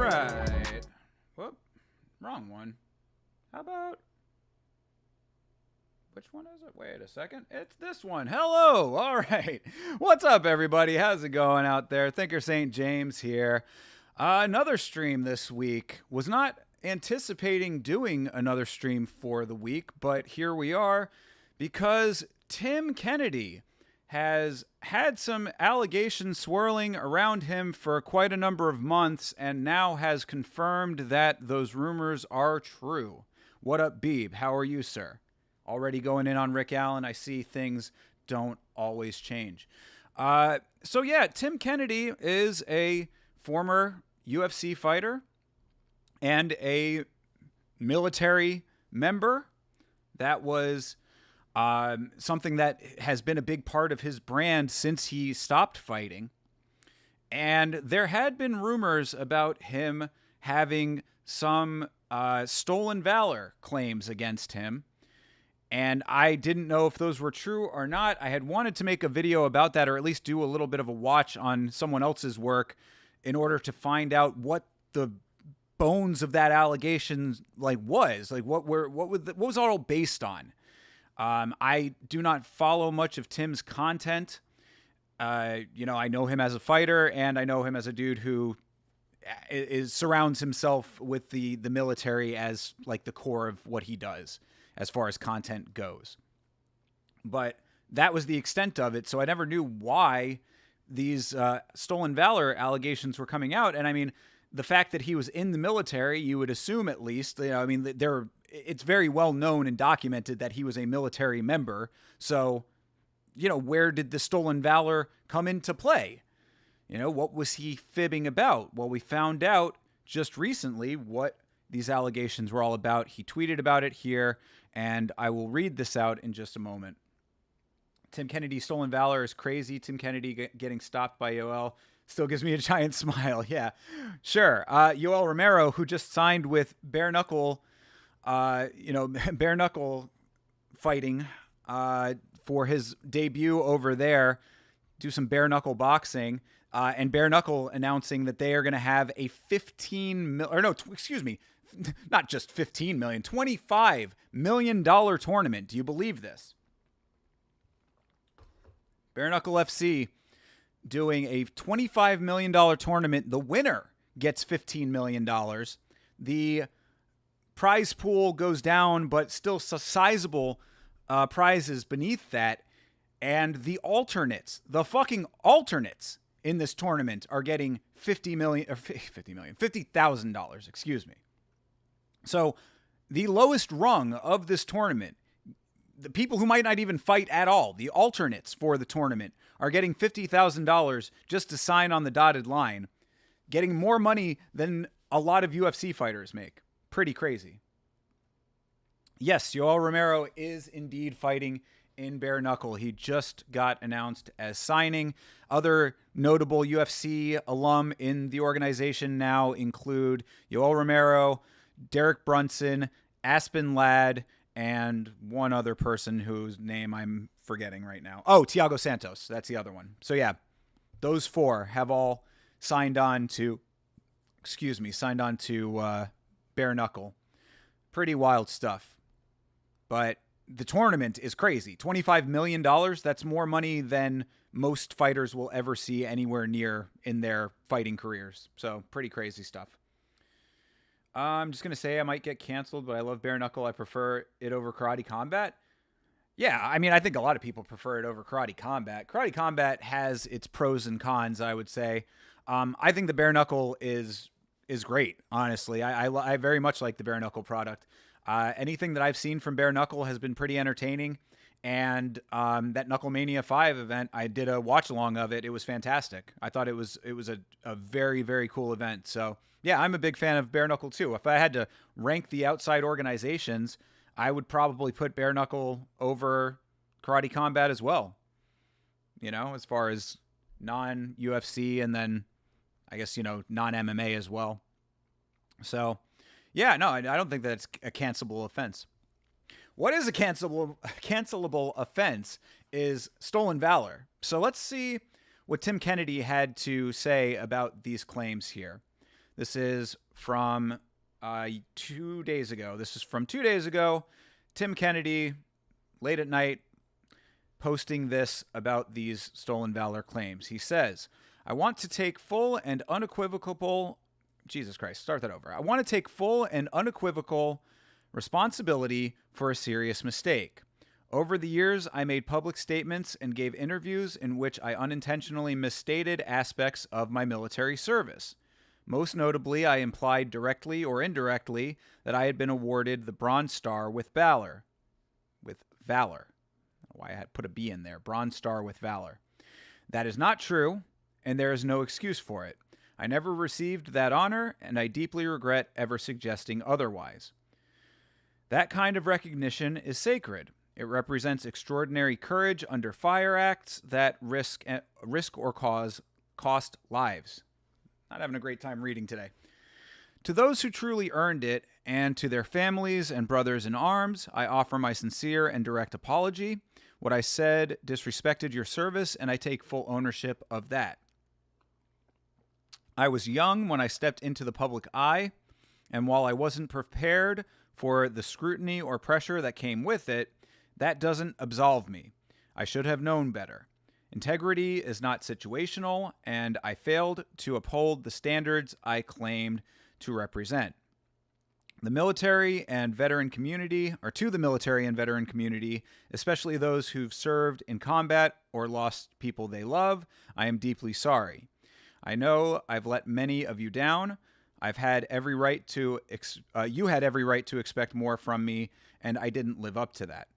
right. Whoop. Wrong one. How about... Which one is it? Wait a second. It's this one. Hello. All right. What's up, everybody? How's it going out there? Thinker St. James here. Another stream this week. Was not anticipating doing another stream for the week, but here we are because Tim Kennedy has had some allegations swirling around him for quite a number of months and now has confirmed that those rumors are true. What up, Beeb? How are you, sir? Already going in on Rick Allen. I see things don't always change. So yeah, Tim Kennedy is a former UFC fighter and a military member. That was something that has been a big part of his brand since he stopped fighting. And there had been rumors about him having some stolen valor claims against him. And I didn't know if those were true or not. I had wanted to make a video about that, or at least do a little bit of a watch on someone else's work in order to find out what the bones of that allegation was. What was it all based on? I do not follow much of Tim's content. I know him as a fighter, and I know him as a dude who surrounds himself with the military as like the core of what he does as far as content goes. But that was the extent of it, so I never knew why these stolen valor allegations were coming out. And I mean, the fact that he was in the military, you would assume at least, it's very well known and documented that he was a military member. So, where did the stolen valor come into play? What was he fibbing about? Well, we found out just recently what these allegations were all about. He tweeted about it here, and I will read this out in just a moment. Tim Kennedy stolen valor is crazy. Tim Kennedy getting stopped by Yoel still gives me a giant smile. Yeah, sure. Yoel Romero, who just signed with bare knuckle fighting for his debut over there, do some bare knuckle boxing, and bare knuckle announcing that they are going to have a $25 million tournament. Do you believe this? Bare Knuckle FC doing a $25 million tournament. The winner gets $15 million. The prize pool goes down, but still sizable prizes beneath that. And the fucking alternates in this tournament are getting $50,000, excuse me. So the lowest rung of this tournament, the people who might not even fight at all, the alternates for the tournament, are getting $50,000 just to sign on the dotted line, getting more money than a lot of UFC fighters make. Pretty crazy. Yes, Yoel Romero is indeed fighting in bare knuckle. He just got announced as signing. Other notable UFC alum in the organization now include Yoel Romero, Derek Brunson, Aspen Ladd, and one other person whose name I'm forgetting right now. Oh, Thiago Santos. That's the other one. So yeah, those four have all signed on to bare knuckle. Pretty wild stuff. But the tournament is crazy. $25 million. That's more money than most fighters will ever see anywhere near in their fighting careers. So pretty crazy stuff. I'm just going to say I might get canceled, but I love bare knuckle. I prefer it over karate combat. Yeah, I mean, I think a lot of people prefer it over karate combat. Karate combat has its pros and cons, I would say. I think the bare knuckle is great, honestly. I very much like the bare knuckle product. Anything that I've seen from bare knuckle has been pretty entertaining. And that Knucklemania 5 event, I did a watch along of it. It was fantastic. I thought it was a very, very cool event. So yeah, I'm a big fan of bare knuckle too. If I had to rank the outside organizations, I would probably put bare knuckle over karate combat as well. As far as non-UFC and then I guess, non-MMA as well. So yeah, no, I don't think that's a cancelable offense. What is a cancelable offense is stolen valor. So let's see what Tim Kennedy had to say about these claims here. This is from 2 days ago. This is from 2 days ago. Tim Kennedy, late at night, posting this about these stolen valor claims. He says, I want to take full and unequivocal, Jesus Christ, start that over. I want to take full and unequivocal responsibility for a serious mistake. Over the years, I made public statements and gave interviews in which I unintentionally misstated aspects of my military service. Most notably, I implied directly or indirectly that I had been awarded the Bronze Star with Valor. With Valor. Why I had put a B in there. Bronze Star with Valor. That is not true, and there is no excuse for it. I never received that honor, and I deeply regret ever suggesting otherwise. That kind of recognition is sacred. It represents extraordinary courage under fire acts that risk or cost lives. Not having a great time reading today. To those who truly earned it, and to their families and brothers in arms, I offer my sincere and direct apology. What I said disrespected your service, and I take full ownership of that. I was young when I stepped into the public eye, and while I wasn't prepared for the scrutiny or pressure that came with it, that doesn't absolve me. I should have known better. Integrity is not situational, and I failed to uphold the standards I claimed to represent. The military and veteran community, or to the military and veteran community, especially those who've served in combat or lost people they love, I am deeply sorry. I know I've let many of you down. You had every right to expect more from me, and I didn't live up to that.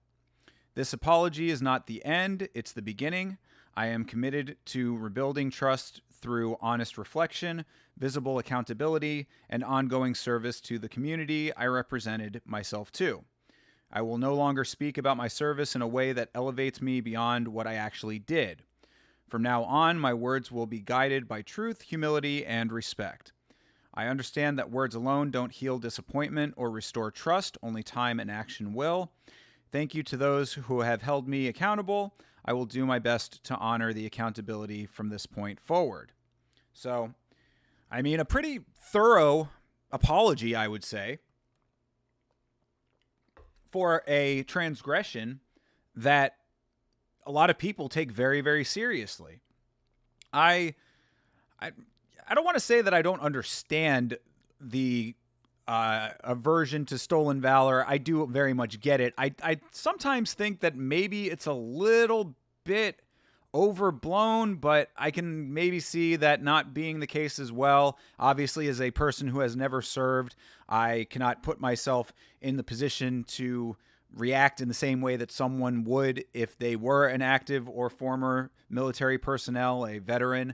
This apology is not the end, it's the beginning. I am committed to rebuilding trust through honest reflection, visible accountability, and ongoing service to the community I represented myself to. I will no longer speak about my service in a way that elevates me beyond what I actually did. From now on, my words will be guided by truth, humility, and respect. I understand that words alone don't heal disappointment or restore trust, only time and action will. Thank you to those who have held me accountable. I will do my best to honor the accountability from this point forward. So, I mean, a pretty thorough apology, I would say, for a transgression that a lot of people take very, very seriously. I don't want to say that I don't understand the aversion to stolen valor. I do very much get it. I sometimes think that maybe it's a little bit overblown, but I can maybe see that not being the case as well. Obviously, as a person who has never served, I cannot put myself in the position to react in the same way that someone would if they were an active or former military personnel, a veteran.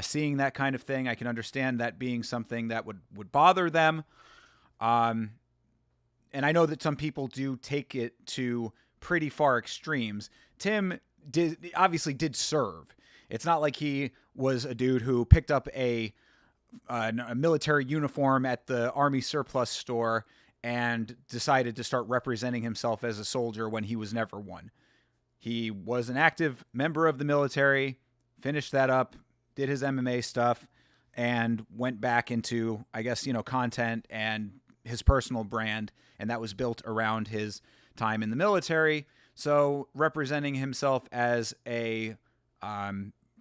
Seeing that kind of thing, I can understand that being something that would bother them. And I know that some people do take it to pretty far extremes. Tim obviously did serve. It's not like he was a dude who picked up a military uniform at the Army surplus store and decided to start representing himself as a soldier when he was never one. He was an active member of the military, finished that up, did his MMA stuff, and went back into, I guess, content and his personal brand, and that was built around his time in the military. So representing himself as a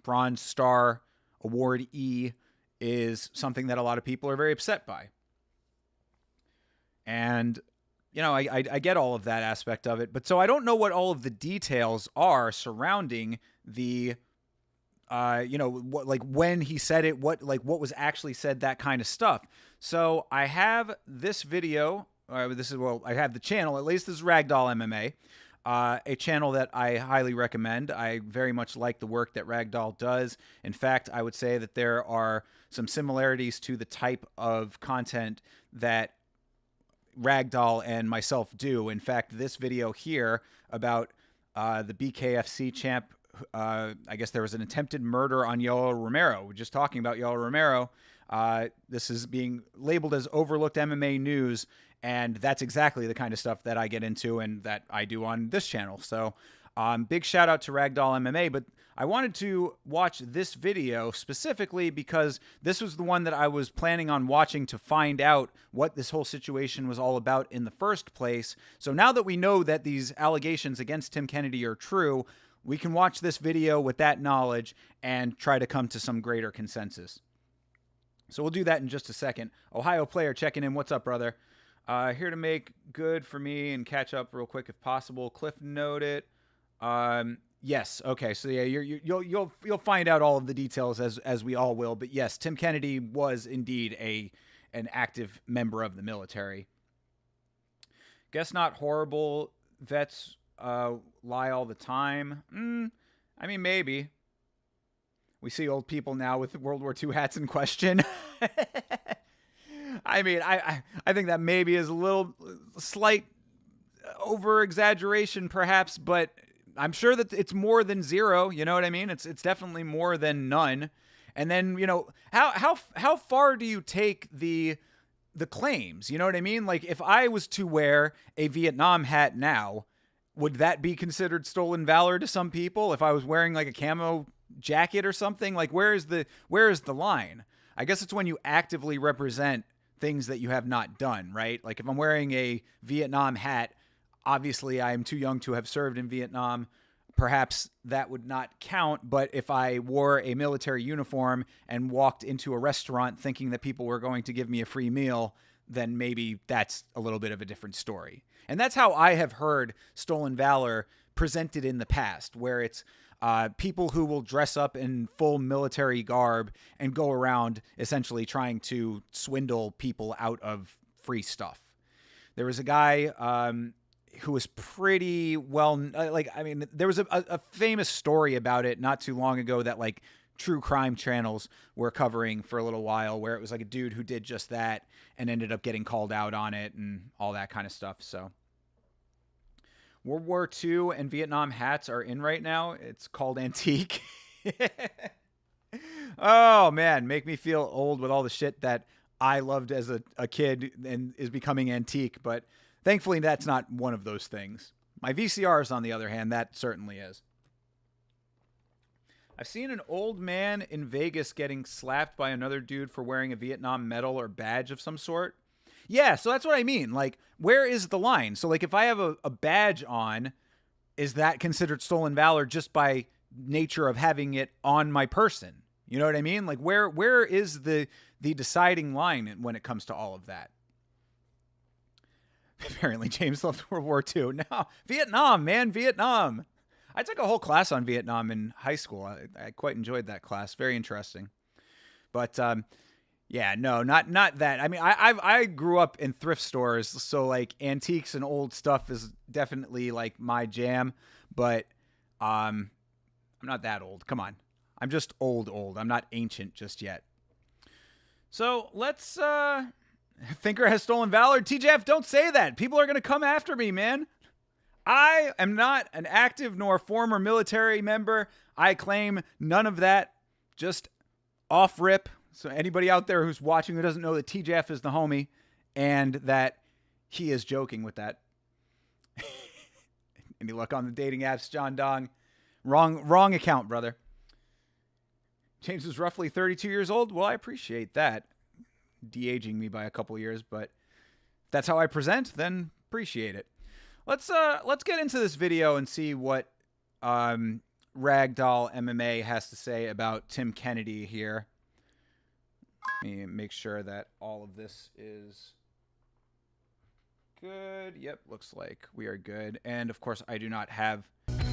Bronze Star awardee is something that a lot of people are very upset by. And, I get all of that aspect of it, but so I don't know what all of the details are surrounding the when he said it, what was actually said, that kind of stuff. So I have this video, I have the channel, at least this is Ragdoll MMA, a channel that I highly recommend. I very much like the work that Ragdoll does. In fact, I would say that there are some similarities to the type of content that Ragdoll and myself do. In fact, this video here about the BKFC champ, I guess there was an attempted murder on Yoel Romero. We're just talking about Yoel Romero. This is being labeled as overlooked MMA news, and that's exactly the kind of stuff that I get into and that I do on this channel. So big shout out to Ragdoll MMA, but I wanted to watch this video specifically because this was the one that I was planning on watching to find out what this whole situation was all about in the first place. So now that we know that these allegations against Tim Kennedy are true, we can watch this video with that knowledge and try to come to some greater consensus. So we'll do that in just a second. Ohio Player checking in. What's up, brother? Here to make good for me and catch up real quick if possible. Cliff noted. Yes. Okay. So yeah, you'll find out all of the details as we all will. But yes, Tim Kennedy was indeed an active member of the military. Guess not horrible. Vets lie all the time. I mean, maybe. We see old people now with World War II hats in question. I mean, I think that maybe is a little slight over exaggeration, perhaps, but I'm sure that it's more than zero. You know what I mean? It's definitely more than none. And then, you know, how far do you take the claims? You know what I mean? Like, if I was to wear a Vietnam hat now, would that be considered stolen valor to some people? If I was wearing like a camo jacket or something, like where is the line? I guess it's when you actively represent things that you have not done, right? Like if I'm wearing a Vietnam hat, obviously I am too young to have served in Vietnam. Perhaps that would not count. But if I wore a military uniform and walked into a restaurant thinking that people were going to give me a free meal, then maybe that's a little bit of a different story. And that's how I have heard stolen valor presented in the past, where it's people who will dress up in full military garb and go around essentially trying to swindle people out of free stuff. There was a guy who was pretty well, there was a famous story about it not too long ago that like true crime channels were covering for a little while, where it was like a dude who did just that and ended up getting called out on it and all that kind of stuff. So World War II and Vietnam hats are in right now. It's called antique. Oh man, make me feel old with all the shit that I loved as a kid and is becoming antique. But thankfully that's not one of those things. My VCRs, on the other hand, that certainly is. I've seen an old man in Vegas getting slapped by another dude for wearing a Vietnam medal or badge of some sort. Yeah, so that's what I mean. Like, where is the line? So, like, if I have a badge on, is that considered stolen valor just by nature of having it on my person? You know what I mean? Like, where is the deciding line when it comes to all of that? Apparently, James loved World War II. No, Vietnam, man, Vietnam. I took a whole class on Vietnam in high school. I quite enjoyed that class. Very interesting. But yeah, no, not that. I mean, I grew up in thrift stores, so like antiques and old stuff is definitely like my jam. But I'm not that old. Come on, I'm just old. I'm not ancient just yet. So let's. Thinker has stolen valor. TJF, don't say that. People are gonna come after me, man. I am not an active nor former military member. I claim none of that. Just off rip. So anybody out there who's watching who doesn't know that TJF is the homie and that he is joking with that. Any luck on the dating apps, John Dong? Wrong account, brother. James is roughly 32 years old. Well, I appreciate that. De-aging me by a couple years, but if that's how I present, then appreciate it. Let's get into this video and see what Ragdoll MMA has to say about Tim Kennedy here. Let me make sure that all of this is good. Yep, looks like we are good. And of course, I do not have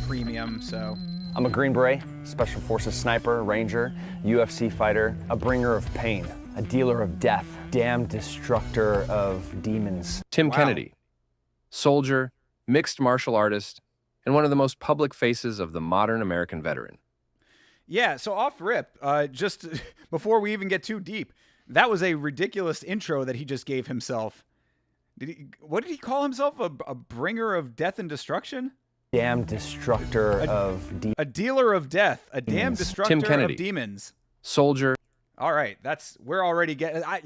premium, so. I'm a Green Beret, Special Forces sniper, ranger, UFC fighter, a bringer of pain, a dealer of death, damned destructor of demons. Tim Kennedy, soldier, mixed martial artist, and one of the most public faces of the modern American veteran. Yeah, so off rip, just before we even get too deep, that was a ridiculous intro that he just gave himself. What did he call himself? A bringer of death and destruction? Damned destructor of demons. A dealer of death. A damn destructor Tim Kennedy, of demons. Soldier. All right, we're already getting. I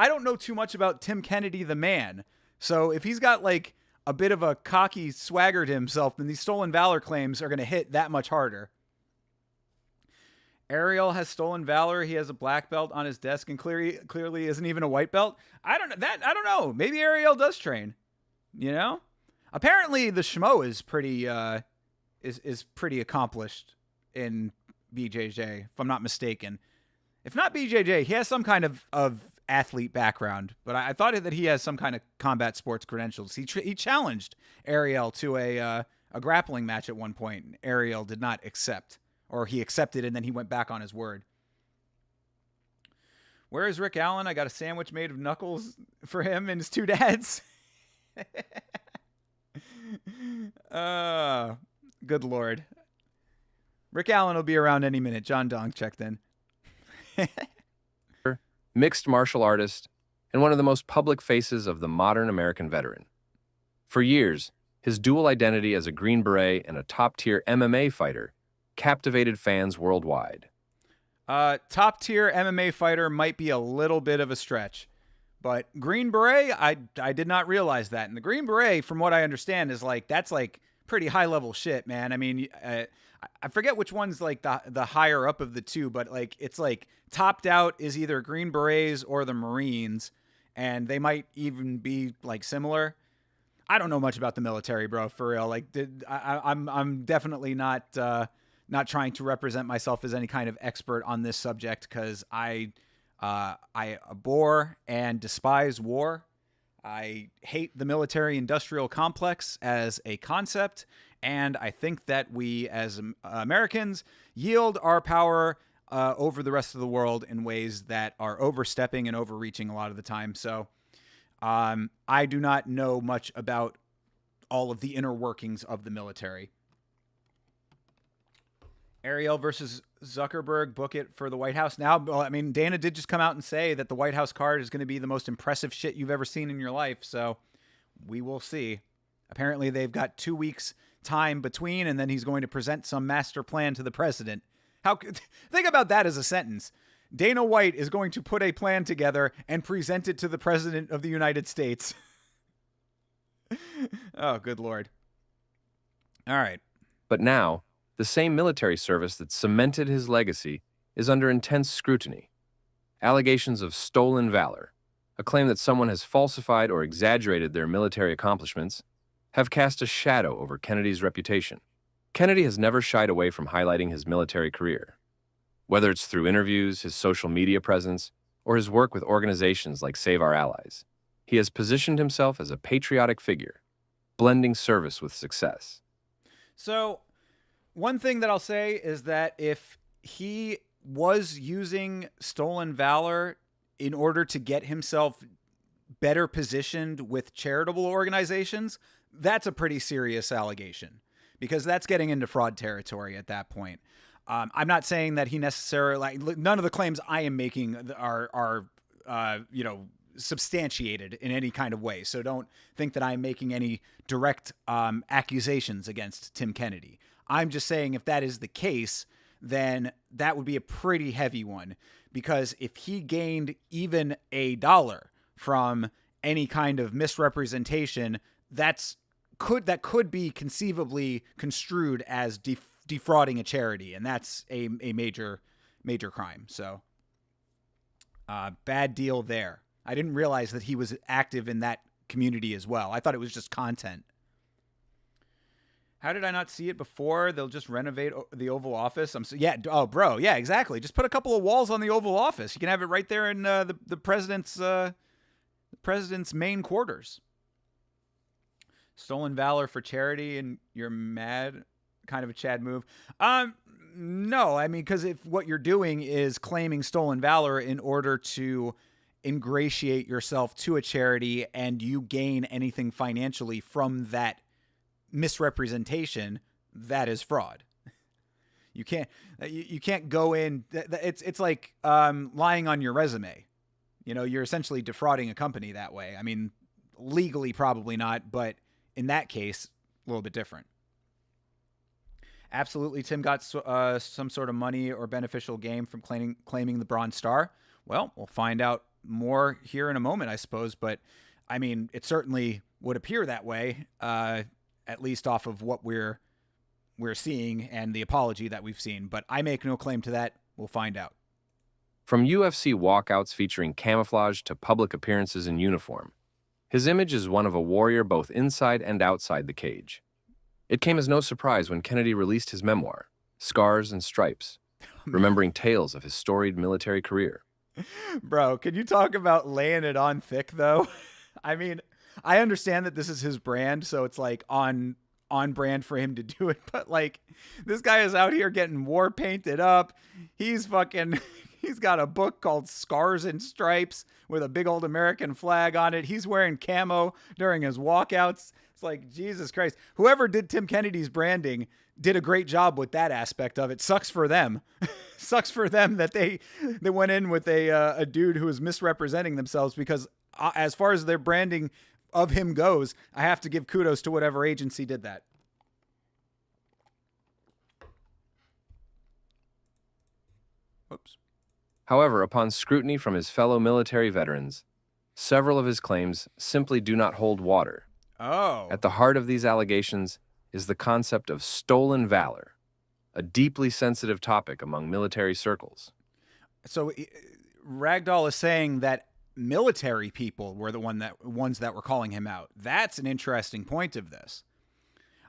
don't know too much about Tim Kennedy the man. So if he's got like a bit of a cocky swagger to himself, then these stolen valor claims are going to hit that much harder. Ariel has stolen valor. He has a black belt on his desk and clearly isn't even a white belt. I don't know. Maybe Ariel does train. You know? Apparently the schmo is pretty is pretty accomplished in BJJ, if I'm not mistaken. If not BJJ, he has some kind of athlete background, but I thought that he has some kind of combat sports credentials. He challenged Ariel to a grappling match at one point, and Ariel did not accept, or he accepted and then he went back on his word. Where is Rick Allen? I got a sandwich made of knuckles for him and his two dads. Good Lord. Rick Allen will be around any minute. John Donk checked in. Mixed martial artist, and one of the most public faces of the modern American veteran. For years, his dual identity as a Green Beret and a top-tier MMA fighter captivated fans worldwide. Top-tier MMA fighter might be a little bit of a stretch, but Green Beret, I did not realize that. And the Green Beret, from what I understand, is that's pretty high-level shit, man. I mean, I forget which one's the higher up of the two, but it's topped out is either Green Berets or the Marines, and they might even be similar. I don't know much about the military, bro, for real. I'm definitely not trying to represent myself as any kind of expert on this subject, because I abhor and despise war. I hate the military-industrial complex as a concept, and I think that we as Americans yield our power over the rest of the world in ways that are overstepping and overreaching a lot of the time. So I do not know much about all of the inner workings of the military. Ariel versus Zuckerberg, book it for the White House. Now, I mean, Dana did just come out and say that the White House card is going to be the most impressive shit you've ever seen in your life. So we will see. Apparently, they've got 2 weeks time between, and then he's going to present some master plan to the president. Think about that as a sentence. Dana White is going to put a plan together and present it to the president of the United States. Oh, good Lord. All right. But now, the same military service that cemented his legacy is under intense scrutiny. Allegations of stolen valor, a claim that someone has falsified or exaggerated their military accomplishments, have cast a shadow over Kennedy's reputation. Kennedy has never shied away from highlighting his military career. Whether it's through interviews, his social media presence, or his work with organizations like Save Our Allies, he has positioned himself as a patriotic figure, blending service with success. So, one thing that I'll say is that if he was using stolen valor in order to get himself better positioned with charitable organizations, that's a pretty serious allegation, because that's getting into fraud territory at that point. I'm not saying that he necessarily, none of the claims I am making are substantiated in any kind of way. So don't think that I'm making any direct accusations against Tim Kennedy. I'm just saying if that is the case, then that would be a pretty heavy one, because if he gained even $1 from any kind of misrepresentation, that could be conceivably construed as defrauding a charity, and that's a major crime. So bad deal there. I didn't realize that he was active in that community as well. I thought it was just content. How did I not see it before? They'll just renovate the Oval Office. Oh, bro. Yeah, exactly. Just put a couple of walls on the Oval Office. You can have it right there in the president's main quarters. Stolen valor for charity, and you're mad? Kind of a Chad move. No, I mean, because if what you're doing is claiming stolen valor in order to ingratiate yourself to a charity, and you gain anything financially from that misrepresentation, that is fraud. You can't go in. It's like lying on your resume. You're essentially defrauding a company that way. I mean, legally probably not, but in that case, a little bit different. Absolutely, Tim got some sort of money or beneficial gain from claiming the Bronze Star. Well, we'll find out more here in a moment, I suppose. But I mean, it certainly would appear that way, at least off of what we're seeing and the apology that we've seen. But I make no claim to that We'll find out. From UFC walkouts featuring camouflage to public appearances in uniform, his image is one of a warrior both inside and outside the cage. It came as no surprise when Kennedy released his memoir, Scars and Stripes, remembering tales of his storied military career. Bro, can you talk about laying it on thick, though? I mean, I understand that this is his brand, so it's like on brand for him to do it, but like, this guy is out here getting war painted up. He's got a book called Scars and Stripes with a big old American flag on it. He's wearing camo during his walkouts. It's like, Jesus Christ. Whoever did Tim Kennedy's branding did a great job with that aspect of it. Sucks for them. Sucks for them that they went in with a dude who was misrepresenting themselves, because as far as their branding of him goes, I have to give kudos to whatever agency did that. Oops. However, upon scrutiny from his fellow military veterans, several of his claims simply do not hold water. Oh. At the heart of these allegations is the concept of stolen valor, a deeply sensitive topic among military circles. So Ragdoll is saying that military people were the ones that were calling him out. That's an interesting point of this.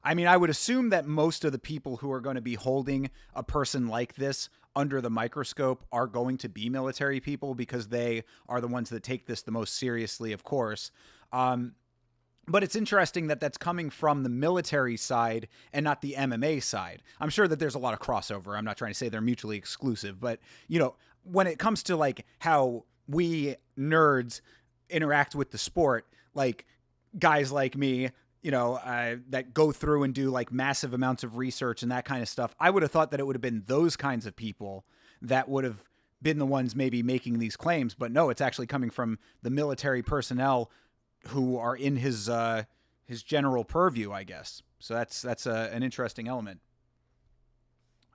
I mean, I would assume that most of the people who are going to be holding a person like this under the microscope are going to be military people, because they are the ones that take this the most seriously, of course. But it's interesting that that's coming from the military side and not the MMA side. I'm sure that there's a lot of crossover. I'm not trying to say they're mutually exclusive, but you know, when it comes to like how we nerds interact with the sport, like guys like me, you know, that go through and do like massive amounts of research and that kind of stuff, I would have thought that it would have been those kinds of people that would have been the ones maybe making these claims. But no, it's actually coming from the military personnel who are in his general purview, I guess. So that's an interesting element.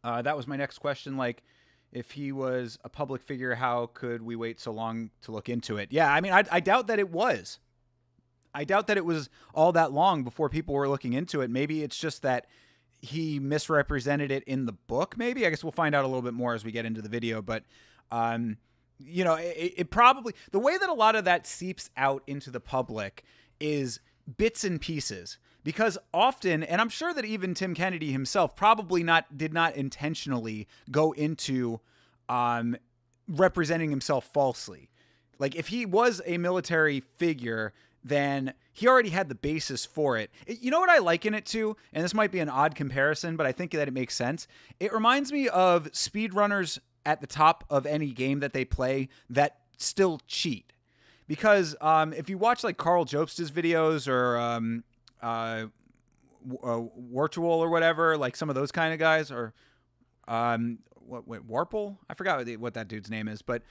That was my next question. Like, if he was a public figure, how could we wait so long to look into it? Yeah, I mean, I doubt that it was. I doubt that it was all that long before people were looking into it. Maybe it's just that he misrepresented it in the book. Maybe, I guess we'll find out a little bit more as we get into the video. But, you know, it probably, the way that a lot of that seeps out into the public is bits and pieces. Because often, and I'm sure that even Tim Kennedy himself probably did not intentionally go into representing himself falsely. Like, if he was a military figure, then he already had the basis for it. You know what I liken it to? And this might be an odd comparison, but I think that it makes sense. It reminds me of speedrunners at the top of any game that they play that still cheat. Because if you watch like Carl Jobst's videos or Wartual or whatever, like some of those kind of guys, or Warple? I forgot what that dude's name is, but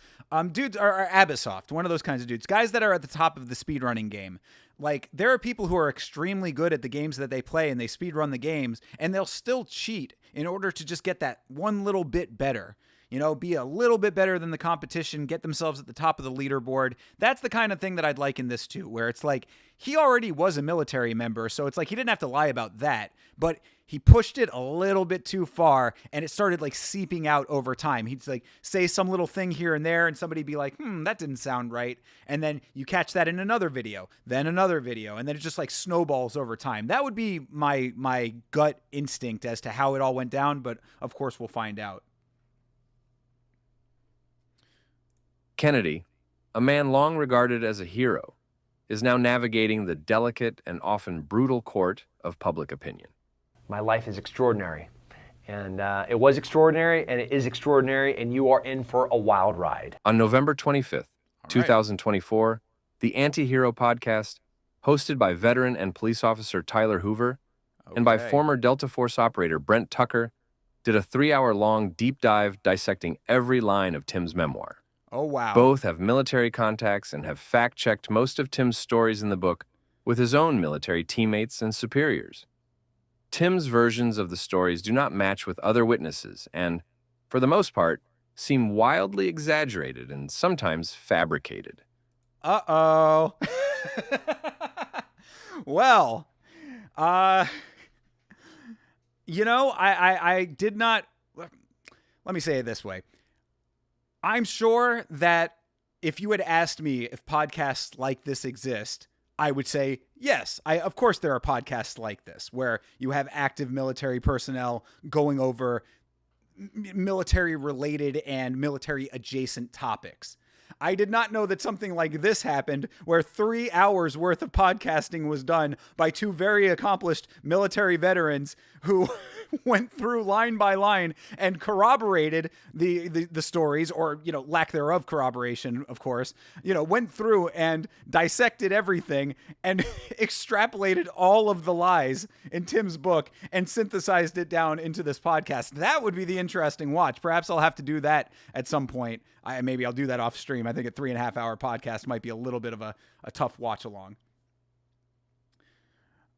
dudes are Abisoft, one of those kinds of dudes, guys that are at the top of the speedrunning game. Like, there are people who are extremely good at the games that they play, and they speedrun the games, and they'll still cheat in order to just get that one little bit better. You know, be a little bit better than the competition, get themselves at the top of the leaderboard. That's the kind of thing that I'd liken this to, where it's like, he already was a military member, so it's like he didn't have to lie about that, but he pushed it a little bit too far, and it started like seeping out over time. He'd like say some little thing here and there, and somebody'd be like, that didn't sound right. And then you catch that in another video, then another video, and then it just like snowballs over time. That would be my gut instinct as to how it all went down, but of course we'll find out. Kennedy, a man long regarded as a hero, is now navigating the delicate and often brutal court of public opinion. My life is extraordinary, and it was extraordinary, and it is extraordinary, and you are in for a wild ride. On November 25th, 2024, the Anti-Hero podcast, hosted by veteran and police officer Tyler Hoover and by former Delta Force operator Brent Tucker, did a 3-hour-long deep dive dissecting every line of Tim's memoir. Oh, wow. Both have military contacts and have fact-checked most of Tim's stories in the book with his own military teammates and superiors. Tim's versions of the stories do not match with other witnesses and, for the most part, seem wildly exaggerated and sometimes fabricated. Uh-oh. Well, you know, I did not... Let me say it this way. I'm sure that if you had asked me if podcasts like this exist, I would say yes. Of course, there are podcasts like this where you have active military personnel going over military related and military adjacent topics. I did not know that something like this happened where 3 hours worth of podcasting was done by two very accomplished military veterans who went through line by line and corroborated the stories, or, lack thereof corroboration, of course, went through and dissected everything and extrapolated all of the lies in Tim's book and synthesized it down into this podcast. That would be the interesting watch. Perhaps I'll have to do that at some point. Maybe I'll do that off stream. I think a 3.5 hour podcast might be a little bit of a tough watch along.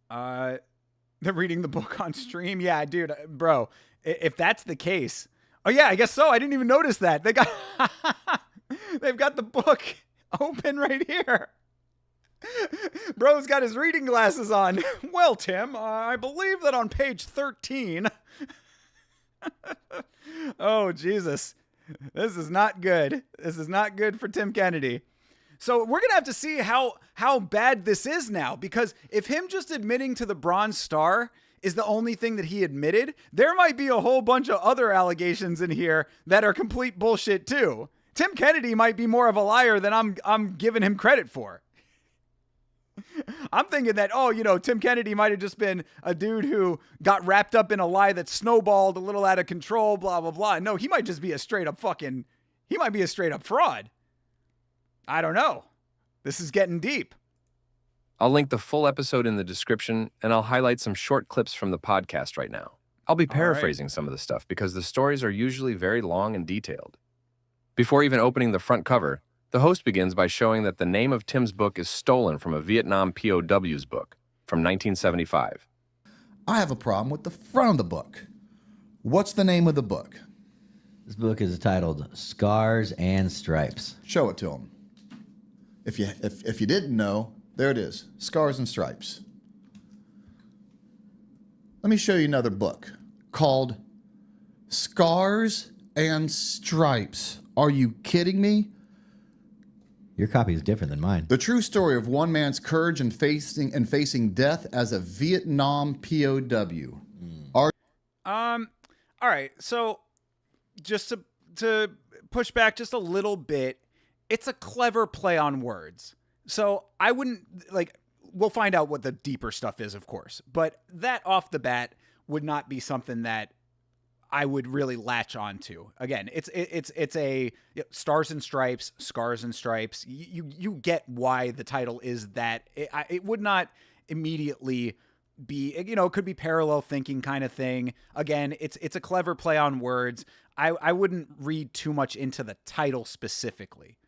They're reading the book on stream. Yeah, dude, bro, if that's the case. Oh yeah, I guess so. I didn't even notice that. They've got the book open right here. Bro's got his reading glasses on. Well, Tim, I believe that on page 13. Oh, Jesus. This is not good. This is not good for Tim Kennedy. So we're going to have to see how bad this is now, because if him just admitting to the Bronze Star is the only thing that he admitted, there might be a whole bunch of other allegations in here that are complete bullshit too. Tim Kennedy might be more of a liar than I'm giving him credit for. I'm thinking that, Tim Kennedy might have just been a dude who got wrapped up in a lie that snowballed a little out of control, blah, blah, blah. No, he might just be a straight up fraud. I don't know. This is getting deep. I'll link the full episode in the description, and I'll highlight some short clips from the podcast right now. I'll be paraphrasing some of the stuff because the stories are usually very long and detailed. Before even opening the front cover, the host begins by showing that the name of Tim's book is stolen from a Vietnam POW's book from 1975. I have a problem with the front of the book. What's the name of the book? This book is titled Scars and Stripes. Show it to him. If you didn't know, there it is, Scars and Stripes. Let me show you another book called Scars and Stripes. Are you kidding me? Your copy is different than mine. The true story of one man's courage in facing death as a Vietnam POW. All right. So just to push back just a little bit, it's a clever play on words. So I wouldn't we'll find out what the deeper stuff is, of course, but that off the bat would not be something that I would really latch onto. Again, it's a Stars and Stripes, Scars and Stripes. You get why the title is that. It would not immediately be, it could be parallel thinking kind of thing. Again, it's a clever play on words. I wouldn't read too much into the title specifically.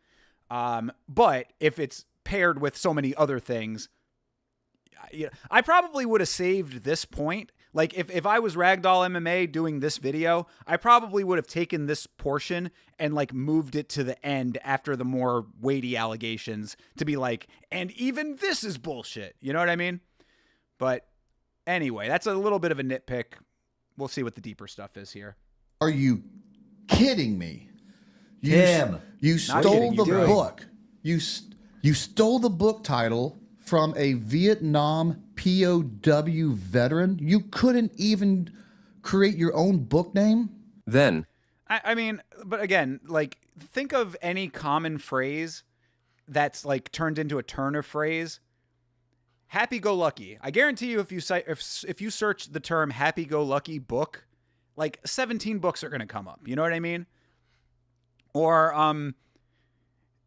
But if it's paired with so many other things, I probably would have saved this point. Like if I was Ragdoll MMA doing this video, I probably would have taken this portion and moved it to the end after the more weighty allegations to be and even this is bullshit. You know what I mean? But anyway, that's a little bit of a nitpick. We'll see what the deeper stuff is here. Are you kidding me? Tim, you stole the book. You stole the book title from a Vietnam POW veteran. You couldn't even create your own book name? Then, I mean, but again, think of any common phrase that's turned into a turn of phrase. Happy-go-lucky. I guarantee you, if you search the term happy-go-lucky book, 17 books are going to come up. You know what I mean? Or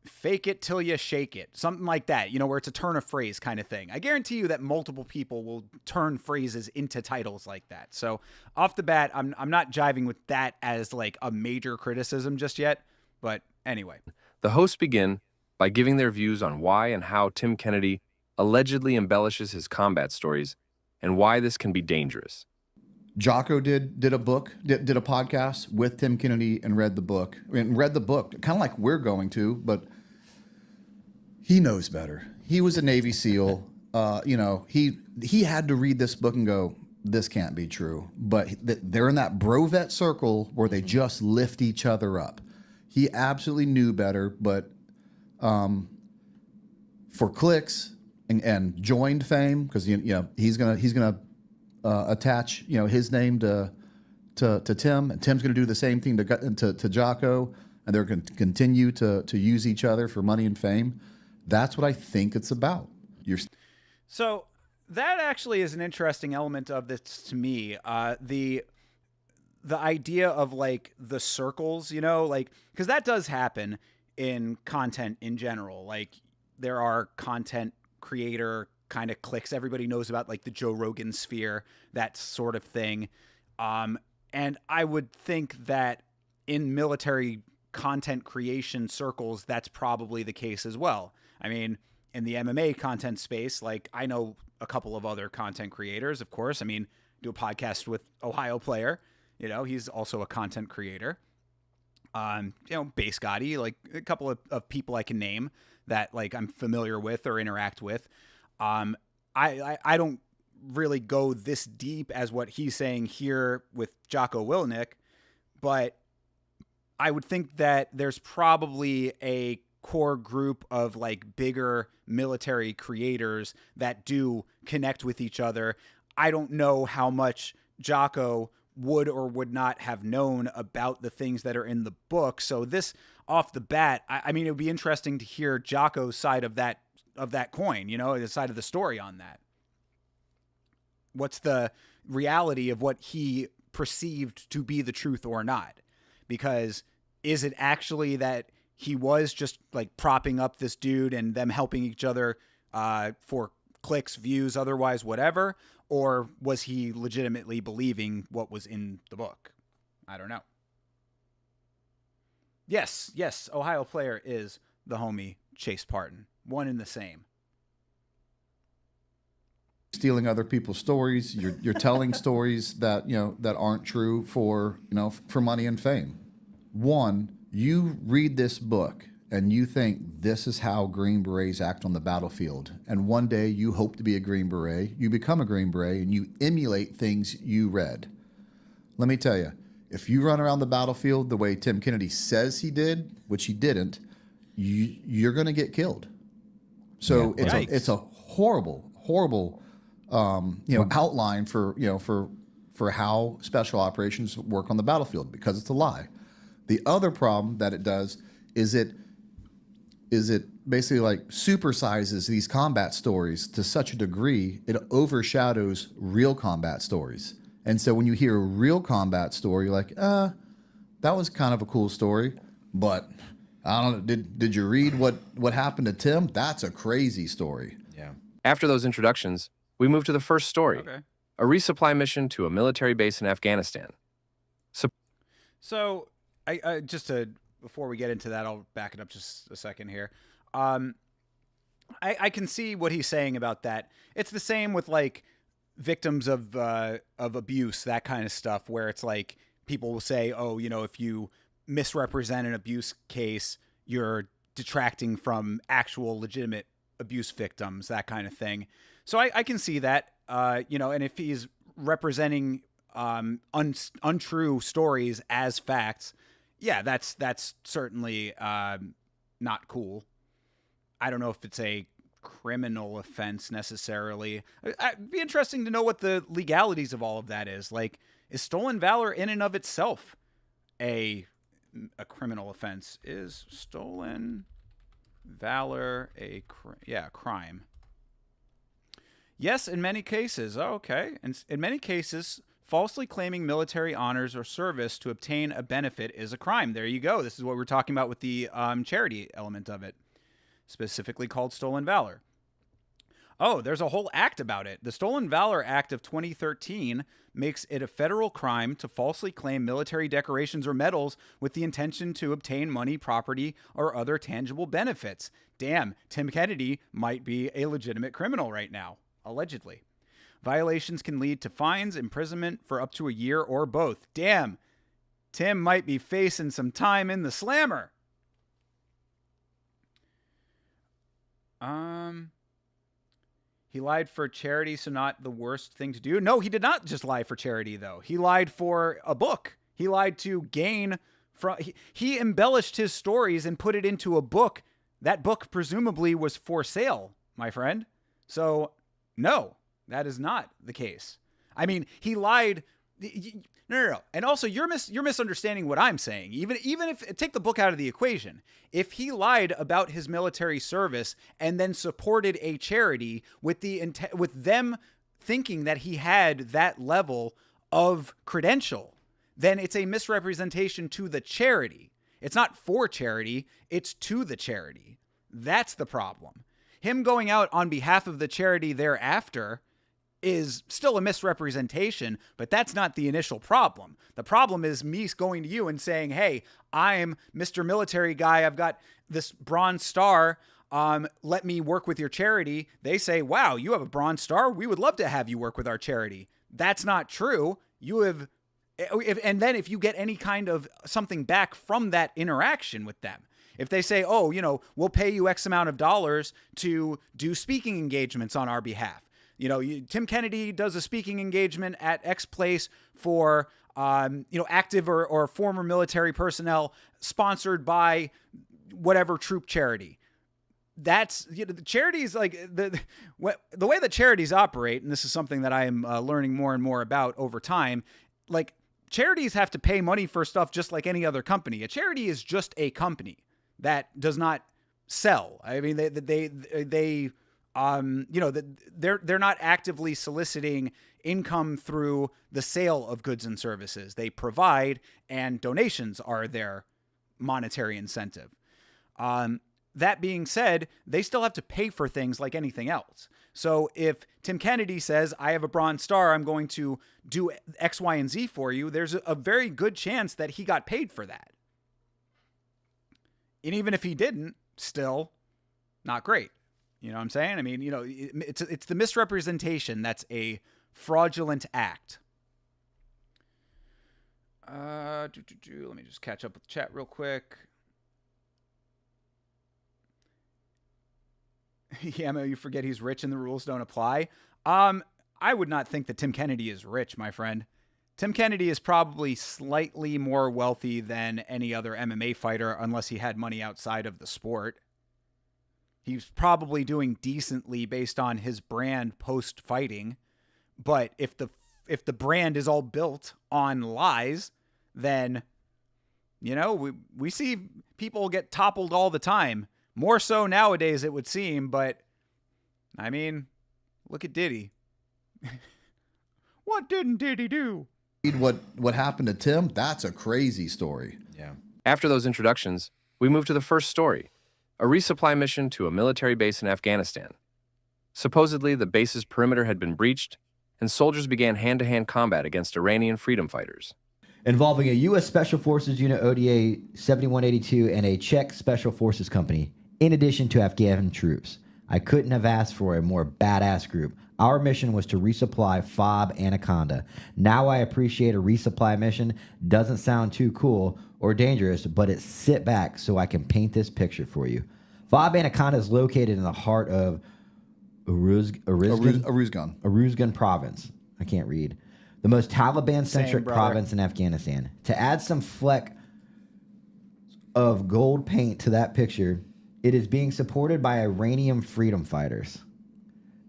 fake it till you shake it. Something like that, where it's a turn of phrase kind of thing. I guarantee you that multiple people will turn phrases into titles like that. So off the bat, I'm not jiving with that as a major criticism just yet. But anyway. The hosts begin by giving their views on why and how Tim Kennedy allegedly embellishes his combat stories and why this can be dangerous. Jocko did a podcast with Tim Kennedy and read the book, kind of like we're going to, but he knows better. He was a Navy SEAL. He had to read this book and go, this can't be true. But they're in that bro vet circle where they just lift each other up. He absolutely knew better, but for clicks and joined fame, because he's gonna attach his name to Tim, and Tim's gonna do the same thing to Jocko, and they're going to continue to use each other for money and fame. That's what I think it's about. So that actually is an interesting element of this to me. The idea of like the circles, like, because that does happen in content in general. Like there are content creator kind of cliques. Everybody knows about like the Joe Rogan sphere, that sort of thing. And I would think that in military content creation circles, that's probably the case as well. I mean, in the MMA content space, like I know a couple of other content creators, of course. I mean, do a podcast with Ohio Player. He's also a content creator. Base Gotti, like a couple of people I can name that like I'm familiar with or interact with. I don't really go this deep as what he's saying here with Jocko Willink, but I would think that there's probably a core group of like bigger military creators that do connect with each other. I don't know how much Jocko would or would not have known about the things that are in the book. So this off the bat, I mean, it would be interesting to hear Jocko's side of that coin, the side of the story on that. What's the reality of what he perceived to be the truth or not? Because is it actually that he was just like propping up this dude and them helping each other for clicks, views, otherwise, whatever? Or was he legitimately believing what was in the book? I don't know. Yes, Ohio Player is the homie Chase Parton. One and the same. Stealing other people's stories. You're telling stories that that aren't true for money and fame. One, you read this book and you think this is how Green Berets act on the battlefield, and one day you hope to be a Green Beret, you become a Green Beret, and you emulate things you read. Let me tell you, if you run around the battlefield the way Tim Kennedy says he did, which he didn't, you're going to get killed. So it's a horrible outline for how special operations work on the battlefield, because it's a lie. The other problem that it does is it basically like supersizes these combat stories to such a degree it overshadows real combat stories. And so when you hear a real combat story, you're like, that was kind of a cool story, but I don't know, did you read what happened to Tim? That's a crazy story. Yeah. After those introductions, we move to the first story. Okay. A resupply mission to a military base in Afghanistan. So I just before we get into that, I'll back it up just a second here. I can see what he's saying about that. It's the same with like victims of abuse, that kind of stuff, where it's like people will say, oh, if you misrepresent an abuse case, you're detracting from actual legitimate abuse victims, that kind of thing. So I can see that, and if he's representing untrue stories as facts, yeah, that's certainly not cool. I don't know if it's a criminal offense necessarily. It'd be interesting to know what the legalities of all of that is. Like, is stolen valor in and of itself a criminal offense? Is stolen valor a crime? Yes, in many cases. Oh, okay. And in many cases, falsely claiming military honors or service to obtain a benefit is a crime. There you go. This is what we're talking about with the charity element of it, specifically called stolen valor. Oh, there's a whole act about it. The Stolen Valor Act of 2013 makes it a federal crime to falsely claim military decorations or medals with the intention to obtain money, property, or other tangible benefits. Damn, Tim Kennedy might be a legitimate criminal right now, allegedly. Violations can lead to fines, imprisonment for up to a year, or both. Damn, Tim might be facing some time in the slammer. He lied for charity, so not the worst thing to do. No, he did not just lie for charity, though. He lied for a book. He lied to gain He embellished his stories and put it into a book. That book presumably was for sale, my friend. So, no, that is not the case. I mean, he lied. No. And also, you're misunderstanding what I'm saying. Even if take the book out of the equation, if he lied about his military service and then supported a charity with them thinking that he had that level of credential, then it's a misrepresentation to the charity. It's not for charity, it's to the charity. That's the problem. Him going out on behalf of the charity thereafter is still a misrepresentation, but that's not the initial problem. The problem is me going to you and saying, hey, I'm Mr. Military Guy. I've got this Bronze Star. Let me work with your charity. They say, wow, you have a Bronze Star? We would love to have you work with our charity. That's not true. And then if you get any kind of something back from that interaction with them, if they say, oh, we'll pay you X amount of dollars to do speaking engagements on our behalf. Tim Kennedy does a speaking engagement at X place for, active or former military personnel sponsored by whatever troop charity. That's, the charities, like the way that charities operate, and this is something that I am learning more and more about over time, like charities have to pay money for stuff just like any other company. A charity is just a company that does not sell. I mean, they're not actively soliciting income through the sale of goods and services. They provide, and donations are their monetary incentive. That being said, they still have to pay for things like anything else. So if Tim Kennedy says, I have a Bronze Star, I'm going to do X, Y, and Z for you, there's a very good chance that he got paid for that. And even if he didn't, still not great. You know what I'm saying? I mean, it's the misrepresentation that's a fraudulent act. Let me just catch up with the chat real quick. Yeah, you forget he's rich and the rules don't apply. I would not think that Tim Kennedy is rich, my friend. Tim Kennedy is probably slightly more wealthy than any other MMA fighter, unless he had money outside of the sport. He's probably doing decently based on his brand post-fighting. But if the brand is all built on lies, then, we see people get toppled all the time. More so nowadays, it would seem, but, I mean, look at Diddy. What didn't Diddy do? What happened to Tim, that's a crazy story. Yeah. After those introductions, we move to the first story, a resupply mission to a military base in Afghanistan. Supposedly, the base's perimeter had been breached, and soldiers began hand-to-hand combat against Iranian freedom fighters. Involving a U.S. Special Forces Unit ODA 7182 and a Czech Special Forces Company, in addition to Afghan troops. I couldn't have asked for a more badass group. Our mission was to resupply FOB Anaconda. Now I appreciate a resupply mission. Doesn't sound too cool or dangerous, but it's sit back so I can paint this picture for you. FOB Anaconda is located in the heart of Uruzgan province. I can't read. The most Taliban-centric province in Afghanistan. To add some fleck of gold paint to that picture, it is being supported by Iranian freedom fighters.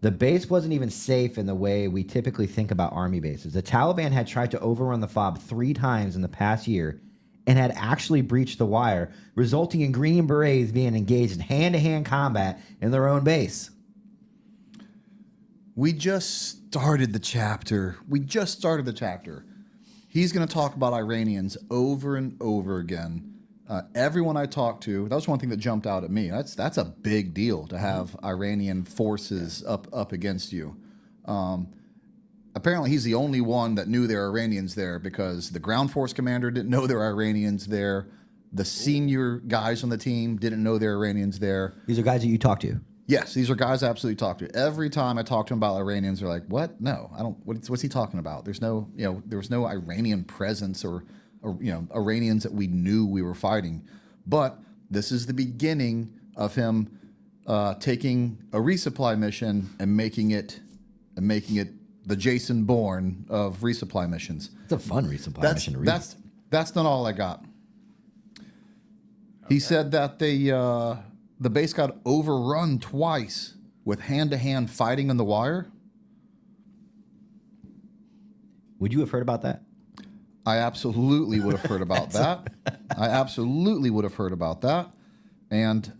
The base wasn't even safe in the way we typically think about army bases. The Taliban had tried to overrun the FOB 3 times in the past year and had actually breached the wire, resulting in Green Berets being engaged in hand-to-hand combat in their own base. We just started the chapter. He's going to talk about Iranians over and over again. Everyone I talked to, that was one thing that jumped out at me. That's a big deal to have Iranian forces up against you. Apparently, he's the only one that knew there were Iranians there, because the ground force commander didn't know there were Iranians there. The senior guys on the team didn't know there were Iranians there. These are guys that you talk to? Yes, these are guys I absolutely talk to. Every time I talk to them about Iranians, they're like, "What? No, I don't. What's he talking about? There's no, there was no Iranian presence or Iranians that we knew we were fighting." But this is the beginning of him taking a resupply mission and making it the Jason Bourne of resupply missions. It's a fun resupply mission to read. That's not all I got. He said that the base got overrun twice with hand-to-hand fighting on the wire. Would you have heard about that? I absolutely would have heard about that. I absolutely would have heard about that.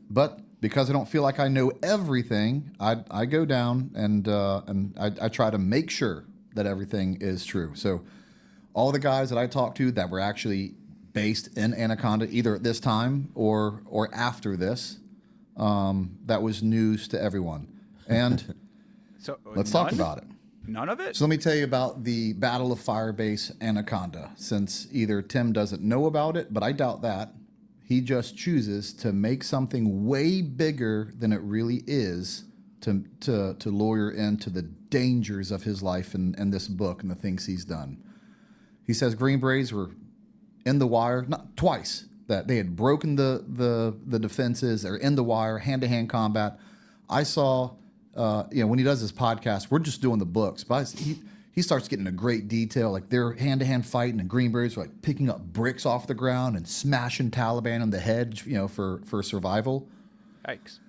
But because I don't feel like I know everything, I go down and I try to make sure that everything is true. So all the guys that I talked to that were actually based in Anaconda, either at this time or after this, that was news to everyone. And So let's talk about it. None of it? So let me tell you about the Battle of Firebase Anaconda, since either Tim doesn't know about it, but I doubt that. He just chooses to make something way bigger than it really is to lawyer into the dangers of his life and this book and the things he's done. He says Green Berets were in the wire, not twice, that they had broken the defenses. They're in the wire, hand-to-hand combat. I saw, when he does his podcast, we're just doing the books, but he starts getting into great detail. Like they're hand-to-hand fighting, and Green Berets are like picking up bricks off the ground and smashing Taliban on the head, for survival. Yikes.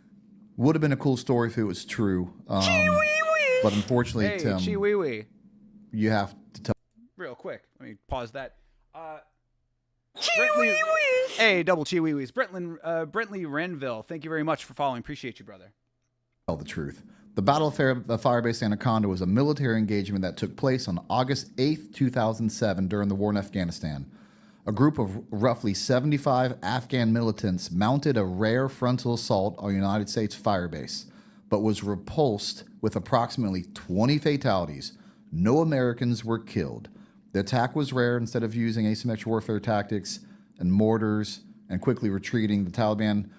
Would have been a cool story if it was true. But unfortunately, Hey, Tim, Chee-wee-wee. you have to tell. Real quick. Let me pause that. Hey, double Chee-wee-wees. Brentley Renville, thank you very much for following. Appreciate you, brother. Tell the truth. The Battle of Firebase Anaconda was a military engagement that took place on August 8th, 2007 during the war in Afghanistan. A group of roughly 75 Afghan militants mounted a rare frontal assault on United States firebase, but was repulsed with approximately 20 fatalities. No Americans were killed. The attack was rare. Instead of using asymmetric warfare tactics and mortars and quickly retreating, the Taliban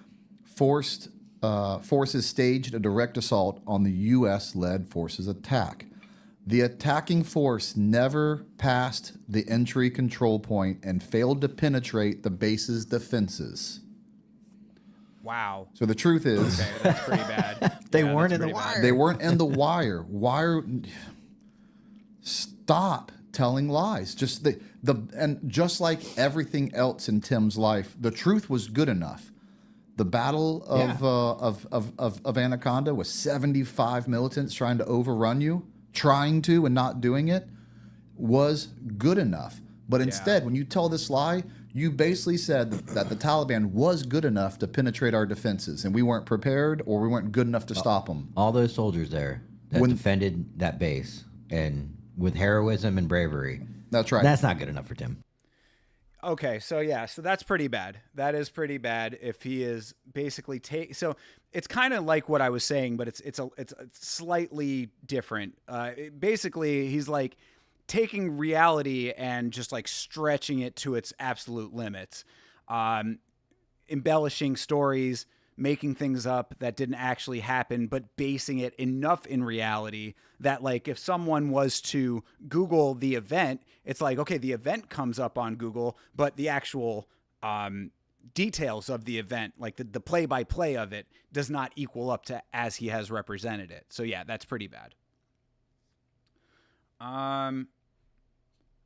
forces staged a direct assault on the U.S.-led forces' attack. The attacking force never passed the entry control point and failed to penetrate the base's defenses. Wow. So the truth is, Okay, that's pretty bad. They Yeah, weren't that's in the pretty bad. wire. they weren't in the wire. Stop telling lies. And just like everything else in Tim's life, the truth was good enough. The Battle of Anaconda was 75 militants trying to overrun you, and not doing it, was good enough. But instead, when you tell this lie, you basically said that the Taliban was good enough to penetrate our defenses, and we weren't prepared, or we weren't good enough to stop them. All those soldiers there that defended that base and with heroism and bravery. That's right. That's not good enough for Tim. Okay, so that's pretty bad. That is pretty bad if he is basically so it's kind of like what I was saying, but it's slightly different. Basically, he's like taking reality and just like stretching it to its absolute limits, embellishing stories, making things up that didn't actually happen, but basing it enough in reality that, like, if someone was to Google the event, it's like, okay, the event comes up on Google, but the actual details of the event, like the play-by-play of it, does not equal up to as he has represented it. So yeah, that's pretty bad.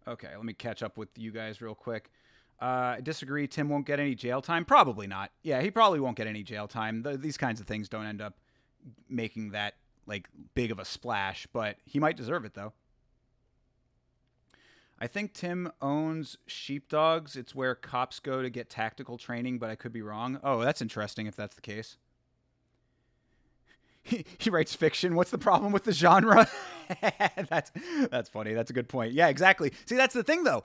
Okay, let me catch up with you guys real quick. I disagree. Tim won't get any jail time. Probably not. Yeah, he probably won't get any jail time. These kinds of things don't end up making that like big of a splash, but he might deserve it though. I think Tim owns Sheepdogs. It's where cops go to get tactical training, but I could be wrong. Oh, that's interesting if that's the case. He writes fiction. What's the problem with the genre? That's funny. That's a good point. Yeah, exactly. See, that's the thing though.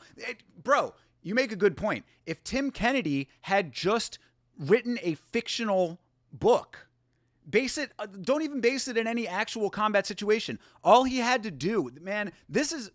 Bro, you make a good point. If Tim Kennedy had just written a fictional book, don't even base it in any actual combat situation. All he had to do, man, this is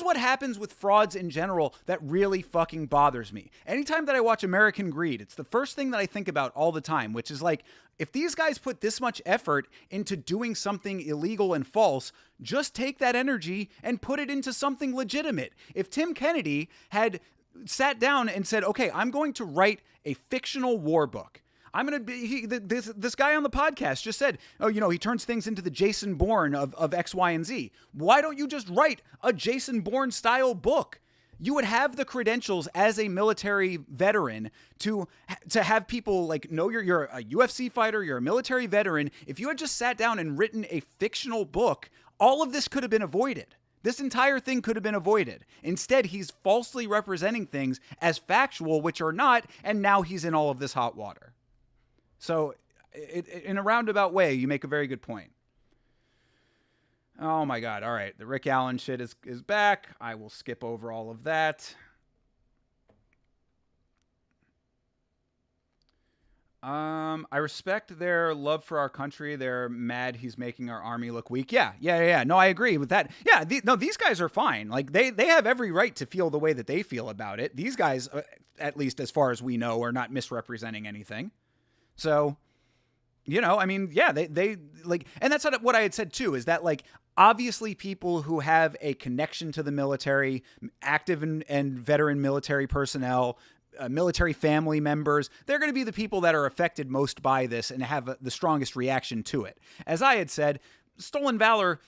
what happens with frauds in general that really fucking bothers me. Anytime that I watch American Greed, it's the first thing that I think about all the time, which is like, if these guys put this much effort into doing something illegal and false, just take that energy and put it into something legitimate. If Tim Kennedy had sat down and said, okay, I'm going to write a fictional war book. I'm going to be, this guy on the podcast just said, oh, he turns things into the Jason Bourne of X, Y, and Z. Why don't you just write a Jason Bourne style book? you would have the credentials as a military veteran to have people like know you're a UFC fighter, you're a military veteran. If you had just sat down and written a fictional book, all of this could have been avoided. This entire thing could have been avoided. Instead, he's falsely representing things as factual, which are not, and now he's in all of this hot water. So, in a roundabout way, you make a very good point. Oh my God. All right. The Rick Allen shit is back. I will skip over all of that. I respect their love for our country. They're mad he's making our army look weak. Yeah. No, I agree with that. Yeah. These guys are fine. Like they have every right to feel the way that they feel about it. These guys, at least as far as we know, are not misrepresenting anything. So, I mean, yeah, they like, and that's what I had said too, is that like, obviously people who have a connection to the military, active and veteran military personnel, military family members, they're going to be the people that are affected most by this and have the strongest reaction to it. As I had said, Stolen Valor,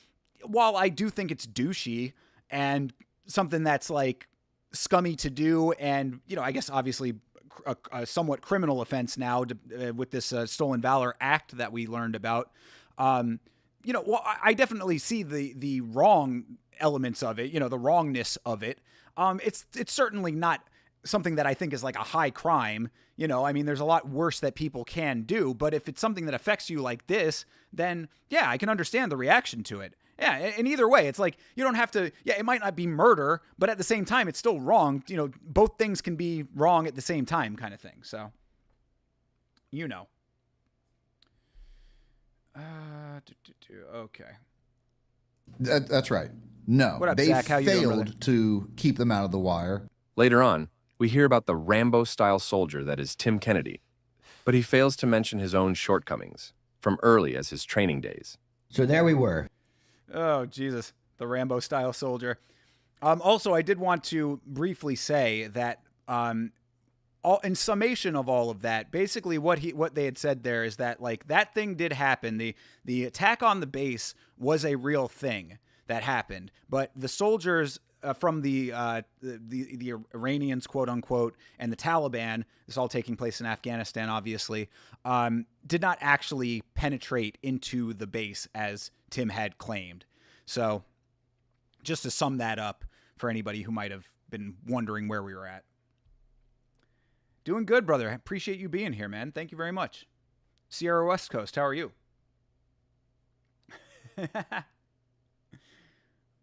while I do think it's douchey and something that's like scummy to do, and, I guess obviously a somewhat criminal offense now with this Stolen Valor Act that we learned about, well, I definitely see the wrong elements of it, the wrongness of it. It's certainly not something that I think is like a high crime. I mean, there's a lot worse that people can do, but if it's something that affects you like this, then yeah, I can understand the reaction to it. Yeah. And either way, it's like, you don't have to, it might not be murder, but at the same time, it's still wrong. Both things can be wrong at the same time kind of thing. So, okay. That's right. No, what up, they Zach? How you doing, brother? failed to keep them out of the wire. Later on, we hear about the Rambo-style soldier that is Tim Kennedy, but he fails to mention his own shortcomings from early as his training days. So there we were. Oh, Jesus. The Rambo-style soldier. Also, I did want to briefly say that in summation of all of that, basically what they had said there is that like that thing did happen. The attack on the base was a real thing that happened, but the soldiers from the Iranians, quote unquote, and the Taliban, this all taking place in Afghanistan, obviously, did not actually penetrate into the base as Tim had claimed. So just to sum that up for anybody who might have been wondering where we were at. Doing good, brother. Appreciate you being here, man. Thank you very much. Sierra West Coast, how are you?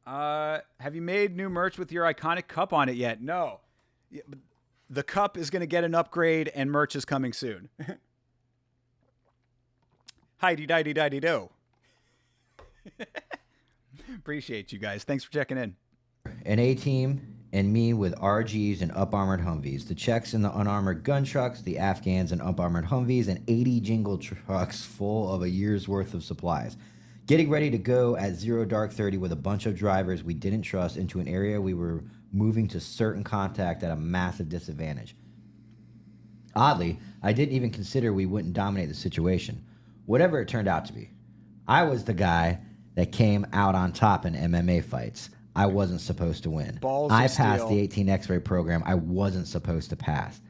Have you made new merch with your iconic cup on it yet? No. The cup is going to get an upgrade and merch is coming soon. Hi-de-di-de-di-de-do. Appreciate you guys. Thanks for checking in. An A-team and me with RGs and up-armored Humvees. The Czechs and the unarmored gun trucks, the Afghans and up-armored Humvees, and 80 jingle trucks full of a year's worth of supplies. Getting ready to go at 0:30 with a bunch of drivers we didn't trust into an area we were moving to certain contact at a massive disadvantage. Oddly, I didn't even consider we wouldn't dominate the situation, whatever it turned out to be. I was the guy that came out on top in MMA fights. I wasn't supposed to win. I passed the 18 X-ray program I wasn't supposed to pass.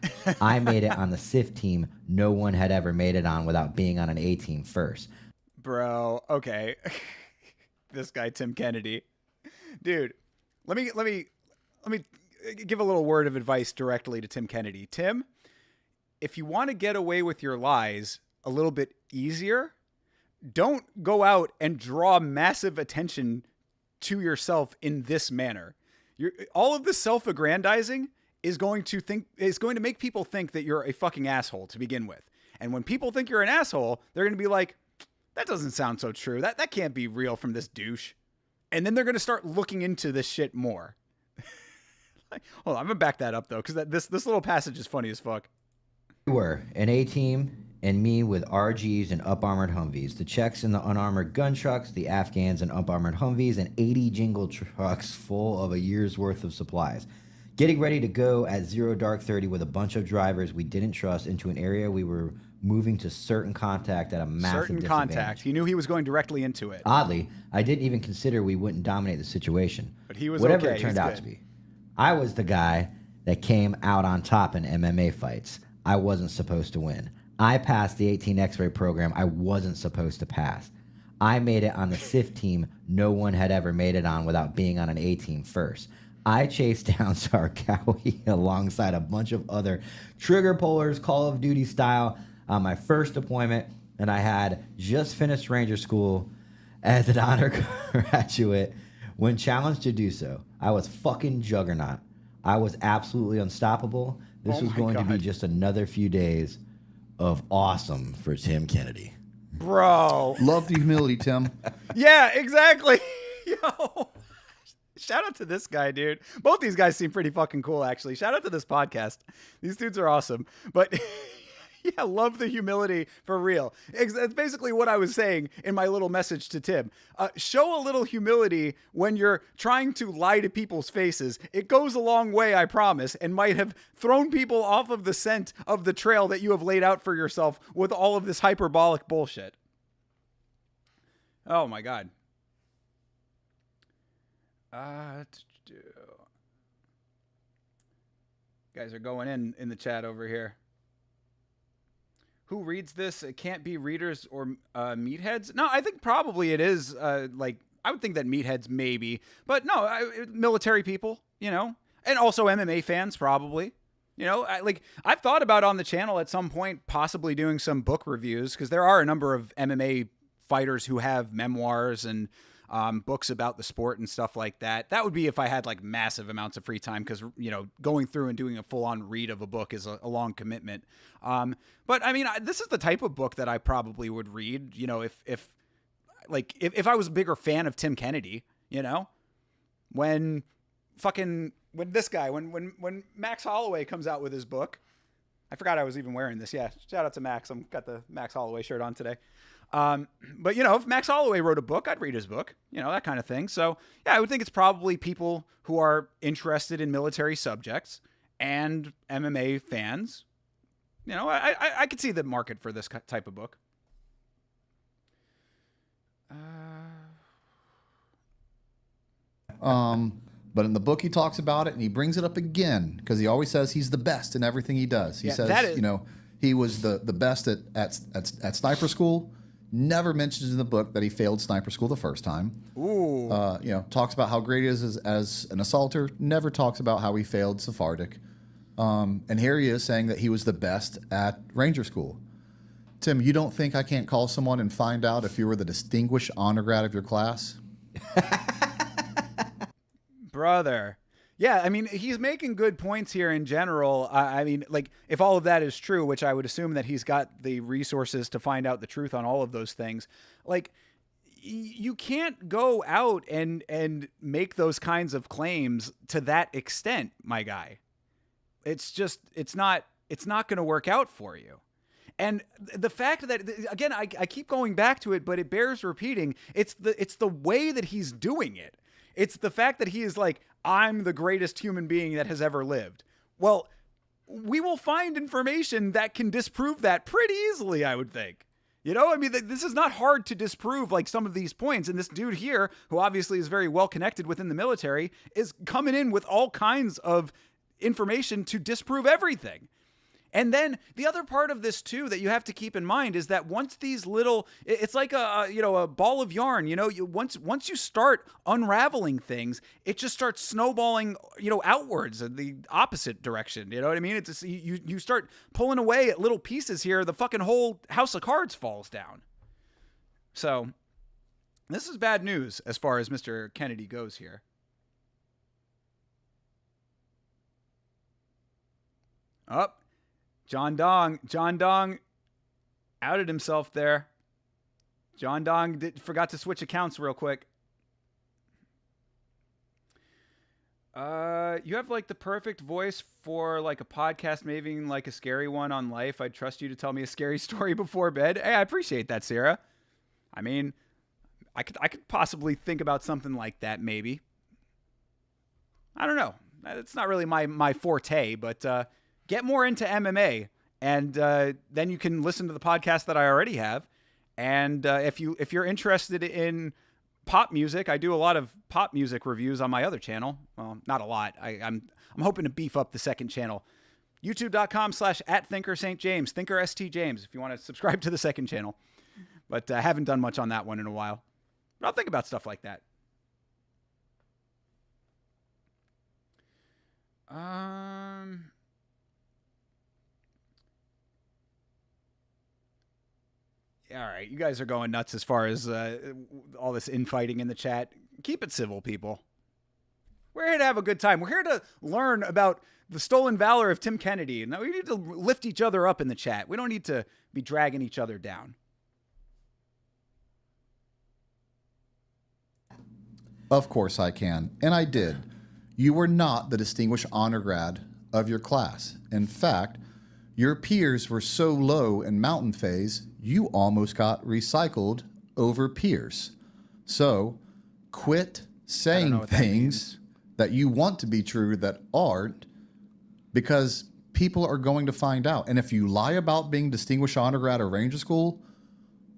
I made it on the SIF team no one had ever made it on without being on an A team first. Bro, okay. This guy, Tim Kennedy. Dude, let me give a little word of advice directly to Tim Kennedy. Tim, if you want to get away with your lies a little bit easier, don't go out and draw massive attention to yourself in this manner. All of this self-aggrandizing is going to make people think that you're a fucking asshole to begin with. And when people think you're an asshole, they're going to be like, that doesn't sound so true. That can't be real from this douche. And then they're going to start looking into this shit more. Hold on, I'm going to back that up, though, because this little passage is funny as fuck. We were an A-team and me with RGs and up-armored Humvees. The Czechs and the unarmored gun trucks, the Afghans and up-armored Humvees, and 80 jingle trucks full of a year's worth of supplies. Getting ready to go at 0:30 with a bunch of drivers we didn't trust into an area we were moving to certain contact at a massive disadvantage. He knew he was going directly into it. Oddly, I didn't even consider we wouldn't dominate the situation. But he was whatever okay. it turned out to be. I was the guy that came out on top in MMA fights. I wasn't supposed to win. I passed the 18 X-ray program I wasn't supposed to pass. I made it on the SIF team no one had ever made it on without being on an A team first. I chased down Sarkawi alongside a bunch of other trigger pullers, Call of Duty style, on my first deployment, and I had just finished Ranger School as an honor graduate. When challenged to do so, I was fucking juggernaut. I was absolutely unstoppable. This was going to be just another few days of awesome for Tim Kennedy. Bro. Love the humility, Tim. Yeah, exactly. Yo. Shout out to this guy, dude. Both these guys seem pretty fucking cool, actually. Shout out to this podcast. These dudes are awesome. But yeah, love the humility for real. That's basically what I was saying in my little message to Tim. Show a little humility when you're trying to lie to people's faces. It goes a long way, I promise, and might have thrown people off of the scent of the trail that you have laid out for yourself with all of this hyperbolic bullshit. Oh my God. Guys are going in the chat over here. Who reads this? It can't be readers or meatheads. No, I think probably it is. Like, I would think that meatheads maybe, but no, military people, you know, and also MMA fans probably. You know, I've thought about on the channel at some point possibly doing some book reviews because there are a number of MMA fighters who have memoirs and books about the sport and stuff like that. That would be if I had like massive amounts of free time because, you know, going through and doing a full-on read of a book is a long commitment. But I mean, this is the type of book that I probably would read, you know, if I was a bigger fan of Tim Kennedy, you know, when Max Holloway comes out with his book. I forgot I was even wearing this. Yeah. Shout out to Max. I've got the Max Holloway shirt on today. But you know, if Max Holloway wrote a book, I'd read his book, you know, that kind of thing. So yeah, I would think it's probably people who are interested in military subjects and MMA fans. You know, I could see the market for this type of book. But in the book, he talks about it and he brings it up again because he always says he's the best in everything he does. He says, you know, he was the best at sniper school. Never mentions in the book that he failed sniper school the first time. Ooh. You know, talks about how great he is as an assaulter. Never talks about how he failed Sephardic. And here he is saying that he was the best at Ranger School. Tim, you don't think I can't call someone and find out if you were the distinguished honor grad of your class? Brother. Yeah, I mean, he's making good points here in general. I mean, like, if all of that is true, which I would assume that he's got the resources to find out the truth on all of those things, like, you can't go out and make those kinds of claims to that extent, my guy. It's just, it's not going to work out for you. And the fact that, again, I keep going back to it, but it bears repeating. It's the way that he's doing it. It's the fact that he is like, I'm the greatest human being that has ever lived. Well, we will find information that can disprove that pretty easily, I would think. You know, I mean, this is not hard to disprove, like some of these points. And this dude here, who obviously is very well connected within the military, is coming in with all kinds of information to disprove everything. And then the other part of this too that you have to keep in mind is that once these little, it's like a ball of yarn. You know, once you start unraveling things, it just starts snowballing, you know, outwards in the opposite direction. You know what I mean? It's just, you start pulling away at little pieces here, the fucking whole house of cards falls down. So this is bad news as far as Mr. Kennedy goes here. Up. John Dong outed himself there. John Dong forgot to switch accounts real quick. You have like the perfect voice for like a podcast, maybe even like a scary one on life. I'd trust you to tell me a scary story before bed. Hey, I appreciate that, Sarah. I mean, I could possibly think about something like that, maybe. I don't know. It's not really my forte, but get more into MMA, and then you can listen to the podcast that I already have. And if you're interested in pop music. I do a lot of pop music reviews on my other channel. Well, not a lot. I'm hoping to beef up the second channel. YouTube.com/@ThinkerSt. Thinker St. James, if you want to subscribe to the second channel. But I haven't done much on that one in a while. But I'll think about stuff like that. All right, you guys are going nuts as far as all this infighting in the chat. Keep it civil, people. We're here to have a good time. We're here to learn about the stolen valor of Tim Kennedy. Now we need to lift each other up in the chat. We don't need to be dragging each other down. Of course I can, and I did. You were not the distinguished honor grad of your class. In fact, your peers were so low in mountain phase, you almost got recycled over peers. So, quit saying things that you want to be true that aren't, because people are going to find out. And if you lie about being distinguished honor grad or Ranger School,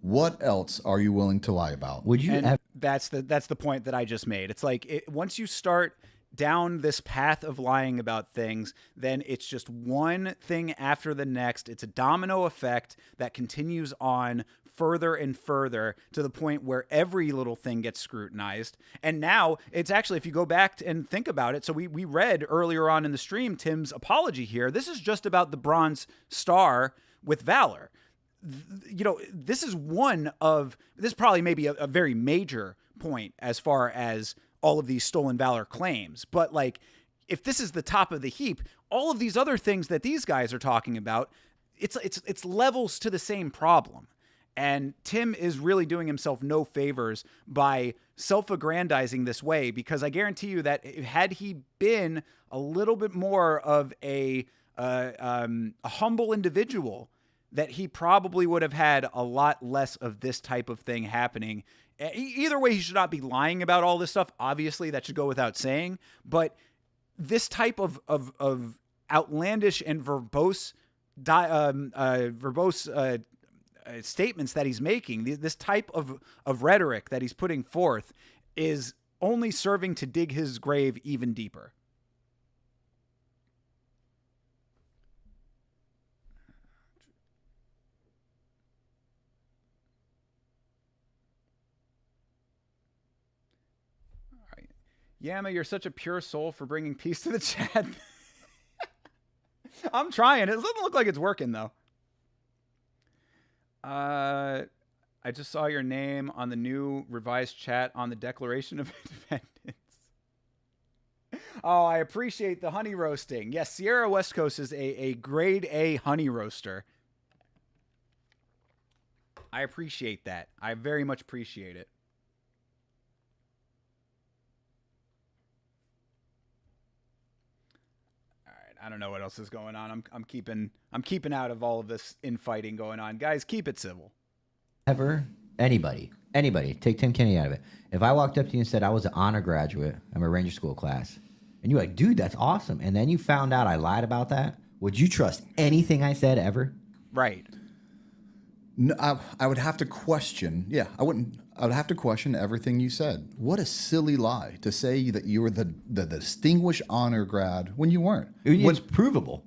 what else are you willing to lie about? Would you? That's the point that I just made. It's like once you start down this path of lying about things, then it's just one thing after the next. It's a domino effect that continues on further and further to the point where every little thing gets scrutinized. And now it's actually, if you go back and think about it, so we read earlier on in the stream Tim's apology here. This is just about the Bronze Star with Valor. You know, this is probably maybe a very major point as far as all of these stolen valor claims. But like, if this is the top of the heap, all of these other things that these guys are talking about, it's levels to the same problem. And Tim is really doing himself no favors by self-aggrandizing this way, because I guarantee you that had he been a little bit more of a humble individual, that he probably would have had a lot less of this type of thing happening. Either way, he should not be lying about all this stuff. Obviously, that should go without saying. But this type of outlandish and verbose statements that he's making, this type of rhetoric that he's putting forth, is only serving to dig his grave even deeper. Yama, you're such a pure soul for bringing peace to the chat. I'm trying. It doesn't look like it's working, though. I just saw your name on the new revised chat on the Declaration of Independence. Oh, I appreciate the honey roasting. Yes, Sierra West Coast is a grade A honey roaster. I appreciate that. I very much appreciate it. I don't know what else is going on. I'm keeping out of all of this infighting going on. Guys, keep it civil. Anybody, take Tim Kennedy out of it. If I walked up to you and said I was an honor graduate, I'm a Ranger School class, and you're like, dude, that's awesome, and then you found out I lied about that, would you trust anything I said ever? Right. No, I would have to question. Yeah, I wouldn't. I would have to question everything you said. What a silly lie to say that you were the distinguished honor grad when you weren't. It's provable.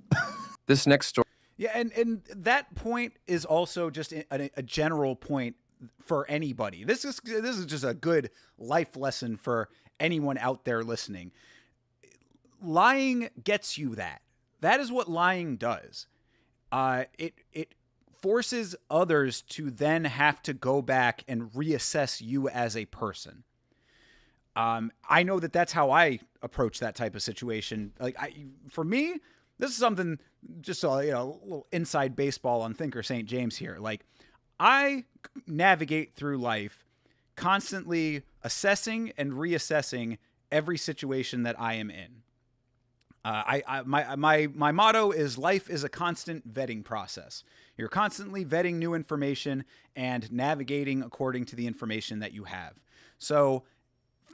This next story. Yeah, and that point is also just a general point for anybody. This is just a good life lesson for anyone out there listening. Lying gets you that. That is what lying does. It forces others to then have to go back and reassess you as a person. I know that's how I approach that type of situation. Like for me, this is something just a little inside baseball on Thinker St. James here. Like I navigate through life constantly assessing and reassessing every situation that I am in. My motto is life is a constant vetting process. You're constantly vetting new information and navigating according to the information that you have. So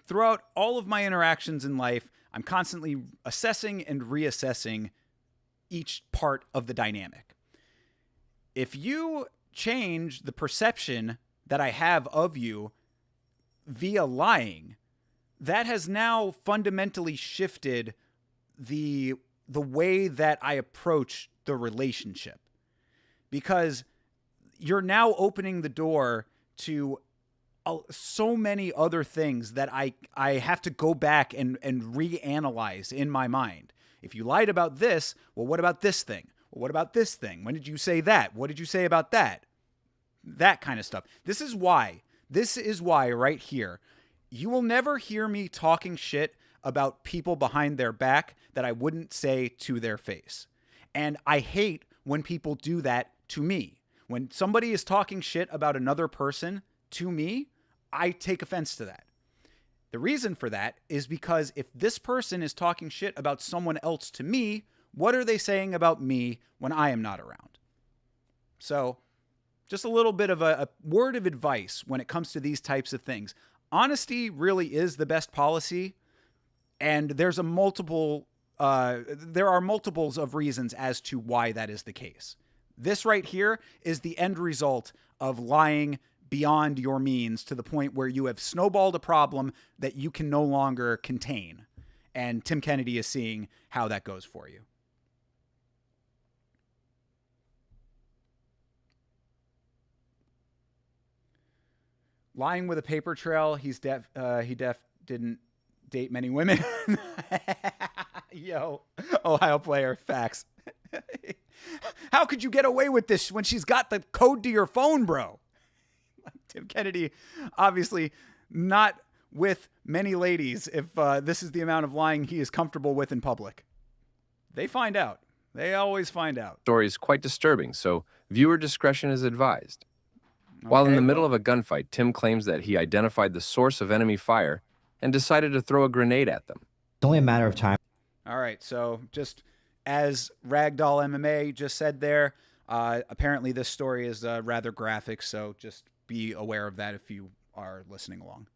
throughout all of my interactions in life, I'm constantly assessing and reassessing each part of the dynamic. If you change the perception that I have of you via lying, that has now fundamentally shifted the way that I approach the relationship, because you're now opening the door to so many other things that I have to go back and reanalyze in my mind. If you lied about this, well, what about this thing? Well, what about this thing? When did you say that? What did you say about that? That kind of stuff. This is why right here, you will never hear me talking shit about people behind their back that I wouldn't say to their face. And I hate when people do that to me. When somebody is talking shit about another person to me, I take offense to that. The reason for that is because if this person is talking shit about someone else to me, what are they saying about me when I am not around? So, just a little bit of a word of advice when it comes to these types of things. Honesty really is the best policy, and there are multiples of reasons as to why that is the case. This right here is the end result of lying beyond your means to the point where you have snowballed a problem that you can no longer contain. And Tim Kennedy is seeing how that goes for you. Lying with a paper trail. He didn't date many women. Yo, Ohio player, facts. How could you get away with this when she's got the code to your phone, bro? Tim Kennedy, obviously not with many ladies if this is the amount of lying he is comfortable with in public. They find out. They always find out. Story is quite disturbing, so viewer discretion is advised. While in the middle of a gunfight, Tim claims that he identified the source of enemy fire and decided to throw a grenade at them. It's only a matter of time. All right, so just as Ragdoll MMA just said there, apparently this story is rather graphic, so just be aware of that if you are listening along.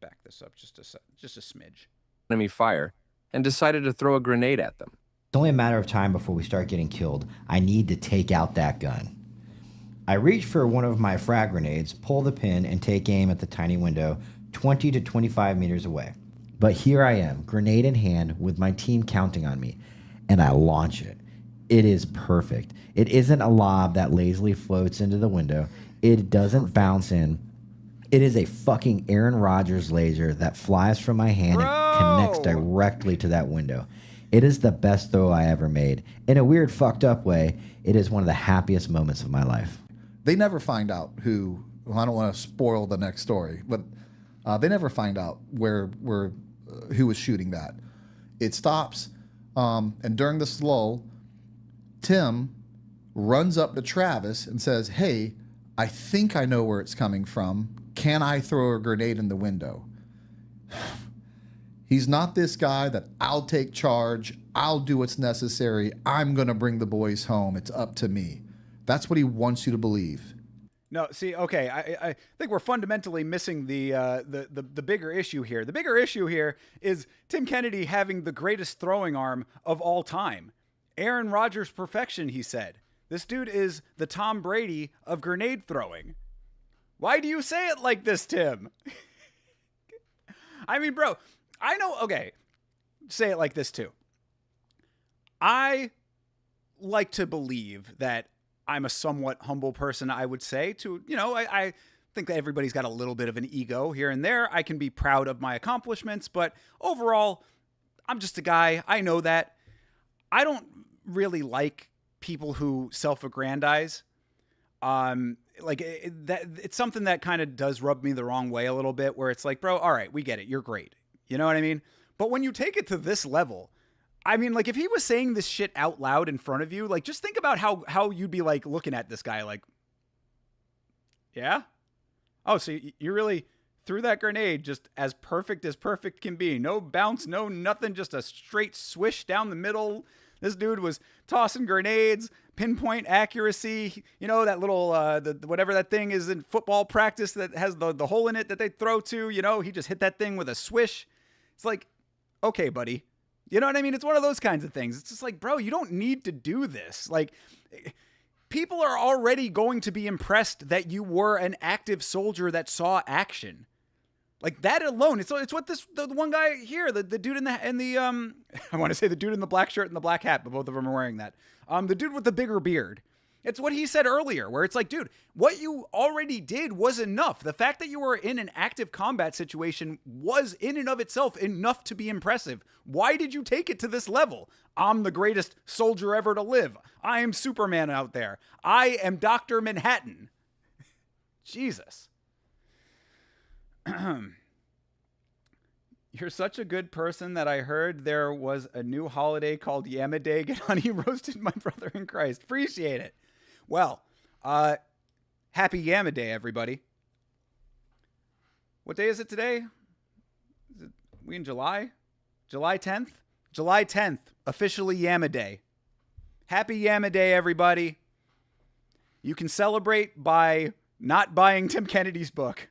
Back this up just a smidge. Enemy fire and decided to throw a grenade at them. It's only a matter of time before we start getting killed. I need to take out that gun. I reach for one of my frag grenades, pull the pin, and take aim at the tiny window 20 to 25 meters away. But here I am, grenade in hand, with my team counting on me, and I launch it. It is perfect. It isn't a lob that lazily floats into the window. It doesn't bounce in. It is a fucking Aaron Rodgers laser that flies from my hand and connects directly to that window. It is the best throw I ever made. In a weird, fucked up way, it is one of the happiest moments of my life. They never find out who. Well, I don't want to spoil the next story, but they never find out who was shooting that. It stops, and during this lull, Tim runs up to Travis and says, "Hey, I think I know where it's coming from. Can I throw a grenade in the window?" He's not this guy that I'll take charge. I'll do what's necessary. I'm going to bring the boys home. It's up to me. That's what he wants you to believe. No, see, okay, I think we're fundamentally missing the bigger issue here. The bigger issue here is Tim Kennedy having the greatest throwing arm of all time. Aaron Rodgers perfection, he said. This dude is the Tom Brady of grenade throwing. Why do you say it like this, Tim? I mean, bro, I know, okay, say it like this too. I like to believe that I'm a somewhat humble person, I would say. I think that everybody's got a little bit of an ego here and there. I can be proud of my accomplishments, but overall, I'm just a guy. I know that. I don't really like people who self-aggrandize. It's something that kind of does rub me the wrong way a little bit, where it's like, bro, all right, we get it. You're great. You know what I mean? But when you take it to this level, I mean, like, if he was saying this shit out loud in front of you, like, just think about how you'd be, like, looking at this guy, like, yeah? Oh, so you really threw that grenade just as perfect can be. No bounce, no nothing, just a straight swish down the middle. This dude was tossing grenades, pinpoint accuracy, that little, whatever that thing is in football practice that has the hole in it that they throw to, he just hit that thing with a swish. It's like, okay, buddy. You know what I mean? It's one of those kinds of things. It's just like, bro, you don't need to do this. Like, people are already going to be impressed that you were an active soldier that saw action. Like that alone, it's what the one guy here, the dude in the I want to say the dude in the black shirt and the black hat, but both of them are wearing that. The dude with the bigger beard. It's what he said earlier, where it's like, dude, what you already did was enough. The fact that you were in an active combat situation was in and of itself enough to be impressive. Why did you take it to this level? I'm the greatest soldier ever to live. I am Superman out there. I am Dr. Manhattan. Jesus. You're such a good person that I heard there was a new holiday called Yamaday. Get honey roasted, my brother in Christ. Appreciate it. Well, happy Yamaday, everybody. What day is it today? We in July? July 10th? July 10th, officially Yamaday. Happy Yamaday, everybody. You can celebrate by not buying Tim Kennedy's book.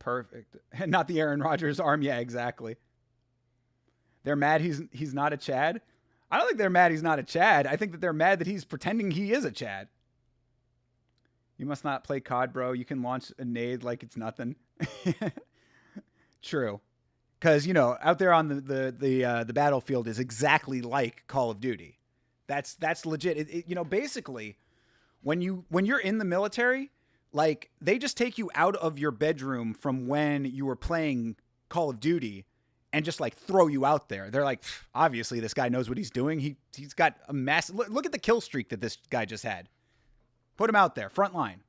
Perfect. Not the Aaron Rodgers arm. Yeah, exactly. They're mad he's not a Chad. I don't think they're mad he's not a Chad. I think that they're mad that he's pretending he is a Chad. You must not play COD, bro. You can launch a nade like it's nothing. True. Because, you know, out there on the battlefield is exactly like Call of Duty. That's legit. You know, basically, when you're in the military, like, they just take you out of your bedroom from when you were playing Call of Duty and just, like, throw you out there. They're like, obviously, this guy knows what he's doing. He's got a massive... Look at the kill streak that this guy just had. Put him out there, front line.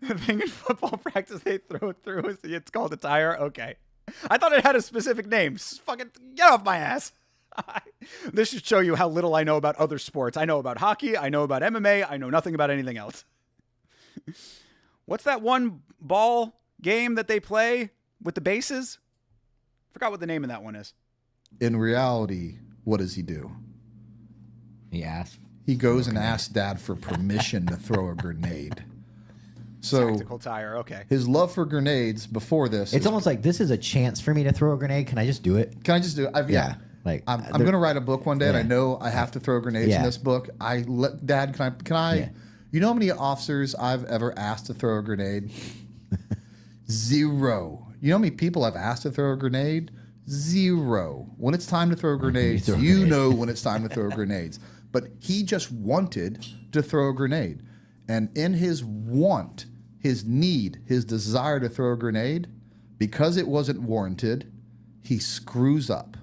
The thing in football practice they throw it through, it's called a tire? Okay. I thought it had a specific name. Fucking get off my ass. This should show you how little I know about other sports. I know about hockey. I know about MMA. I know nothing about anything else. What's that one ball game that they play with the bases? Forgot what the name of that one is. In reality, what does he do? He goes and asks Dad for permission to throw a grenade. So tactical tire, okay. His love for grenades before this. It's almost like this is a chance for me to throw a grenade. Can I just do it? Can I just do it? Yeah. Like I'm going to write a book one day, and I know I have to throw grenades in this book. Dad, can I? Yeah. You know how many officers I've ever asked to throw a grenade? Zero. You know how many people I've asked to throw a grenade? Zero. When it's time to throw grenades, you know when it's time to throw grenades. But he just wanted to throw a grenade. And in his want, his need, his desire to throw a grenade, because it wasn't warranted, he screws up.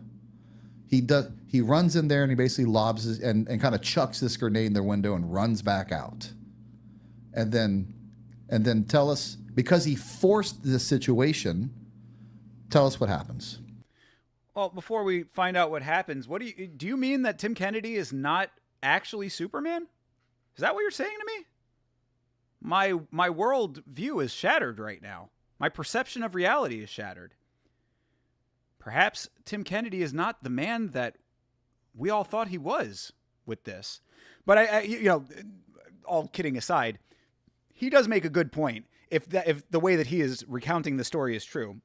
He runs in there and he basically lobs and kind of chucks this grenade in their window and runs back out. And then tell us, because he forced this situation, tell us what happens. Well, before we find out what happens, do you mean that Tim Kennedy is not actually Superman? Is that what you're saying to me? My world view is shattered right now. My perception of reality is shattered. Perhaps Tim Kennedy is not the man that we all thought he was with this. But all kidding aside, he does make a good point. If the way that he is recounting the story is true,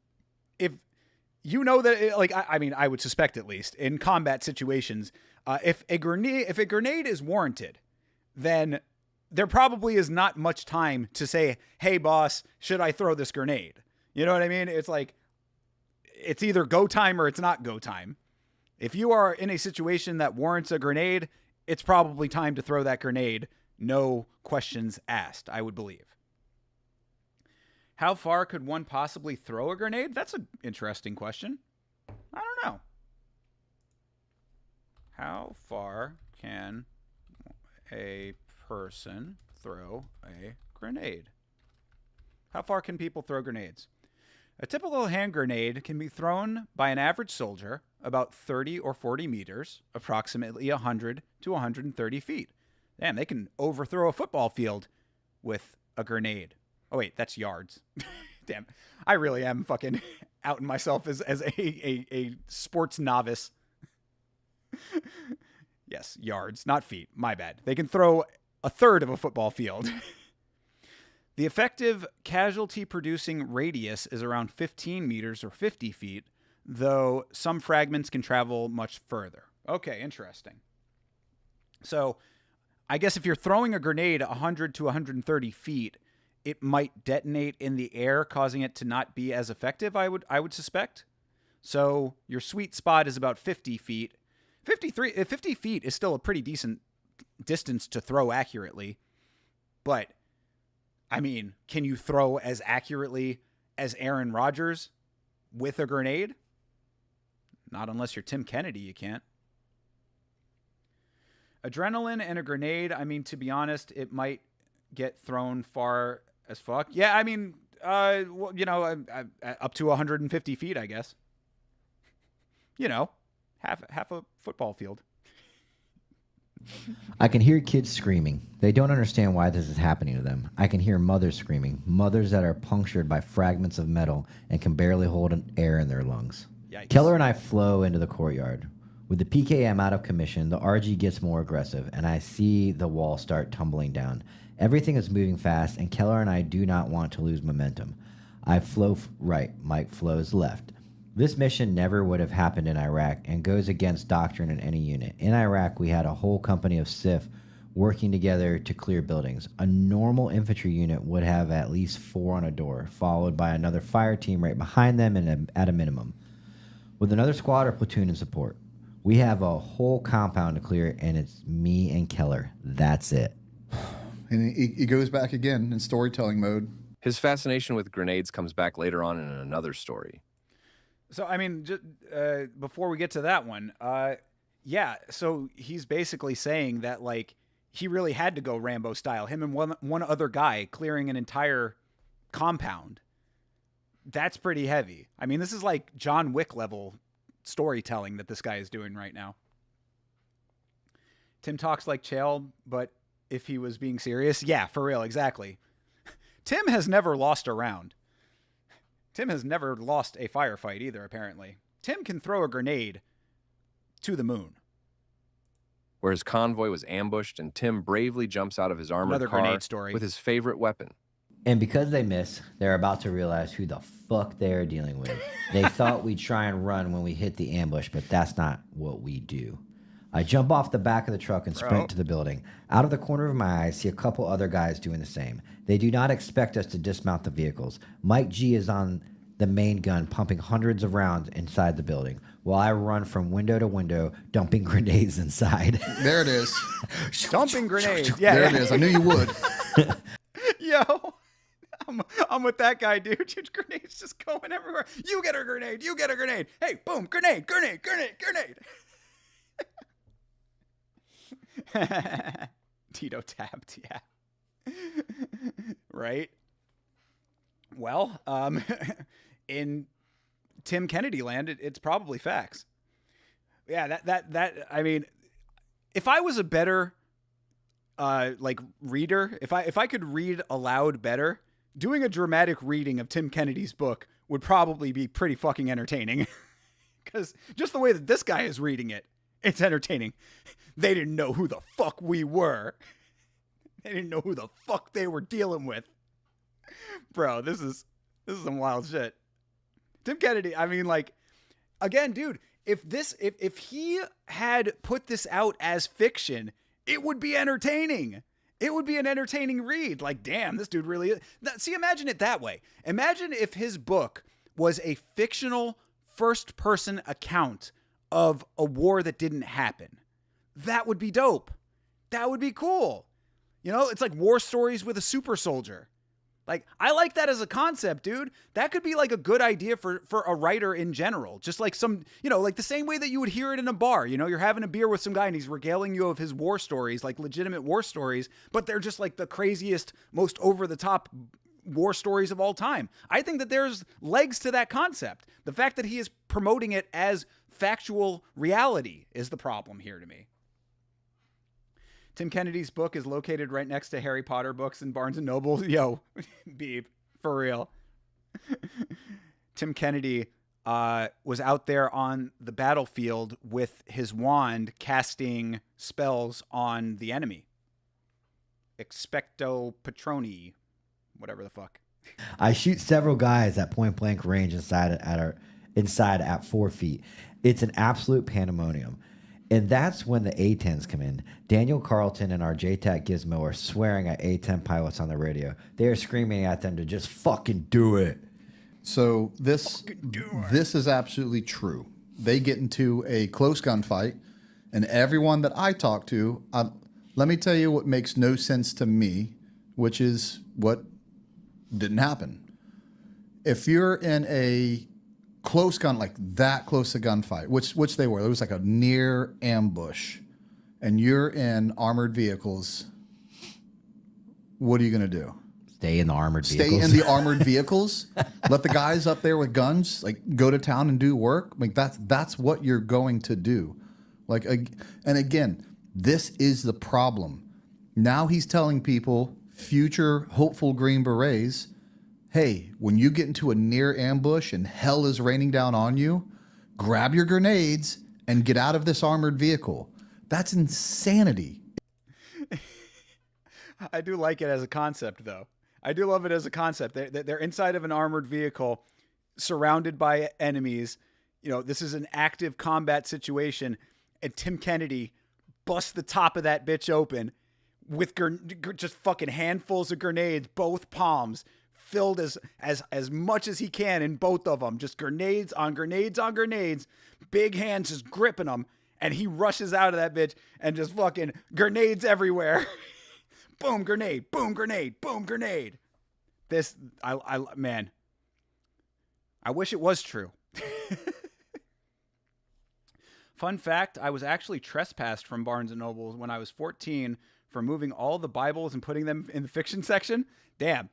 if you know that, I would suspect, at least in combat situations, if a grenade is warranted, then there probably is not much time to say, "Hey, boss, should I throw this grenade?" You know what I mean? It's like, it's either go time or it's not go time. If you are in a situation that warrants a grenade, it's probably time to throw that grenade. No questions asked, I would believe. How far could one possibly throw a grenade? That's an interesting question. I don't know. How far can a person throw a grenade? How far can people throw grenades? A typical hand grenade can be thrown by an average soldier about 30 or 40 meters, approximately 100 to 130 feet. Damn, they can overthrow a football field with a grenade. Oh, wait, that's yards. Damn, I really am fucking outing myself as a sports novice. Yes, yards, not feet. My bad. They can throw a third of a football field. The effective casualty-producing radius is around 15 meters or 50 feet, though some fragments can travel much further. Okay, interesting. So I guess if you're throwing a grenade 100 to 130 feet, it might detonate in the air, causing it to not be as effective, I would suspect. So your sweet spot is about 50 feet. 50 feet is still a pretty decent distance to throw accurately. But, I mean, can you throw as accurately as Aaron Rodgers with a grenade? Not unless you're Tim Kennedy, you can't. Adrenaline and a grenade, I mean, to be honest, it might get thrown far as fuck. Yeah, I mean, up to 150 feet, I guess. You know, half a football field. I can hear kids screaming. They don't understand why this is happening to them. I can hear mothers screaming, mothers that are punctured by fragments of metal and can barely hold an air in their lungs. Yikes. Keller and I flow into the courtyard. With the PKM out of commission, the RG gets more aggressive, and I see the wall start tumbling down. Everything is moving fast, and Keller and I do not want to lose momentum. I flow right, Mike flows left. This mission never would have happened in Iraq and goes against doctrine in any unit. In Iraq, we had a whole company of SIF working together to clear buildings. A normal infantry unit would have at least 4 on a door, followed by another fire team right behind them and at a minimum, with another squad or platoon in support. We have a whole compound to clear, and it's me and Keller. That's it. And he goes back again in storytelling mode. His fascination with grenades comes back later on in another story. So, I mean, just, before we get to that one, yeah, so he's basically saying that, like, he really had to go Rambo style. Him and one other guy clearing an entire compound. That's pretty heavy. I mean, this is like John Wick level storytelling that this guy is doing right now. Tim talks like Chael, but if he was being serious, yeah, for real, exactly. Tim has never lost a round. Tim has never lost a firefight either, apparently. Tim can throw a grenade to the moon. Where his convoy was ambushed and Tim bravely jumps out of his armored Another car grenade story. with his favorite weapon. And because they miss, they're about to realize who the fuck they're dealing with. They thought we'd try and run when we hit the ambush, but that's not what we do. I jump off the back of the truck and sprint to the building. Out of the corner of my eye, I see a couple other guys doing the same. They do not expect us to dismount the vehicles. Mike G is on the main gun, pumping hundreds of rounds inside the building, while I run from window to window, dumping grenades inside. There it is. Dumping grenades. Yeah, there it is. I knew you would. Yo, I'm with that guy, dude. Grenades just going everywhere. You get a grenade. You get a grenade. Hey, boom, grenade, grenade, grenade, grenade. Tito tapped, yeah. Right? Well, in Tim Kennedy land, it's probably facts. Yeah, that I mean, if I was a better like reader, if I could read aloud better, doing a dramatic reading of Tim Kennedy's book would probably be pretty fucking entertaining. Because just the way that this guy is reading it, it's entertaining. They didn't know who the fuck we were. They didn't know who the fuck they were dealing with. Bro, this is some wild shit. Tim Kennedy, I mean, like, again, dude, if he had put this out as fiction, it would be entertaining. It would be an entertaining read. Like, damn, this dude really is. See, imagine it that way. Imagine if his book was a fictional first-person account of a war that didn't happen. That would be dope. That would be cool. You know, it's like war stories with a super soldier. Like, I like that as a concept, dude. That could be like a good idea for a writer in general. Just like some, you know, like the same way that you would hear it in a bar. You know, you're having a beer with some guy and he's regaling you of his war stories, like legitimate war stories, but they're just like the craziest, most over-the-top war stories of all time. I think that there's legs to that concept. The fact that he is promoting it as factual reality is the problem here to me. Tim Kennedy's book is located right next to Harry Potter books in Barnes & Noble. Yo, beep, for real. Tim Kennedy was out there on the battlefield with his wand casting spells on the enemy. Expecto Patroni, whatever the fuck. I shoot several guys at point blank range inside at 4 feet. It's an absolute pandemonium. And that's when the A-10s come in. Daniel Carlton and our JTAC Gizmo are swearing at A-10 pilots on the radio. They are screaming at them to just fucking do it. So this is absolutely true. They get into a close gunfight, and everyone that I talk to, let me tell you what makes no sense to me, which is what didn't happen. If you're in a close gun, like that close to gunfight, which they were, it was like a near ambush, and you're in armored vehicles, what are you going to do? Stay in the armored vehicles. Stay in the armored vehicles. Let the guys up there with guns like go to town and do work. Like that's what you're going to do. Like, and again, this is the problem. Now he's telling people, future hopeful Green Berets, hey, when you get into a near ambush and hell is raining down on you, grab your grenades and get out of this armored vehicle. That's insanity. I do like it as a concept, though. I do love it as a concept. They're inside of an armored vehicle, surrounded by enemies. You know, this is an active combat situation, and Tim Kennedy busts the top of that bitch open with just fucking handfuls of grenades, both palms, filled as much as he can in both of them. Just grenades on grenades on grenades. Big hands just gripping them, and he rushes out of that bitch and just fucking grenades everywhere. Boom, grenade, boom, grenade, boom, grenade. This, man, I wish it was true. Fun fact, I was actually trespassed from Barnes & Noble when I was 14 for moving all the Bibles and putting them in the fiction section. Damn.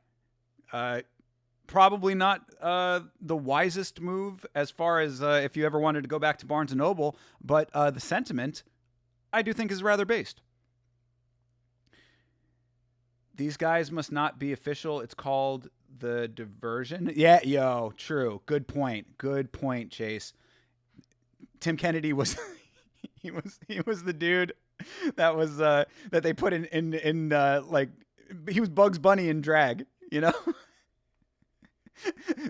Probably not the wisest move as far as if you ever wanted to go back to Barnes & Noble, but the sentiment I do think is rather based. These guys must not be official. It's called the diversion. Yeah, yo, true. Good point. Good point, Chase. Tim Kennedy was he was the dude that was that they put in like he was Bugs Bunny in drag, you know?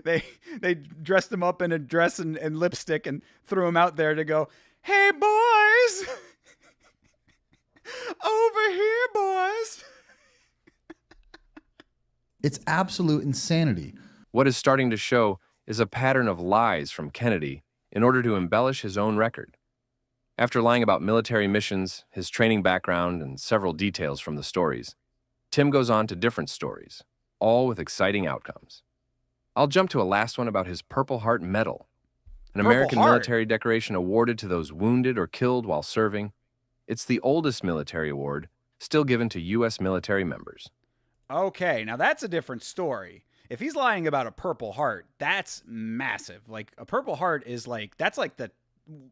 They dressed him up in a dress and lipstick and threw him out there to go, "Hey boys. Over here, boys." It's absolute insanity. What is starting to show is a pattern of lies from Kennedy in order to embellish his own record. After lying about military missions, his training background, and several details from the stories, Tim goes on to different stories, all with exciting outcomes. I'll jump to a last one about his Purple Heart Medal, an American military decoration awarded to those wounded or killed while serving. It's the oldest military award still given to U.S. military members. Okay, now that's a different story. If he's lying about a Purple Heart, that's massive. Like a Purple Heart is like, that's like the,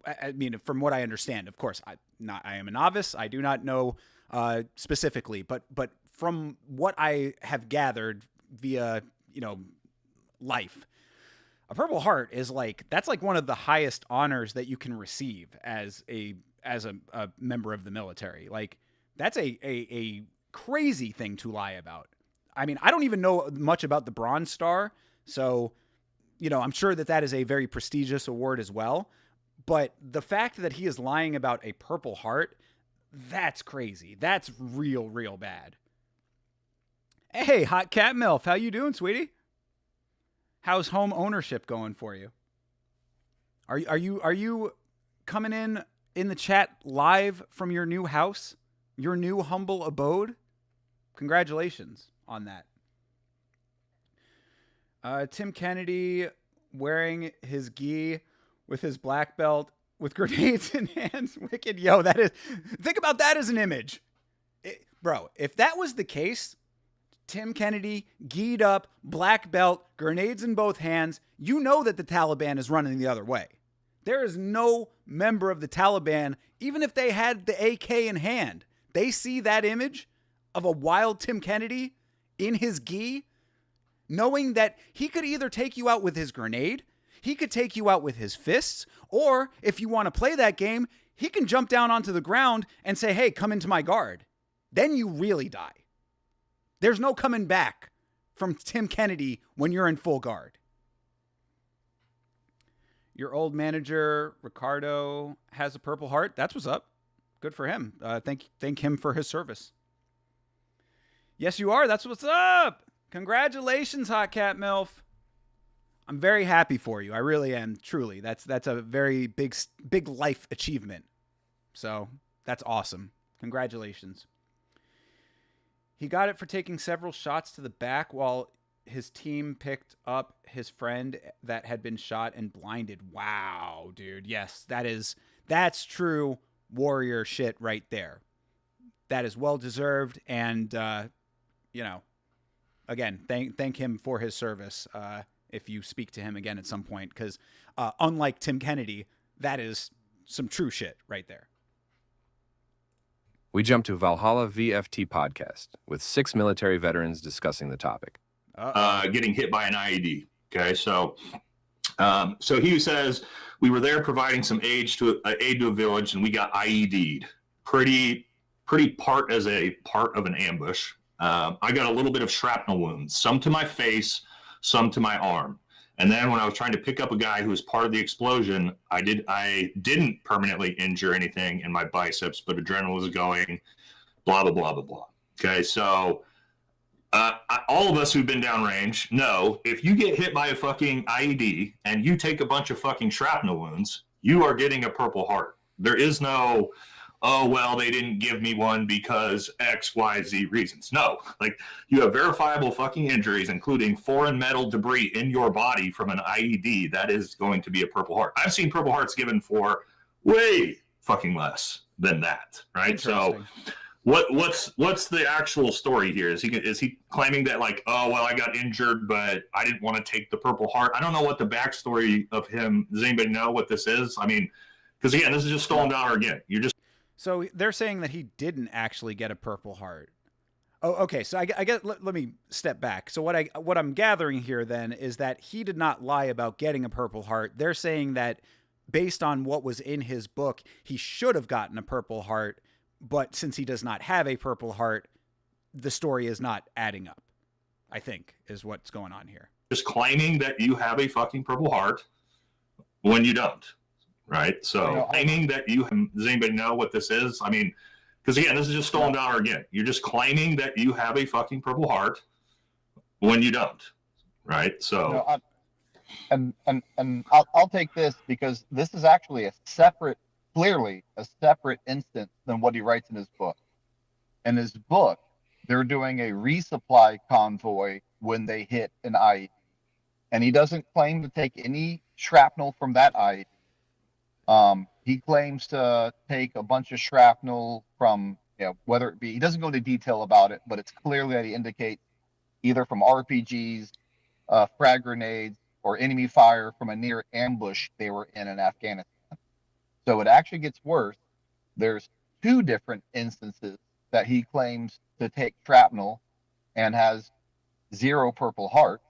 I mean, from what I understand, of course, I am a novice. I do not know specifically, but from what I have gathered via, life, a Purple Heart is like, that's like one of the highest honors that you can receive as a member of the military. Like that's a crazy thing to lie about. I mean, I don't even know much about the Bronze Star, so, I'm sure that is a very prestigious award as well. But the fact that he is lying about a Purple Heart, that's crazy. That's real, real bad. Hey, Hot Cat MILF, how you doing, sweetie? How's home ownership going for you? Are you coming in the chat live from your new house, your new humble abode? Congratulations on that. Tim Kennedy wearing his gi with his black belt with grenades in hands. Wicked. Yo, think about that as an image. Bro, if that was the case, Tim Kennedy, gied up, black belt, grenades in both hands, you know that the Taliban is running the other way. There is no member of the Taliban, even if they had the AK in hand, they see that image of a wild Tim Kennedy in his gi, knowing that he could either take you out with his grenade, he could take you out with his fists, or if you want to play that game, he can jump down onto the ground and say, "Hey, come into my guard." Then you really die. There's no coming back from Tim Kennedy when you're in full guard. Your old manager, Ricardo, has a Purple Heart. That's what's up. Good for him. Thank him for his service. Yes, you are. That's what's up. Congratulations, Hot Cat MILF. I'm very happy for you. I really am, truly. That's a very big life achievement. So that's awesome. Congratulations. He got it for taking several shots to the back while his team picked up his friend that had been shot and blinded. Wow, dude. Yes, that's true warrior shit right there. That is well deserved. And, again, thank him for his service. If you speak to him again at some point, because unlike Tim Kennedy, that is some true shit right there. We jump to Valhalla VFT podcast with 6 military veterans discussing the topic. Getting hit by an IED. Okay, so he says we were there providing some aid to a village, and we got IED'd. Pretty part as a part of an ambush. I got a little bit of shrapnel wounds, some to my face, some to my arm. And then when I was trying to pick up a guy who was part of the explosion, I didn't permanently injure anything in my biceps, but adrenaline was going, blah, blah, blah, blah, blah. Okay, so all of us who've been downrange know if you get hit by a fucking IED and you take a bunch of fucking shrapnel wounds, you are getting a Purple Heart. There is no, oh, well, they didn't give me one because X, Y, Z reasons. No, like you have verifiable fucking injuries, including foreign metal debris in your body from an IED. That is going to be a Purple Heart. I've seen Purple Hearts given for way fucking less than that, right? So what's the actual story here? Is he claiming that like, oh, well, I got injured, but I didn't want to take the Purple Heart? I don't know what the backstory of him. Does anybody know what this is? I mean, because again, this is just stolen valor again. You're just. So they're saying that he didn't actually get a Purple Heart. Oh, okay. So I guess let me step back. So what I'm gathering here then is that he did not lie about getting a Purple Heart. They're saying that based on what was in his book, he should have gotten a Purple Heart, but since he does not have a Purple Heart, the story is not adding up, I think, is what's going on here. Just claiming that you have a fucking Purple Heart when you don't. Right. So claiming that does anybody know what this is? I mean, because again, this is just stolen valor again. You're just claiming that you have a fucking Purple Heart when you don't. Right. So. And I'll take this because this is actually clearly a separate instance than what he writes in his book. In his book, they're doing a resupply convoy when they hit an IED. And he doesn't claim to take any shrapnel from that IED. He claims to take a bunch of shrapnel from, whether it be, he doesn't go into detail about it, but it's clearly that he indicates either from RPGs, frag grenades, or enemy fire from a near ambush they were in Afghanistan. So it actually gets worse. There's 2 different instances that he claims to take shrapnel and has 0 Purple Hearts.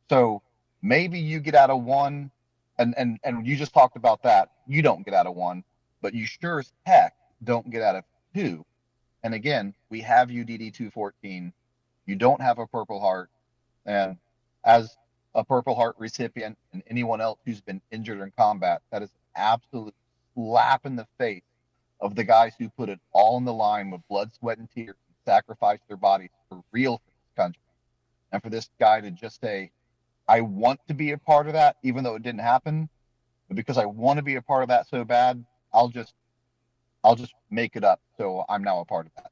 So maybe you get out of one. And you just talked about that. You don't get out of one, but you sure as heck don't get out of 2. And again, we have UDD 214. You don't have a Purple Heart. And as a Purple Heart recipient and anyone else who's been injured in combat, that is an absolute slap in the face of the guys who put it all on the line with blood, sweat, and tears and sacrificed their bodies for real for this country. And for this guy to just say, I want to be a part of that, even though it didn't happen. But because I want to be a part of that so bad, I'll just make it up. So I'm now a part of that.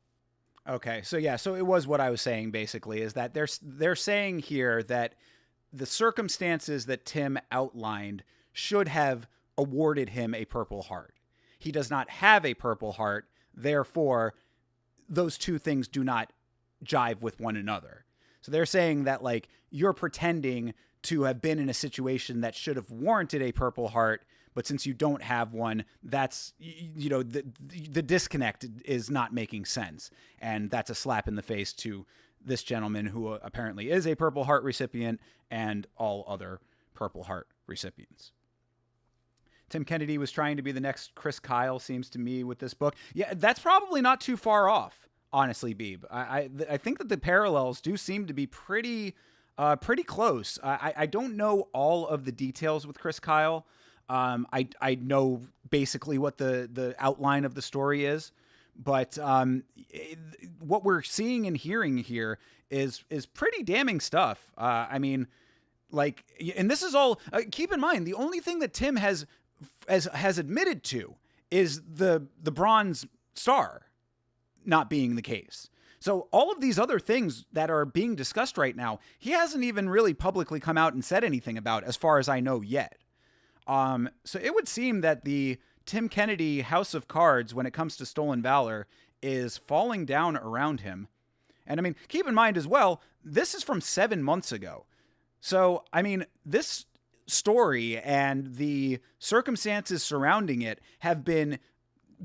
Okay. So yeah, so it was what I was saying basically is that they're saying here that the circumstances that Tim outlined should have awarded him a Purple Heart. He does not have a Purple Heart. Therefore, those 2 things do not jive with one another. So they're saying that like you're pretending to have been in a situation that should have warranted a Purple Heart, but since you don't have one, that's, the disconnect is not making sense. And that's a slap in the face to this gentleman who apparently is a Purple Heart recipient and all other Purple Heart recipients. Tim Kennedy was trying to be the next Chris Kyle, seems to me, with this book. Yeah, that's probably not too far off, honestly, Beeb. I think that the parallels do seem to be pretty close. I don't know all of the details with Chris Kyle. I know basically what the outline of the story is, but what we're seeing and hearing here is pretty damning stuff. I mean, like, and this is all. Keep in mind, the only thing that Tim has admitted to is the bronze star not being the case. So all of these other things that are being discussed right now, he hasn't even really publicly come out and said anything about, as far as I know yet. So it would seem that the Tim Kennedy house of cards, when it comes to stolen valor, is falling down around him. And I mean, keep in mind as well, this is from 7 months ago. So, I mean, this story and the circumstances surrounding it have been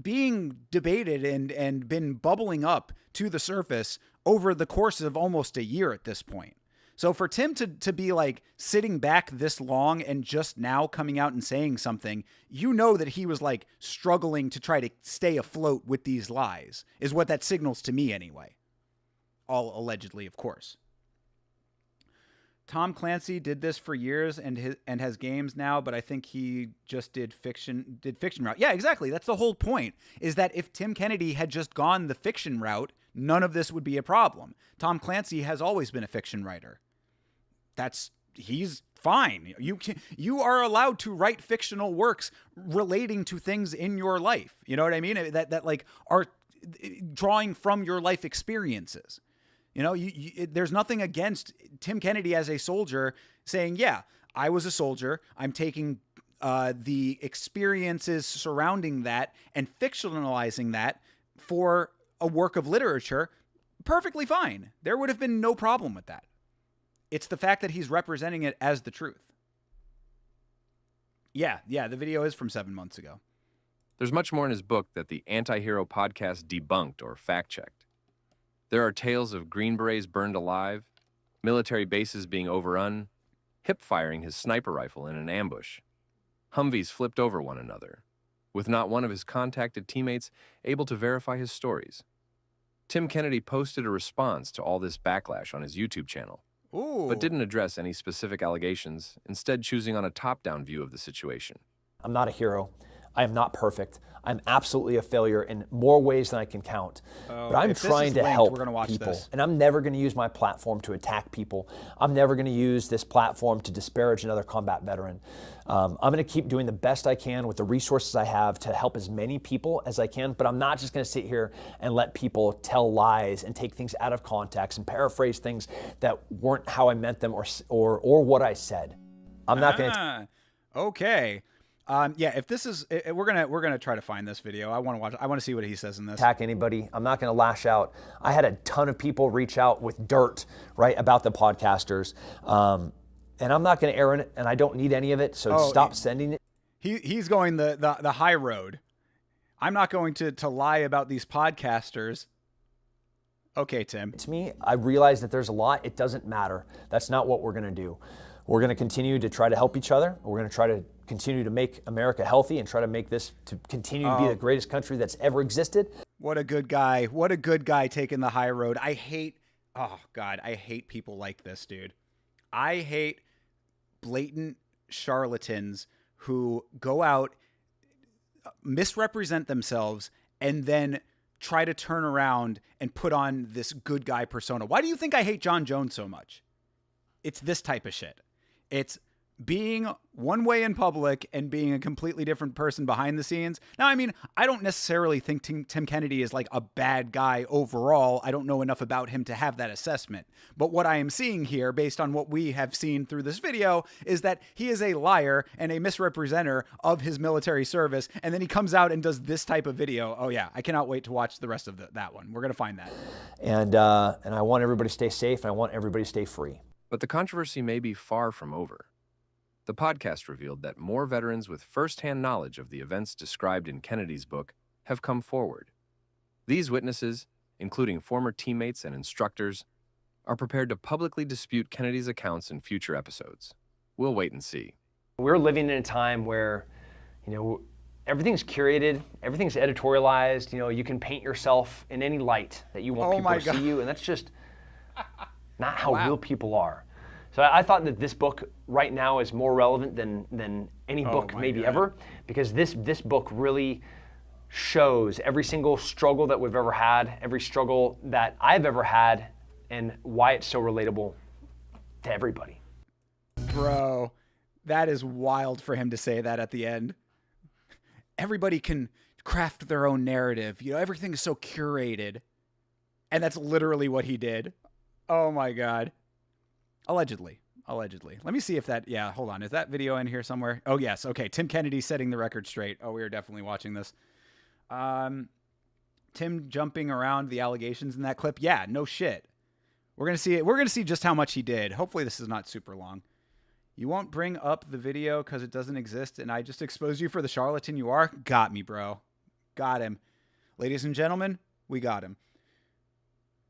being debated and been bubbling up to the surface over the course of almost a year at this point. So for Tim to be like sitting back this long and just now coming out and saying something, you know that he was like struggling to try to stay afloat with these lies, is what that signals to me anyway. All allegedly, of course. Tom Clancy did this for years and has games now, but I think he just did fiction route. Yeah, exactly. That's the whole point, is that if Tim Kennedy had just gone the fiction route, none of this would be a problem. Tom Clancy has always been a fiction writer. He's fine. You are allowed to write fictional works relating to things in your life. You know what I mean? That like are drawing from your life experiences. You know, there's nothing against Tim Kennedy as a soldier saying, yeah, I was a soldier. I'm taking the experiences surrounding that and fictionalizing that for a work of literature. Perfectly fine. There would have been no problem with that. It's the fact that he's representing it as the truth. Yeah, the video is from 7 months ago. There's much more in his book that the Anti-Hero podcast debunked or fact-checked. There are tales of Green Berets burned alive, military bases being overrun, hip-firing his sniper rifle in an ambush, Humvees flipped over one another, with not one of his contacted teammates able to verify his stories. Tim Kennedy posted a response to all this backlash on his YouTube channel, but didn't address any specific allegations, instead choosing on a top-down view of the situation. I'm not a hero. I am not perfect. I'm absolutely a failure in more ways than I can count. But I'm trying to help people. And I'm never going to use my platform to attack people. I'm never going to use this platform to disparage another combat veteran. I'm going to keep doing the best I can with the resources I have to help as many people as I can. But I'm not just going to sit here and let people tell lies and take things out of context and paraphrase things that weren't how I meant them or what I said. I'm not going to. Okay. Yeah, if this is, we're gonna try to find this video. I want to watch. I want to see what he says in this. Attack anybody. I'm not going to lash out. I had a ton of people reach out with dirt, right, about the podcasters, and I'm not going to air in it, and I don't need any of it. So stop sending it. He's going the high road. I'm not going to lie about these podcasters. Okay, Tim. To me, I realize that there's a lot. It doesn't matter. That's not what we're going to do. We're going to continue to try to help each other. We're going to try to continue to make America healthy and try to make this to continue to be the greatest country that's ever existed. What a good guy. What a good guy taking the high road. I hate people like this, dude. I hate blatant charlatans who go out, misrepresent themselves, and then try to turn around and put on this good guy persona. Why do you think I hate John Jones so much? It's this type of shit. It's being one way in public and being a completely different person behind the scenes. Now, I mean, I don't necessarily think Tim Kennedy is like a bad guy overall. I don't know enough about him to have that assessment. But what I am seeing here, based on what we have seen through this video, is that he is a liar and a misrepresenter of his military service. And then he comes out and does this type of video. Oh yeah, I cannot wait to watch the rest of that one. We're going to find that. And I want everybody to stay safe, and I want everybody to stay free. But the controversy may be far from over. The podcast revealed that more veterans with first-hand knowledge of the events described in Kennedy's book have come forward. These witnesses, including former teammates and instructors, are prepared to publicly dispute Kennedy's accounts in future episodes. We'll wait and see. We're living in a time where, everything's curated, everything's editorialized. You can paint yourself in any light that you want people to see you, and that's just not how real people are. So I thought that this book right now is more relevant than any book maybe ever, because this book really shows every single struggle that we've ever had, every struggle that I've ever had, and why it's so relatable to everybody. Bro, that is wild for him to say that at the end. Everybody can craft their own narrative. Everything is so curated. And that's literally what he did. Oh my God. Allegedly. Let me see if that, hold on. Is that video in here somewhere? Oh yes. Okay. Tim Kennedy setting the record straight. Oh, we are definitely watching this. Tim jumping around the allegations in that clip. Yeah, no shit. We're going to see it. We're going to see just how much he did. Hopefully this is not super long. You won't bring up the video because it doesn't exist, and I just exposed you for the charlatan you are? Got me, bro. Got him. Ladies and gentlemen, we got him.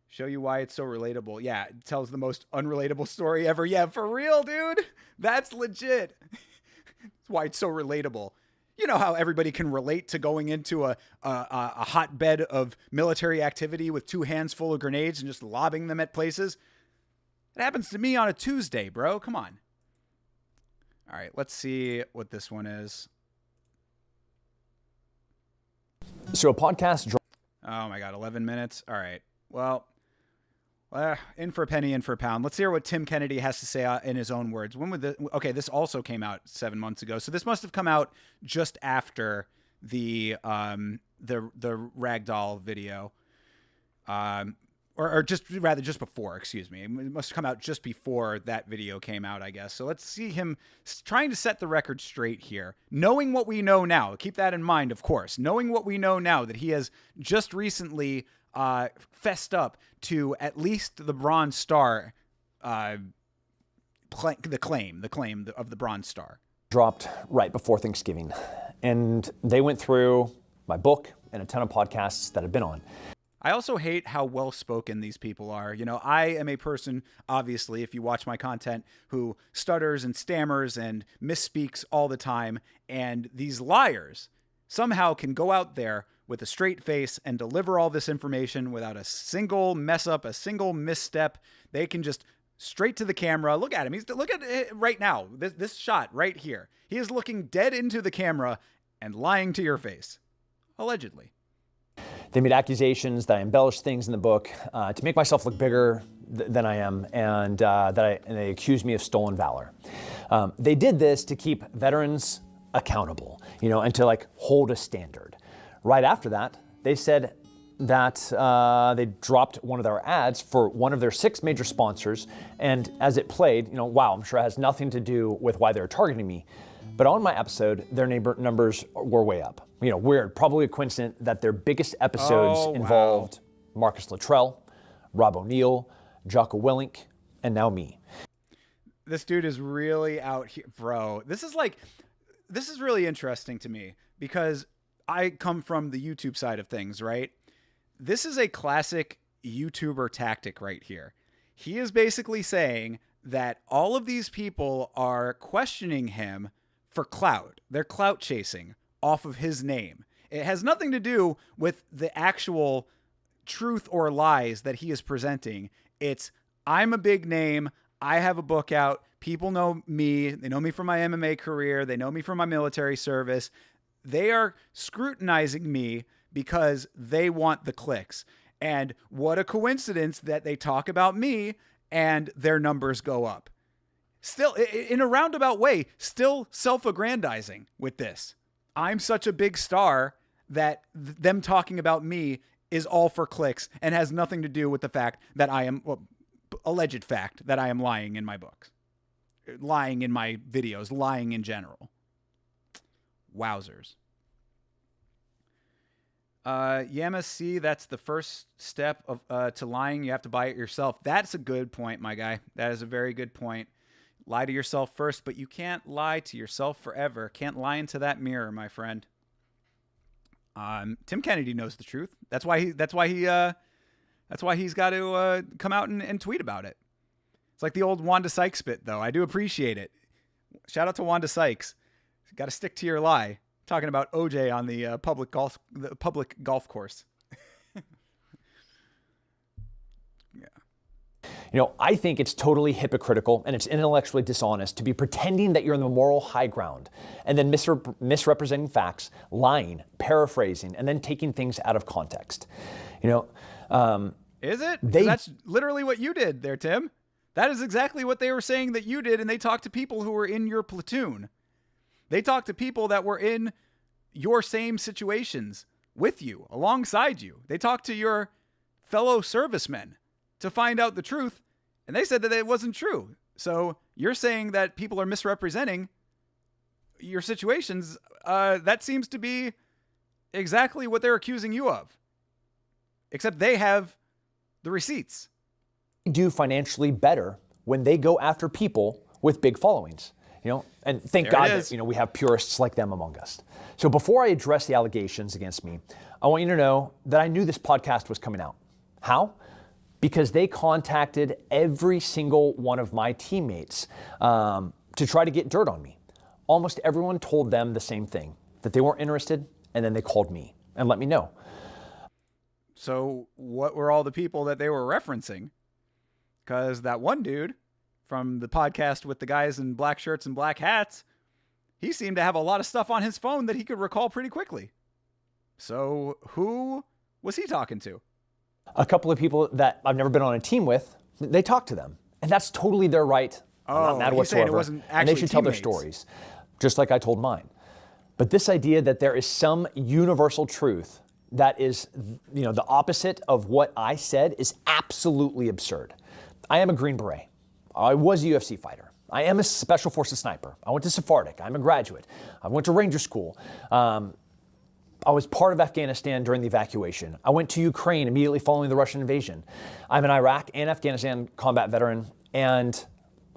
Show you why it's so relatable. Yeah, it tells the most unrelatable story ever. Yeah, for real, dude. That's legit. That's why it's so relatable. You know how everybody can relate to going into a hotbed of military activity with 2 hands full of grenades and just lobbing them at places? It happens to me on a Tuesday, bro. Come on. All right, let's see what this one is. So a podcast. Oh my God, 11 minutes. All right. Well, in for a penny, in for a pound. Let's hear what Tim Kennedy has to say in his own words. When would okay, this also came out 7 months ago. So this must have come out just after the ragdoll video. Or just before, excuse me. It must have come out just before that video came out, I guess. So let's see him trying to set the record straight here. Knowing what we know now, keep that in mind, of course. Knowing what we know now, that he has just recently fessed up to at least the Bronze Star, the claim of the Bronze Star. Dropped right before Thanksgiving. And they went through my book and a ton of podcasts that I've been on. I also hate how well-spoken these people are. I am a person, obviously, if you watch my content, who stutters and stammers and misspeaks all the time. And these liars somehow can go out there with a straight face and deliver all this information without a single mess up, a single misstep. They can just straight to the camera. Look at him. Look at it right now. This shot right here. He is looking dead into the camera and lying to your face. Allegedly. They made accusations that I embellished things in the book to make myself look bigger than I am, and they accused me of stolen valor. They did this to keep veterans accountable, and to hold a standard. Right after that, they said that they dropped one of their ads for one of their 6 major sponsors, and as it played, wow, I'm sure it has nothing to do with why they're targeting me. But on my episode, their numbers were way up. Weird, probably a coincidence that their biggest episodes involved Marcus Luttrell, Rob O'Neill, Jocko Willink, and now me. This dude is really out here, bro. This is really interesting to me because I come from the YouTube side of things, right? This is a classic YouTuber tactic right here. He is basically saying that all of these people are questioning him for clout. They're clout chasing off of his name. It has nothing to do with the actual truth or lies that he is presenting. It's, I'm a big name. I have a book out. People know me. They know me from my MMA career. They know me from my military service. They are scrutinizing me because they want the clicks. And what a coincidence that they talk about me and their numbers go up. Still, in a roundabout way, still self-aggrandizing with this. I'm such a big star that them talking about me is all for clicks and has nothing to do with the fact that I am, alleged fact that I am lying in my books, lying in my videos, lying in general. Wowzers. Yama C, that's the first step of to lying. You have to buy it yourself. That's a good point, my guy. That is a very good point. Lie to yourself first, but you can't lie to yourself forever. Can't lie into that mirror, my friend. Tim Kennedy knows the truth. That's why he's got to come out and tweet about it. It's like the old Wanda Sykes bit, though. I do appreciate it. Shout out to Wanda Sykes. Got to stick to your lie. Talking about OJ on the public golf course. I think it's totally hypocritical and it's intellectually dishonest to be pretending that you're on the moral high ground and then misrepresenting facts, lying, paraphrasing, and then taking things out of context. Is it? That's literally what you did there, Tim. That is exactly what they were saying that you did, and they talked to people who were in your platoon. They talked to people that were in your same situations with you, alongside you. They talked to your fellow servicemen to find out the truth, and they said that it wasn't true. So you're saying that people are misrepresenting your situations. That seems to be exactly what they're accusing you of, except they have the receipts. Do financially better when they go after people with big followings, and thank God that, we have purists like them among us. So before I address the allegations against me, I want you to know that I knew this podcast was coming out. How? Because they contacted every single one of my teammates to try to get dirt on me. Almost everyone told them the same thing, that they weren't interested, and then they called me and let me know. So what were all the people that they were referencing? Because that one dude from the podcast with the guys in black shirts and black hats, he seemed to have a lot of stuff on his phone that he could recall pretty quickly. So who was he talking to? A couple of people that I've never been on a team with, they talk to them. And that's totally their right. I'm not mad whatsoever. It wasn't actually and they should tell their teammates. stories, just like I told mine. But this idea that there is some universal truth that is, the opposite of what I said is absolutely absurd. I am a Green Beret. I was a UFC fighter. I am a Special Forces sniper. I went to Sephardic. I'm a graduate. I went to Ranger School. I was part of Afghanistan during the evacuation. I went to Ukraine immediately following the Russian invasion. I'm an Iraq and Afghanistan combat veteran, and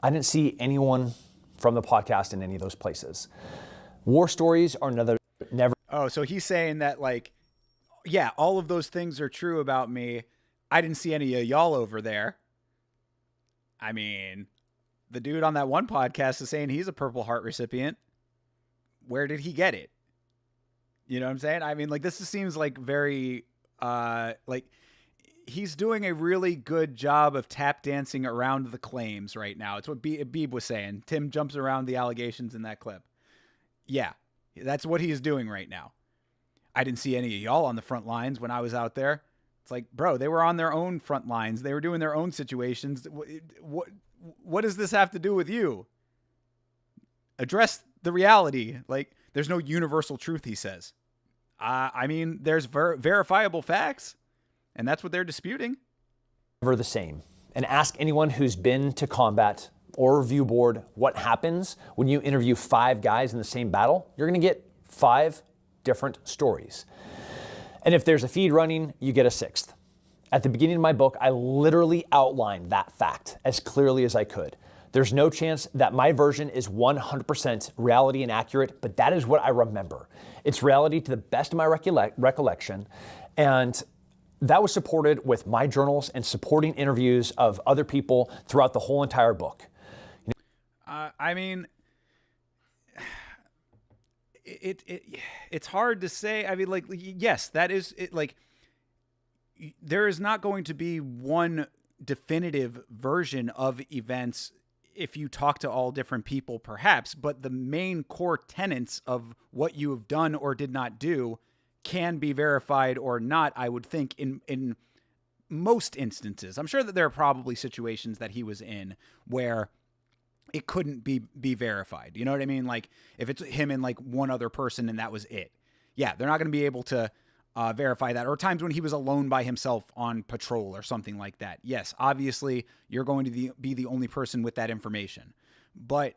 I didn't see anyone from the podcast in any of those places. War stories are never. Oh, so he's saying that, all of those things are true about me. I didn't see any of y'all over there. I mean, the dude on that one podcast is saying he's a Purple Heart recipient. Where did he get it? You know what I'm saying? I mean, this just seems like very, he's doing a really good job of tap dancing around the claims right now. It's what Beeb was saying. Tim jumps around the allegations in that clip. Yeah, that's what he is doing right now. I didn't see any of y'all on the front lines when I was out there. It's like, bro, they were on their own front lines. They were doing their own situations. What does this have to do with you? Address the reality. There's no universal truth, he says. I mean, there's verifiable facts, and that's what they're disputing. Never the same. And ask anyone who's been to combat or review board what happens when you interview 5 guys in the same battle. You're going to get 5 different stories. And if there's a feed running, you get a 6th. At the beginning of my book, I literally outlined that fact as clearly as I could. There's no chance that my version is 100% reality and accurate, but that is what I remember. It's reality to the best of my recollection, and that was supported with my journals and supporting interviews of other people throughout the whole entire book. I mean, it's hard to say. I mean, yes, that is it. There is not going to be one definitive version of events if you talk to all different people, perhaps, but the main core tenets of what you have done or did not do can be verified or not, I would think, in most instances. I'm sure that there are probably situations that he was in where it couldn't be verified. You know what I mean? If it's him and one other person and that was it. Yeah, they're not going to be able to verify that. Or times when he was alone by himself on patrol or something like that. Yes, obviously, you're going to be the only person with that information. But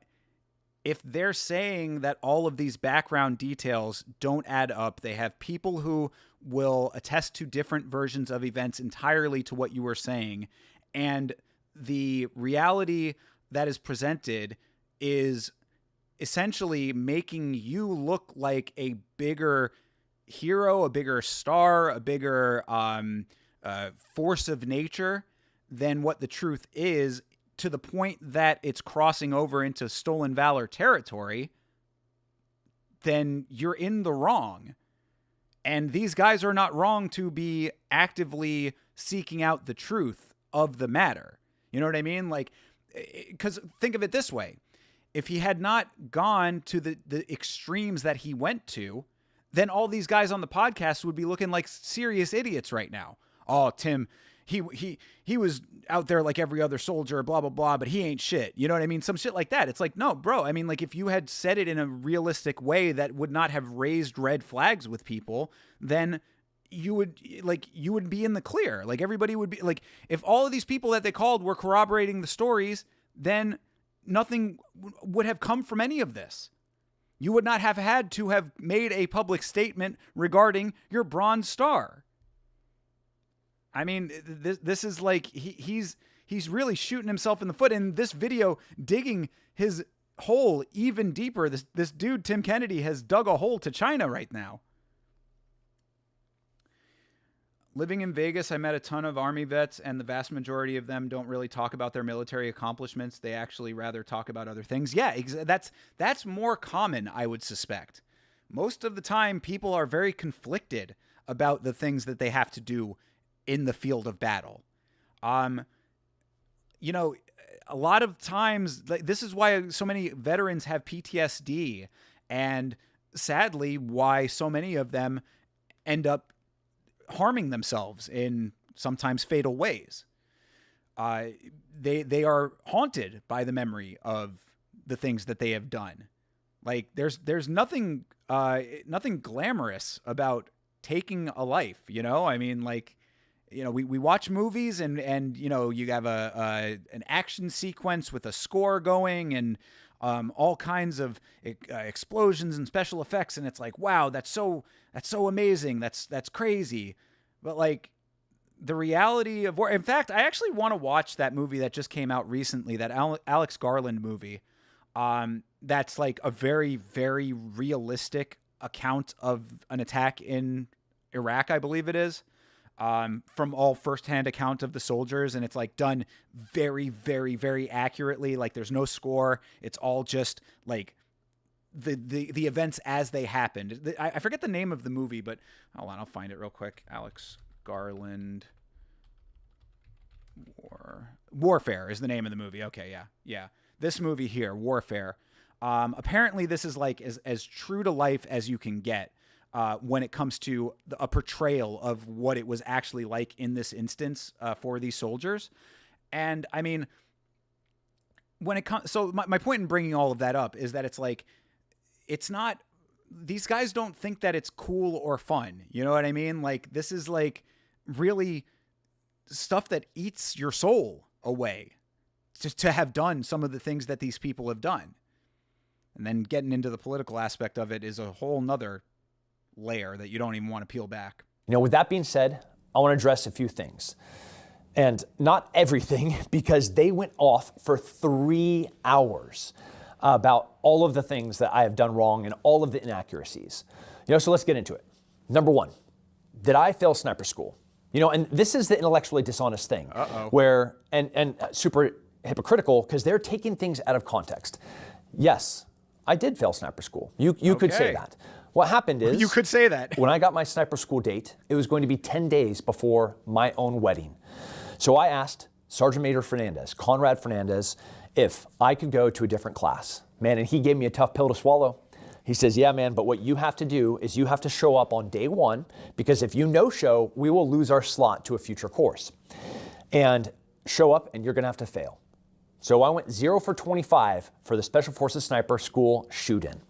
if they're saying that all of these background details don't add up, they have people who will attest to different versions of events entirely to what you were saying, and the reality that is presented is essentially making you look like a bigger hero, a bigger star, a bigger force of nature than what the truth is, to the point that it's crossing over into stolen valor territory. then you're in the wrong. And these guys are not wrong to be actively seeking out the truth of the matter. You know what I mean? Like, because think of it this way. If he had not gone to the extremes that he went to, then all these guys on the podcast would be looking like serious idiots right now. Oh, Tim, he was out there like every other soldier, blah, blah, blah, but he ain't shit. You know what I mean? Some shit like that. It's like, no, bro. I mean, like, if you had said it in a realistic way that would not have raised red flags with people, then you would be in the clear. Like, everybody would be like, if all of these people that they called were corroborating the stories, then nothing would have come from any of this. You would not have had to have made a public statement regarding your Bronze Star. I mean, this is like, he's really shooting himself in the foot. In this video, digging his hole even deeper. This dude, Tim Kennedy, has dug a hole to China right now. Living in Vegas, I met a ton of Army vets, and the vast majority of them don't really talk about their military accomplishments. They actually rather talk about other things. Yeah, that's more common, I would suspect. Most of the time, people are very conflicted about the things that they have to do in the field of battle. You know, a lot of times, like, this is why so many veterans have PTSD, and sadly, why so many of them end up harming themselves in sometimes fatal ways. They are haunted by the memory of the things that they have done. Like, there's nothing glamorous about taking a life, you know? I mean, like, you know, we watch movies and you know, you have an action sequence with a score going and all kinds of explosions and special effects, and it's like, wow, that's so amazing, that's crazy. But like, the reality of war. In fact, I actually want to watch that movie that just came out recently, that Alex Garland movie. That's like a very, very realistic account of an attack in Iraq, I believe it is. From all firsthand account of the soldiers, and it's like done very, very, very accurately. Like, there's no score. It's all just like the events as they happened. I forget the name of the movie, but hold on, I'll find it real quick. Alex Garland Warfare is the name of the movie. Okay, yeah. This movie here, Warfare. Apparently, this is like as true to life as you can get. When it comes to a portrayal of what it was actually like in this instance for these soldiers. And I mean, when it comes, so my point in bringing all of that up is that it's like, it's not, these guys don't think that it's cool or fun. You know what I mean? Like, this is like really stuff that eats your soul away to have done some of the things that these people have done. And then getting into the political aspect of it is a whole nother layer that you don't even want to peel back. You know, with that being said, I want to address a few things. And not everything, because they went off for 3 hours about all of the things that I have done wrong and all of the inaccuracies. You know, so let's get into it. Number one, did I fail sniper school? You know, and this is the intellectually dishonest thing. Where, and super hypocritical, because they're taking things out of context. Yes, I did fail sniper school. You could say that. What happened is, you could say that. When I got my sniper school date, it was going to be 10 days before my own wedding. So I asked Sergeant Major Fernandez, Conrad Fernandez, if I could go to a different class. Man, and he gave me a tough pill to swallow. He says, yeah, man, but what you have to do is you have to show up on day one, because if you no-show, we will lose our slot to a future course. And show up and you're gonna have to fail. So I went 0 for 25 for the Special Forces Sniper School shoot-in.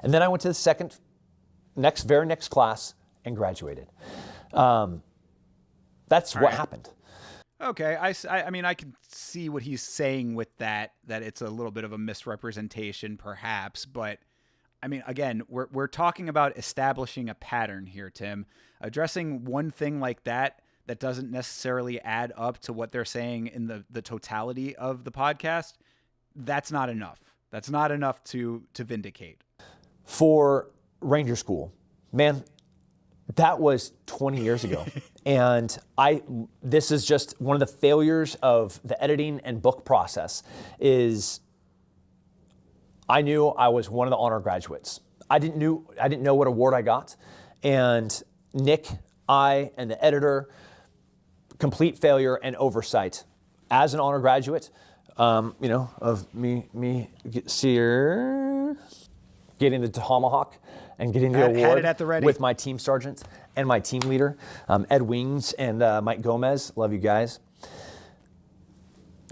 And then I went to the very next class and graduated. That's what happened. Okay, I mean, I can see what he's saying with that it's a little bit of a misrepresentation, perhaps. But I mean, again, we're talking about establishing a pattern here, Tim. Addressing one thing like that doesn't necessarily add up to what they're saying in the totality of the podcast. That's not enough. That's not enough to vindicate. For Ranger School, man, that was 20 years ago. And this is just one of the failures of the editing and book process is I knew I was one of the honor graduates. I didn't know what award I got. And Nick, I, and the editor, complete failure and oversight. As an honor graduate, of me getting the tomahawk and getting the award had it at the ready. with my team sergeant and my team leader, Ed Wings and Mike Gomez. Love you guys.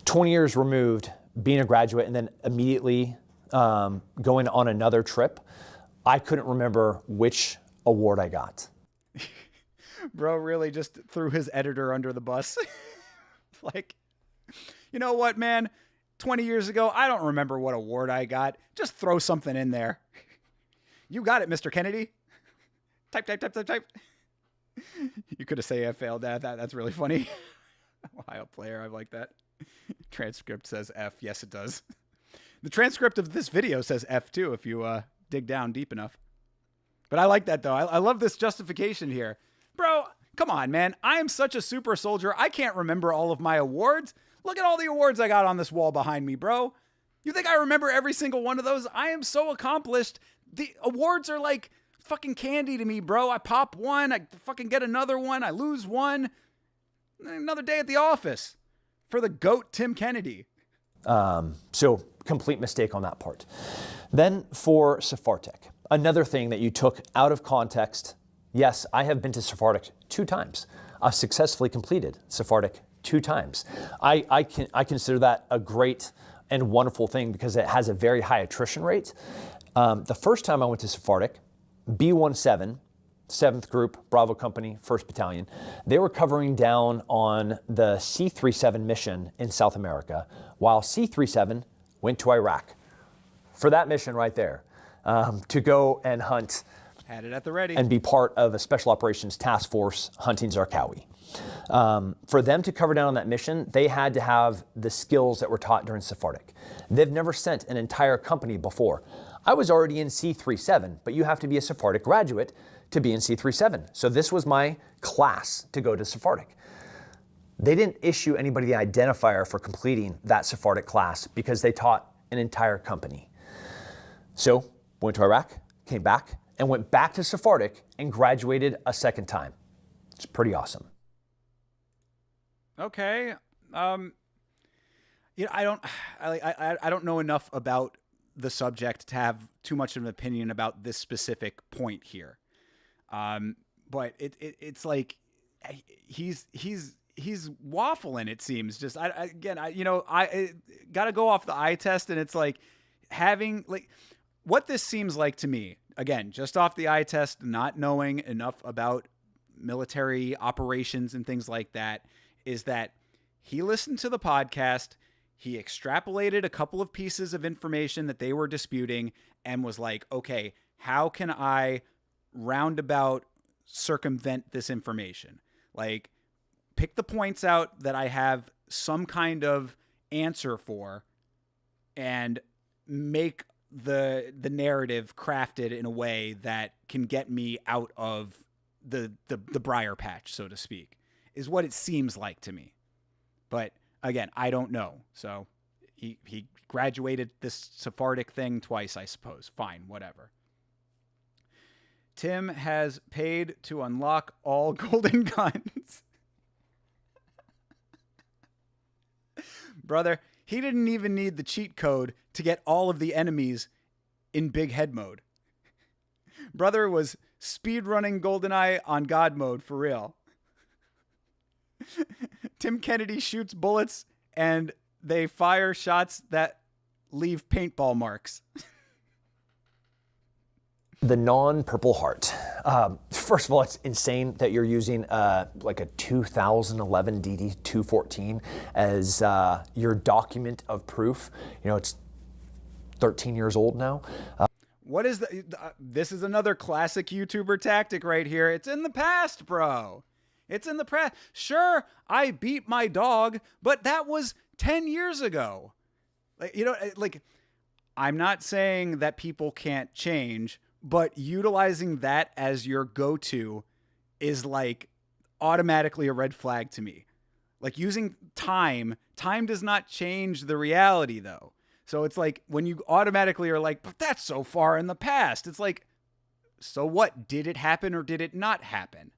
20 years removed, being a graduate, and then immediately going on another trip, I couldn't remember which award I got. Bro really just threw his editor under the bus. Like, you know what, man? 20 years ago, I don't remember what award I got. Just throw something in there. You got it, Mr. Kennedy. Type. You could have said I failed that. That's really funny. Ohio player, I like that. Transcript says F. Yes, it does. The transcript of this video says F too, if you dig down deep enough. But I like that, though. I love this justification here. Bro, come on, man. I am such a super soldier. I can't remember all of my awards. Look at all the awards I got on this wall behind me, bro. You think I remember every single one of those? I am so accomplished. The awards are like fucking candy to me, bro. I pop one, I fucking get another one, I lose one. Another day at the office for the GOAT Tim Kennedy. So complete mistake on that part. Then for Sephardic, another thing that you took out of context. Yes, I have been to Sephardic 2 times. I've successfully completed Sephardic 2 times. I consider that a great and wonderful thing because it has a very high attrition rate. The first time I went to Sephardic, B-17, 7th Group, Bravo Company, 1st Battalion, they were covering down on the C-37 mission in South America, while C-37 went to Iraq for that mission right there, to go and hunt. Had it at the ready. And be part of a special operations task force hunting Zarqawi. For them to cover down on that mission, they had to have the skills that were taught during Sephardic. They've never sent an entire company before. I was already in C-37, but you have to be a Sephardic graduate to be in C-37. So this was my class to go to Sephardic. They didn't issue anybody the identifier for completing that Sephardic class because they taught an entire company. So went to Iraq, came back, and went back to Sephardic and graduated a second time. It's pretty awesome. Okay. I don't know enough about the subject to have too much of an opinion about this specific point here. But it's like he's waffling, it seems. Just I got to go off the eye test, and it's like having like what this seems like to me. Again, just off the eye test, not knowing enough about military operations and things like that, is that he listened to the podcast, he extrapolated a couple of pieces of information that they were disputing, and was like, okay, how can I roundabout circumvent this information? Like, pick the points out that I have some kind of answer for, and make the narrative crafted in a way that can get me out of the briar patch, so to speak, is what it seems like to me. But again, I don't know. So he graduated this Sephardic thing twice, I suppose. Fine, whatever. Tim has paid to unlock all golden guns. Brother, he didn't even need the cheat code to get all of the enemies in big head mode. Brother was speedrunning GoldenEye on God mode for real. Tim Kennedy shoots bullets and they fire shots that leave paintball marks. The non-Purple Heart. First of all, it's insane that you're using like a 2011 DD-214 as your document of proof. You know, it's 13 years old now. What is this is another classic YouTuber tactic right here. It's in the past, bro. It's in the past. Sure, I beat my dog, but that was 10 years ago. Like, I'm not saying that people can't change, but utilizing that as your go-to is like automatically a red flag to me. Like using time does not change the reality though. So it's like when you automatically are like, but that's so far in the past. It's like, so what? Did it happen or did it not happen?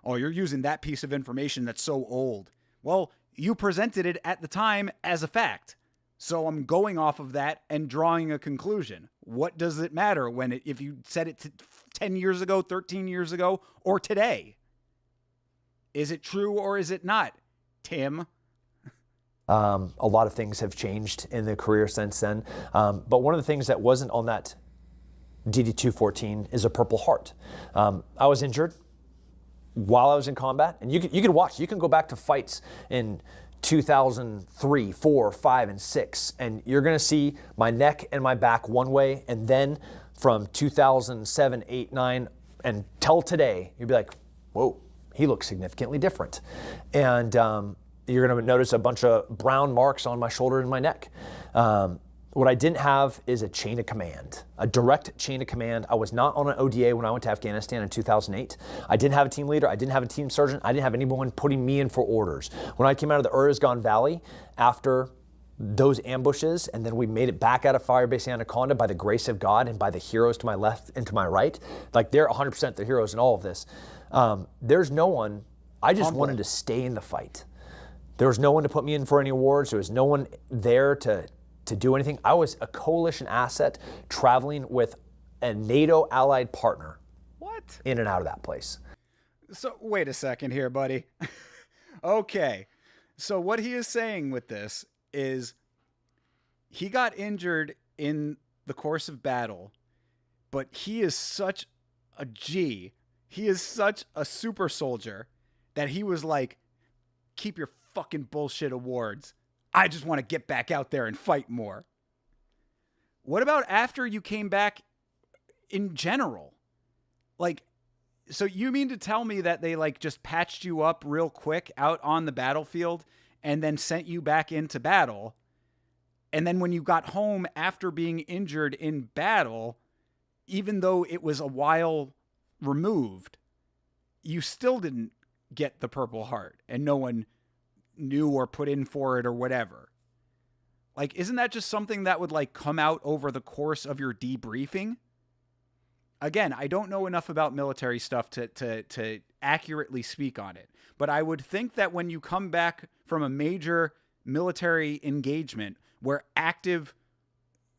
Oh, you're using that piece of information that's so old. Well, you presented it at the time as a fact. So I'm going off of that and drawing a conclusion. What does it matter if you said it 10 years ago, 13 years ago, or today? Is it true or is it not, Tim? A lot of things have changed in the career since then. But one of the things that wasn't on that DD-214 is a Purple Heart. I was injured while I was in combat, and you can watch. You can go back to fights in 2003, 4, 5, and 6, and you're going to see my neck and my back one way, and then from 2007, 8, 9, until today, you'll be like, whoa, he looks significantly different. And you're going to notice a bunch of brown marks on my shoulder and my neck. What I didn't have is a chain of command, a direct chain of command. I was not on an ODA when I went to Afghanistan in 2008. I didn't have a team leader. I didn't have a team sergeant. I didn't have anyone putting me in for orders. When I came out of the Urizgan Valley after those ambushes, and then we made it back out of Firebase Anaconda by the grace of God and by the heroes to my left and to my right, like they're 100% the heroes in all of this. There's no one. I just wanted to stay in the fight. There was no one to put me in for any awards. There was no one there to do anything. I was a coalition asset traveling with a NATO allied partner. What? In and out of that place. So wait a second here, buddy. Okay. So what he is saying with this is he got injured in the course of battle, but he is such a G. He is such a super soldier that he was like, keep your fucking bullshit awards. I just want to get back out there and fight more. What about after you came back in general? Like, so you mean to tell me that they like just patched you up real quick out on the battlefield and then sent you back into battle? And then when you got home after being injured in battle, even though it was a while removed, you still didn't get the Purple Heart and no one knew or put in for it or whatever. Like, isn't that just something that would like come out over the course of your debriefing? Again, I don't know enough about military stuff to accurately speak on it, but I would think that when you come back from a major military engagement where active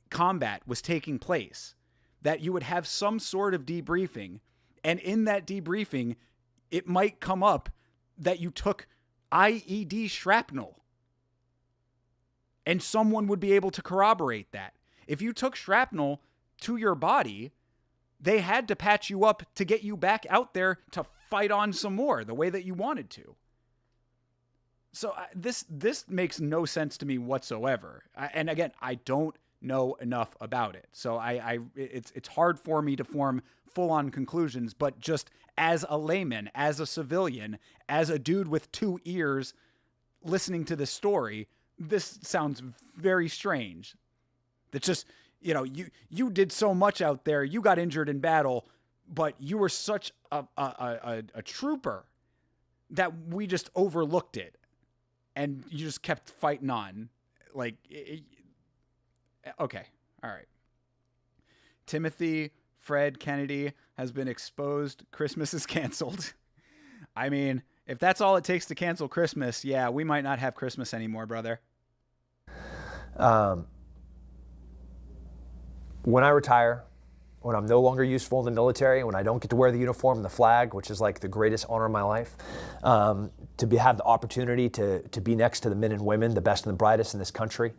combat was taking place, that you would have some sort of debriefing, and in that debriefing, it might come up that you took IED shrapnel. And someone would be able to corroborate that. If you took shrapnel to your body, they had to patch you up to get you back out there to fight on some more the way that you wanted to. So this makes no sense to me whatsoever. And again, I don't know enough about it. So it's hard for me to form full-on conclusions, but just as a layman, as a civilian, as a dude with 2 ears listening to this story, this sounds very strange. That just, you know, you did so much out there, you got injured in battle, but you were such a trooper that we just overlooked it and you just kept fighting on. Like, okay, all right. Timothy Fred Kennedy has been exposed. Christmas is canceled. I mean, if that's all it takes to cancel Christmas, yeah, we might not have Christmas anymore, brother. When I retire, when I'm no longer useful in the military, when I don't get to wear the uniform and the flag, which is like the greatest honor of my life, have the opportunity to be next to the men and women, the best and the brightest in this country.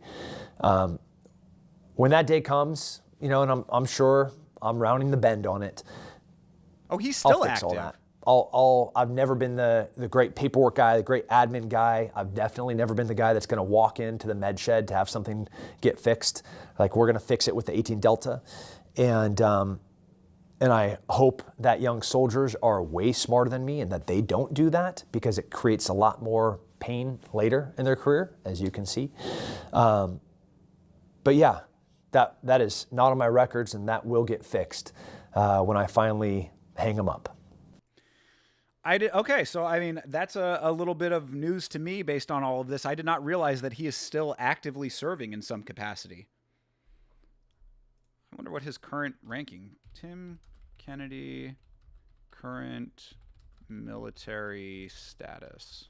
When that day comes, you know, and I'm sure I'm rounding the bend on it. Oh, he's still I'll fix active. all that. I've never been the great paperwork guy, the great admin guy. I've definitely never been the guy that's going to walk into the med shed to have something get fixed. Like, we're going to fix it with the 18 Delta. And I hope that young soldiers are way smarter than me and that they don't do that, because it creates a lot more pain later in their career, as you can see. But yeah, that is not on my records, and that will get fixed when I finally hang them up. Okay, so I mean, that's a little bit of news to me based on all of this. I did not realize that he is still actively serving in some capacity. wonder what his current ranking. Tim Kennedy, current military status.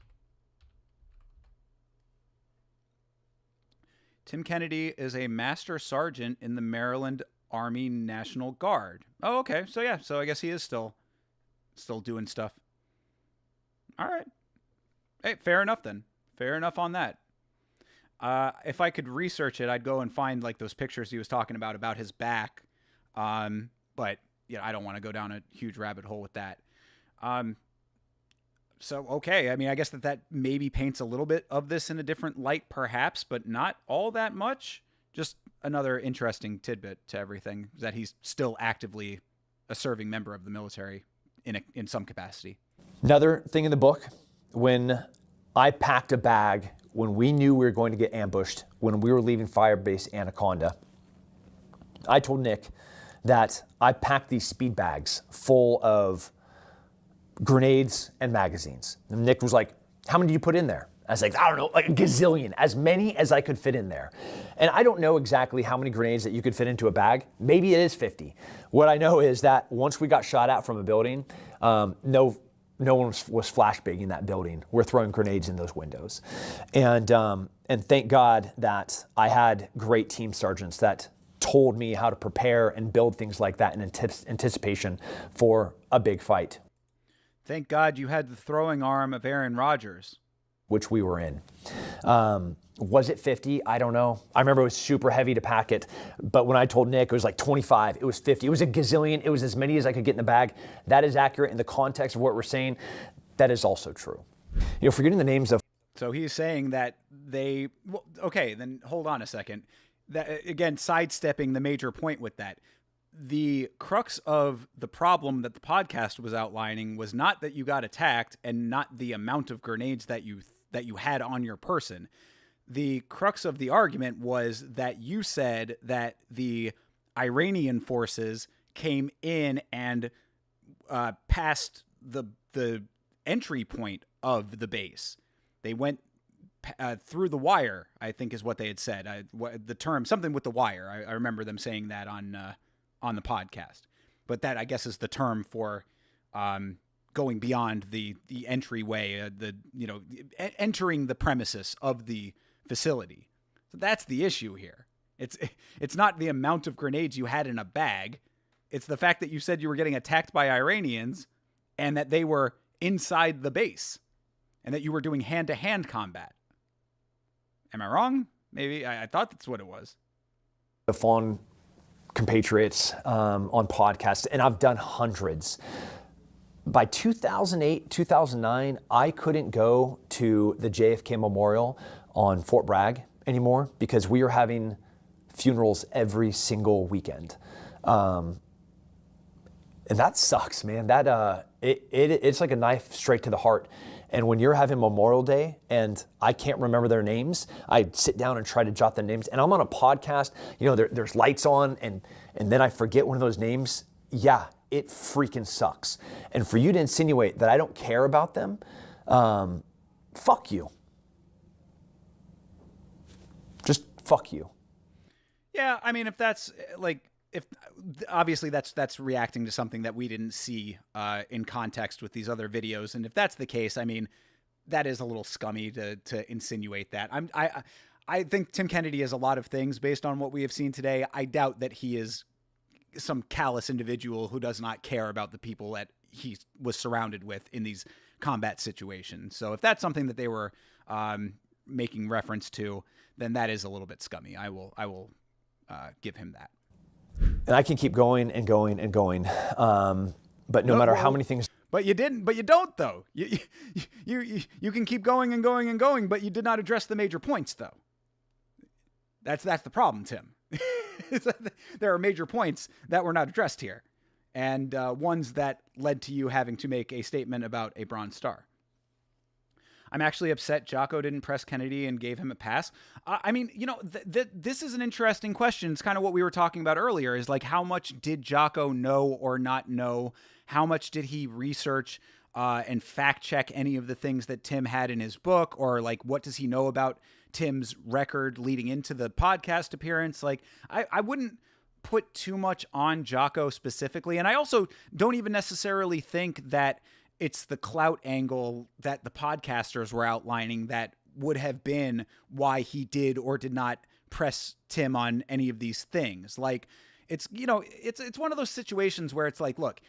Tim Kennedy is a master sergeant in the Maryland Army National Guard. Oh, okay. So yeah, so I guess he is still doing stuff. All right. Hey, fair enough then. Fair enough on that. If I could research it, I'd go and find like those pictures he was talking about his back. But yeah, I don't want to go down a huge rabbit hole with that. So, okay. I mean, I guess that maybe paints a little bit of this in a different light, perhaps, but not all that much. Just another interesting tidbit to everything, that he's still actively a serving member of the military in some capacity. Another thing in the book, when I packed a bag, when we knew we were going to get ambushed, when we were leaving Firebase Anaconda, I told Nick that I packed these speed bags full of grenades and magazines. And Nick was like, how many do you put in there? I was like, I don't know, like a gazillion, as many as I could fit in there. And I don't know exactly how many grenades that you could fit into a bag. Maybe it is 50. What I know is that once we got shot at from a building, no one was flashbanging that building. We're throwing grenades in those windows. And thank God that I had great team sergeants that told me how to prepare and build things like that in anticipation for a big fight. Thank God you had the throwing arm of Aaron Rodgers. Which we were in. Was it 50? I don't know. I remember it was super heavy to pack it, but when I told Nick it was like 25, it was 50. It was a gazillion. It was as many as I could get in the bag. That is accurate in the context of what we're saying. That is also true. You know, forgetting the names of... So he's saying that they... Well, okay, then hold on a second. That, again, sidestepping the major point with that. The crux of the problem that the podcast was outlining was not that you got attacked and not the amount of grenades that you had on your person. The crux of the argument was that you said that the Iranian forces came in and passed the entry point of the base. They went through the wire, I think is what they had said. The term, something with the wire. I remember them saying that on the podcast. But that, I guess, is the term for going beyond the entryway, entering the premises of the facility. So that's the issue here. It's not the amount of grenades you had in a bag. It's the fact that you said you were getting attacked by Iranians and that they were inside the base and that you were doing hand-to-hand combat. Am I wrong? Maybe. I thought that's what it was. The fallen compatriots on podcasts, and I've done hundreds. By 2008, 2009, I couldn't go to the JFK Memorial on Fort Bragg anymore because we were having funerals every single weekend. And that sucks, man. That it's like a knife straight to the heart. And when you're having Memorial Day and I can't remember their names, I sit down and try to jot the names. And I'm on a podcast, there's lights on, and then I forget one of those names. Yeah, it freaking sucks. And for you to insinuate that I don't care about them, fuck you. Just fuck you. Yeah, I mean, if that's if obviously that's reacting to something that we didn't see in context with these other videos, and if that's the case, I mean, that is a little scummy to insinuate that. I think Tim Kennedy is a lot of things based on what we have seen today. I doubt that he is some callous individual who does not care about the people that he was surrounded with in these combat situations. So if that's something that they were making reference to, then that is a little bit scummy. I will give him that. And I can keep going and going and going. But no matter how many things. But you didn't. But you don't, though. You can keep going and going and going, but you did not address the major points, though. That's the problem, Tim. There are major points that were not addressed here, and ones that led to you having to make a statement about a Bronze Star. I'm actually upset Jocko didn't press Kennedy and gave him a pass. I mean, this is an interesting question. It's kind of what we were talking about earlier, is like, how much did Jocko know or not know? How much did he research and fact check any of the things that Tim had in his book? Or like, what does he know about Tim's record leading into the podcast appearance? Like, I wouldn't put too much on Jocko specifically. And I also don't even necessarily think that it's the clout angle that the podcasters were outlining that would have been why he did or did not press Tim on any of these things. Like, it's, you know, it's one of those situations where it's like, look,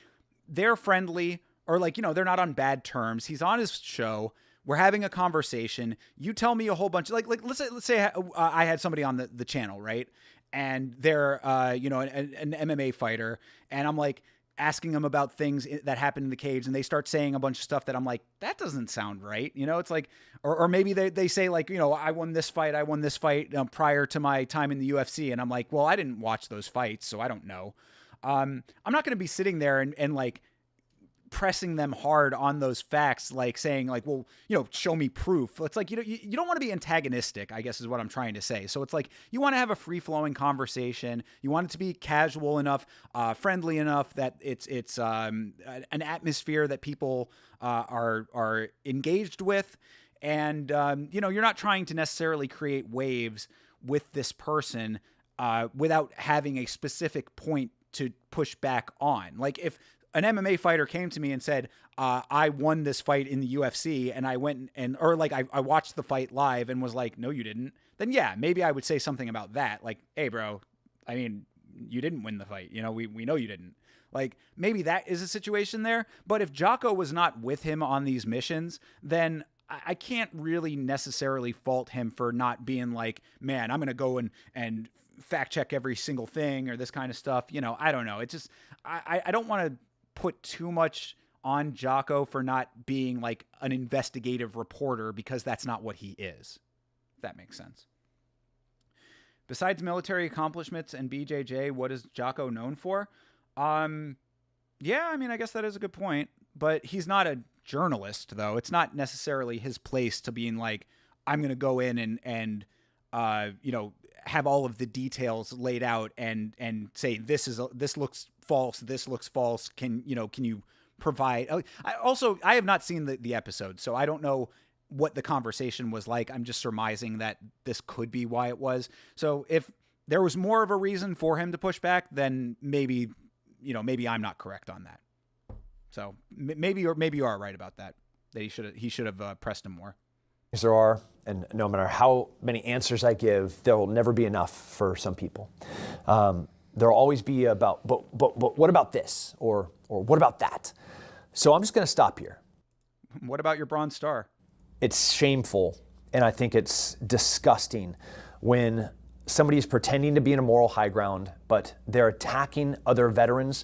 they're friendly, or like, you know, they're not on bad terms. He's on his show. We're having a conversation. You tell me a whole bunch, like let's say I had somebody on the channel, right? And they're, you know, an MMA fighter, and I'm like asking them about things that happened in the cage, and they start saying a bunch of stuff that I'm like, that doesn't sound right. You know, it's like, or maybe they say like, you know, I won this fight prior to my time in the UFC. And I'm like, well, I didn't watch those fights, so I don't know. I'm not going to be sitting there and like pressing them hard on those facts, like saying like, well, you know, show me proof. It's like, you know, you don't want to be antagonistic, I guess is what I'm trying to say. So it's like, you want to have a free flowing conversation. You want it to be casual enough, friendly enough that it's an atmosphere that people are engaged with. And, you know, you're not trying to necessarily create waves with this person without having a specific point to push back on. Like, if an MMA fighter came to me and said, I won this fight in the UFC, and I went or like I watched the fight live and was like, no, you didn't, then yeah, maybe I would say something about that. Like, hey bro, I mean, you didn't win the fight. You know, we know you didn't. Like, maybe that is a situation there. But if Jocko was not with him on these missions, then I can't really necessarily fault him for not being like, man, I'm going to go and fact check every single thing or this kind of stuff. You know, I don't know. It's just, I don't want to put too much on Jocko for not being like an investigative reporter, because that's not what he is. If that makes sense. Besides military accomplishments and BJJ, what is Jocko known for? Yeah, I mean, I guess that is a good point, but he's not a journalist though. It's not necessarily his place to being like, I'm going to go in and you know, have all of the details laid out and say, this looks false. This looks false. Can you provide? I have not seen the episode, so I don't know what the conversation was like. I'm just surmising that this could be why it was. So if there was more of a reason for him to push back, then maybe I'm not correct on that. So maybe you are right about that. That he should have pressed him more. There are, and no matter how many answers I give, there will never be enough for some people. There'll always be about, but what about this, or what about that? So I'm just going to stop here. What about your Bronze Star? It's shameful, and I think it's disgusting when somebody is pretending to be in a moral high ground, but they're attacking other veterans.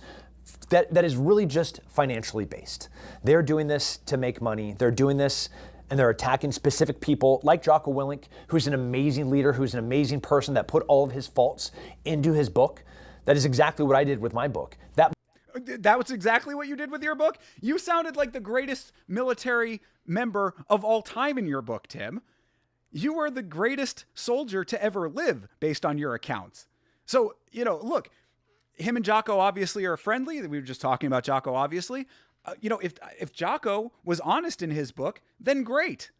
That is really just financially based. They're doing this to make money. They're doing this and they're attacking specific people like Jocko Willink, who's an amazing leader, who's an amazing person that put all of his faults into his book. That is exactly what I did with my book. That was exactly what you did with your book? You sounded like the greatest military member of all time in your book, Tim. You were the greatest soldier to ever live based on your accounts. So, you know, look, him and Jocko obviously are friendly. We were just talking about Jocko, obviously. You know, if Jocko was honest in his book, then great.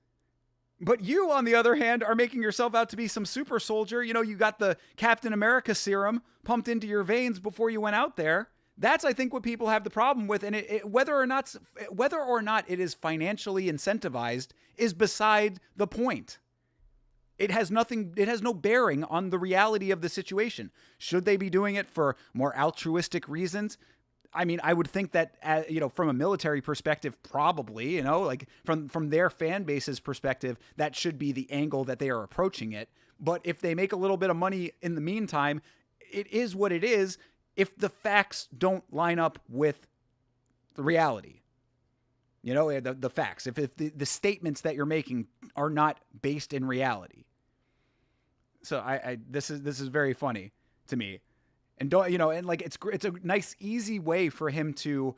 But you, on the other hand, are making yourself out to be some super soldier. You know, you got the Captain America serum pumped into your veins before you went out there. That's, I think, what people have the problem with. And whether or not it is financially incentivized is beside the point. It has no bearing on the reality of the situation. Should they be doing it for more altruistic reasons? I mean, I would think that, you know, from a military perspective, probably, you know, like from their fan base's perspective, that should be the angle that they are approaching it. But if they make a little bit of money in the meantime, it is what it is if the facts don't line up with the reality. You know, the facts. If the statements that you're making are not based in reality. So this is very funny to me. And don't, you know, and like it's a nice easy way for him to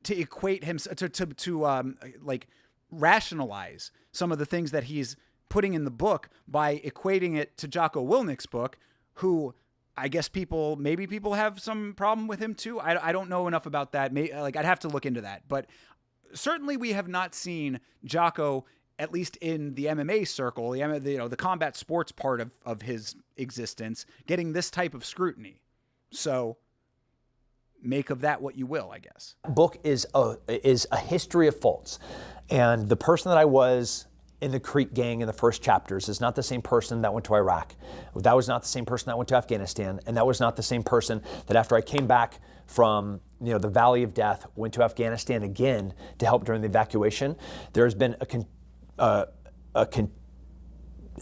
equate him to like rationalize some of the things that he's putting in the book by equating it to Jocko Willnick's book, who I guess maybe people have some problem with him too. I don't know enough about that. I'd have to look into that, but certainly we have not seen Jocko at least in the MMA circle, the combat sports part of his existence, getting this type of scrutiny. So make of that what you will, I guess. Book is a history of faults. And the person that I was in the Creek gang in the first chapters is not the same person that went to Iraq. That was not the same person that went to Afghanistan. And that was not the same person that after I came back from the Valley of Death, went to Afghanistan again to help during the evacuation. There's been an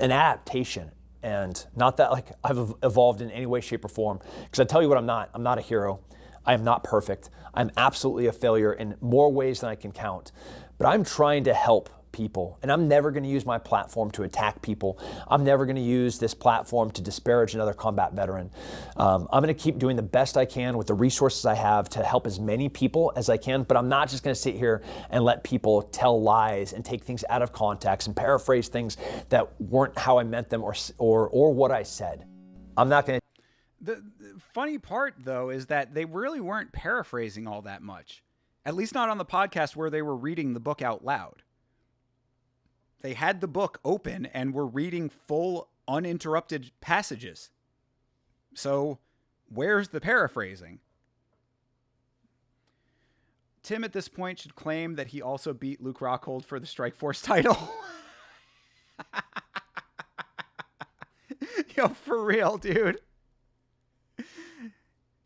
adaptation, and not that like I've evolved in any way, shape, or form. Because I tell you what, I'm not a hero. I am not perfect. I'm absolutely a failure in more ways than I can count. But I'm trying to help people, and I'm never going to use my platform to attack people. I'm never going to use this platform to disparage another combat veteran. I'm going to keep doing the best I can with the resources I have to help as many people as I can, but I'm not just going to sit here and let people tell lies and take things out of context and paraphrase things that weren't how I meant them or what I said. I'm not going to. The funny part, though, is that they really weren't paraphrasing all that much, at least not on the podcast where they were reading the book out loud. They had the book open and were reading full, uninterrupted passages. So, where's the paraphrasing? Tim, at this point, should claim that he also beat Luke Rockhold for the Strikeforce title. Yo, for real, dude.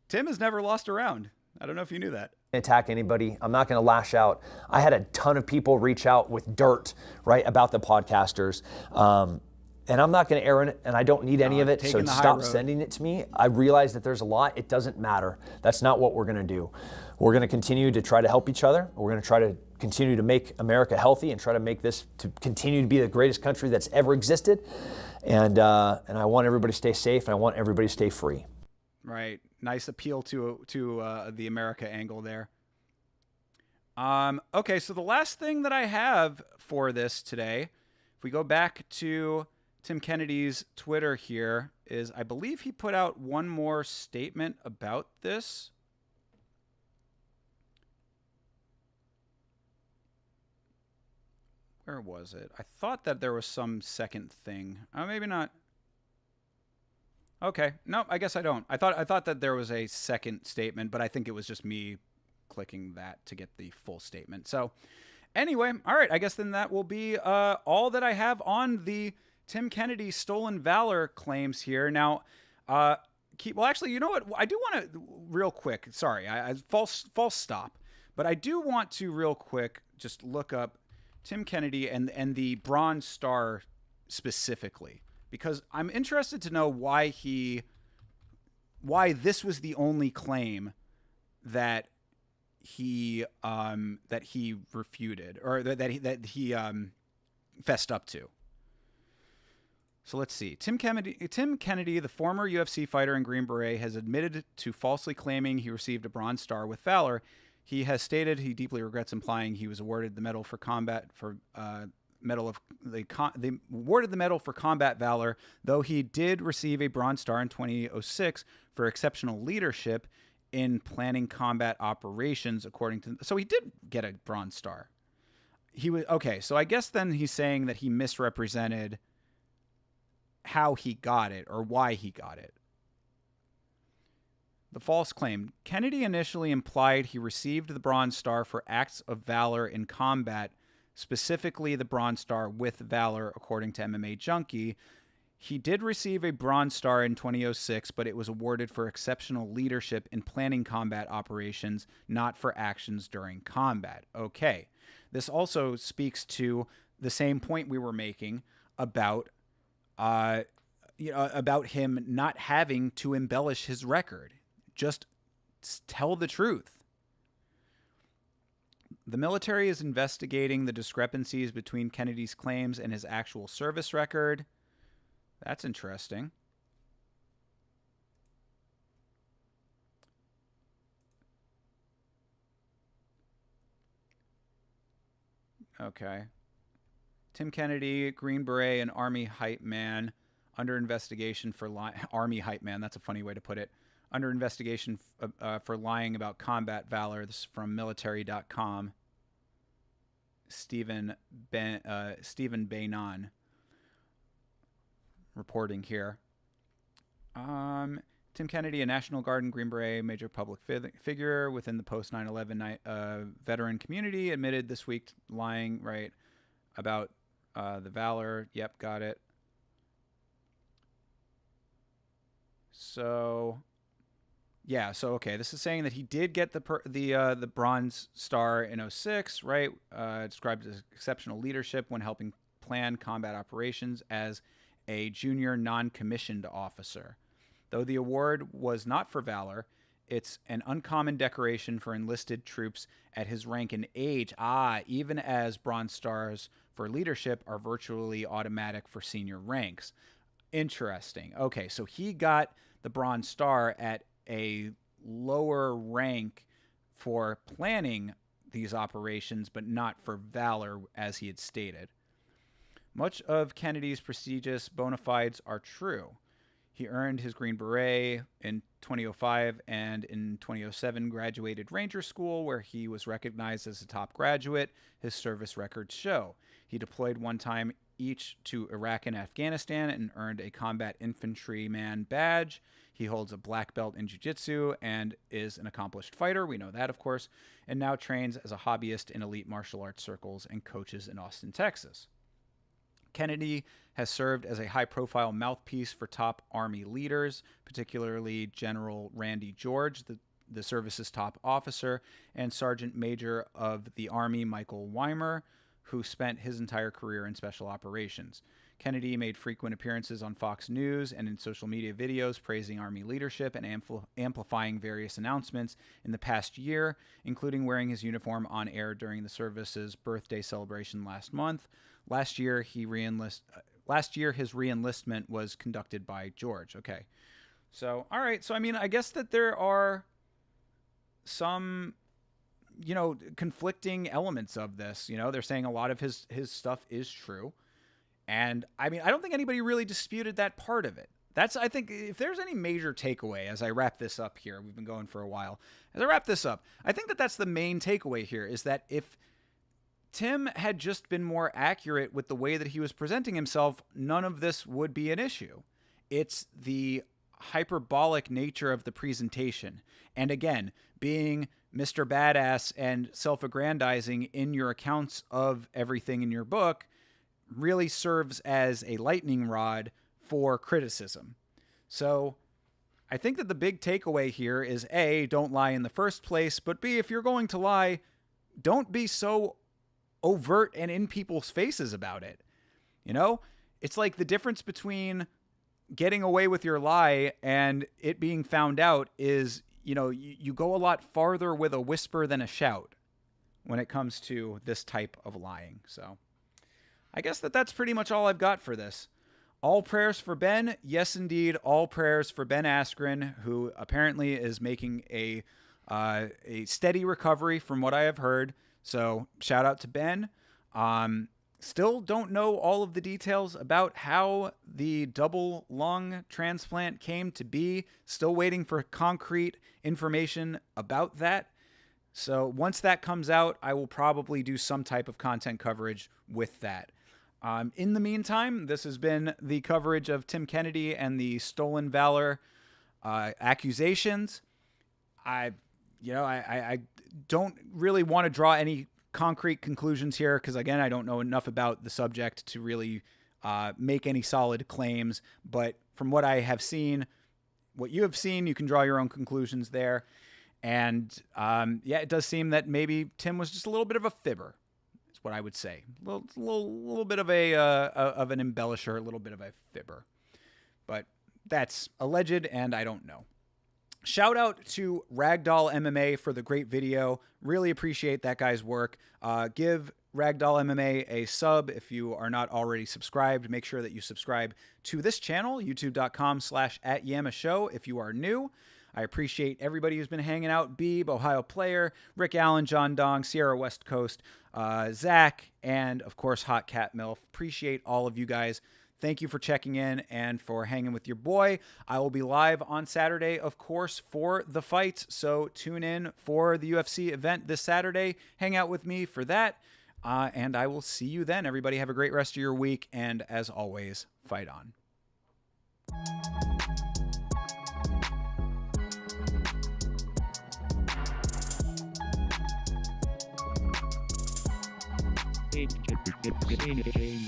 Tim has never lost a round. I don't know if you knew that. Attack anybody. I'm not going to lash out. I had a ton of people reach out with dirt, right, about the podcasters. And I'm not going to air in it, and I don't need any of it, so stop sending it to me. I realize that there's a lot. It doesn't matter. That's not what we're going to do. We're going to continue to try to help each other. We're going to try to continue to make America healthy and try to make this to continue to be the greatest country that's ever existed. And I want everybody to stay safe, and I want everybody to stay free. Right. Nice appeal to the America angle there. Okay, so the last thing that I have for this today, if we go back to Tim Kennedy's Twitter here, is I believe he put out one more statement about this. Where was it? I thought that there was some second thing. Oh, maybe not. Okay. No, I guess I don't. I thought that there was a second statement, but I think it was just me clicking that to get the full statement. So anyway, all right. I guess then that will be all that I have on the Tim Kennedy stolen valor claims here. Now, well, actually, you know what? I do want to real quick. Sorry, I false stop. But I do want to real quick just look up Tim Kennedy and the Bronze Star specifically, because I'm interested to know why this was the only claim that he refuted, or that he fessed up to. So let's see. Tim Kennedy, the former UFC fighter and Green Beret, has admitted to falsely claiming he received a Bronze Star with Valor. He has stated he deeply regrets implying he was awarded the Medal for Combat Valor, though he did receive a Bronze Star in 2006 for exceptional leadership in planning combat operations, according to. So he did get a Bronze Star. He was okay. So I guess then he's saying that he misrepresented how he got it or why he got it. The false claim. Kennedy initially implied he received the Bronze Star for acts of valor in combat, specifically the Bronze Star with Valor, according to MMA Junkie. He did receive a Bronze Star in 2006, but it was awarded for exceptional leadership in planning combat operations, not for actions during combat. Okay. This also speaks to the same point we were making about about him not having to embellish his record. Just tell the truth. The military is investigating the discrepancies between Kennedy's claims and his actual service record. That's interesting. Okay. Tim Kennedy, Green Beret, and Army Hype Man under investigation for Army Hype Man. That's a funny way to put it. Under investigation for lying about combat valor. This is from military.com. Stephen Bainon reporting here. Tim Kennedy, a National Guard and Green Beret major public figure within the post 9/11 veteran community, admitted this week lying about the Valor. Yep, got it. So, yeah. So okay, this is saying that he did get the Bronze Star in 2006, right? Described as exceptional leadership when helping plan combat operations as a junior non-commissioned officer. Though the award was not for valor, it's an uncommon decoration for enlisted troops at his rank and age. Even as Bronze Stars for leadership are virtually automatic for senior ranks. Interesting. Okay, so he got the Bronze Star at a lower rank for planning these operations, but not for valor, as he had stated. Much of Kennedy's prestigious bona fides are true. He earned his Green Beret in 2005 and in 2007 graduated Ranger School, where he was recognized as a top graduate, his service records show. He deployed one time each to Iraq and Afghanistan and earned a combat infantryman badge. He holds a black belt in jiu-jitsu and is an accomplished fighter. We know that, of course, and now trains as a hobbyist in elite martial arts circles and coaches in Austin, Texas. Kennedy has served as a high-profile mouthpiece for top Army leaders, particularly General Randy George, the service's top officer, and Sergeant Major of the Army Michael Weimer, who spent his entire career in special operations. Kennedy made frequent appearances on Fox News and in social media videos praising Army leadership and amplifying various announcements in the past year, including wearing his uniform on air during the service's birthday celebration last month. Last year, his reenlistment was conducted by George. Okay. So, all right. So, I mean, I guess that there are some, conflicting elements of this. They're saying a lot of his stuff is true. And, I mean, I don't think anybody really disputed that part of it. I think, if there's any major takeaway as I wrap this up here, we've been going for a while. As I wrap this up, I think that that's the main takeaway here, is that if Tim had just been more accurate with the way that he was presenting himself, none of this would be an issue. It's the hyperbolic nature of the presentation. And again, being Mr. Badass and self-aggrandizing in your accounts of everything in your book really serves as a lightning rod for criticism. So I think that the big takeaway here is A, don't lie in the first place, but B, if you're going to lie, don't be so overt and in people's faces about it. It's like the difference between getting away with your lie and it being found out is, you go a lot farther with a whisper than a shout when it comes to this type of lying. So I guess that's pretty much all I've got for this. All prayers for Ben. Yes, indeed. All prayers for Ben Askren, who apparently is making a steady recovery from what I have heard. So shout out to Ben. Still don't know all of the details about how the double lung transplant came to be. Still waiting for concrete information about that. So once that comes out, I will probably do some type of content coverage with that. In the meantime, this has been the coverage of Tim Kennedy and the stolen valor accusations. I don't really want to draw any concrete conclusions here because, again, I don't know enough about the subject to really make any solid claims. But from what I have seen, what you have seen, you can draw your own conclusions there. And it does seem that maybe Tim was just a little bit of a fibber. Is what I would say. A little bit of an embellisher, a little bit of a fibber. But that's alleged, and I don't know. Shout out to Ragdoll MMA for the great video. Really appreciate that guy's work. Give Ragdoll MMA a sub if you are not already subscribed. Make sure that you subscribe to this channel, youtube.com/@YamaShow if you are new. I appreciate everybody who's been hanging out. Beeb, Ohio Player, Rick Allen, John Dong, Sierra West Coast, Zach, and of course, Hot Cat Milf. Appreciate all of you guys. Thank you for checking in and for hanging with your boy. I will be live on Saturday, of course, for the fights. So tune in for the UFC event this Saturday. Hang out with me for that. And I will see you then. Everybody have a great rest of your week. And as always, fight on. Hey.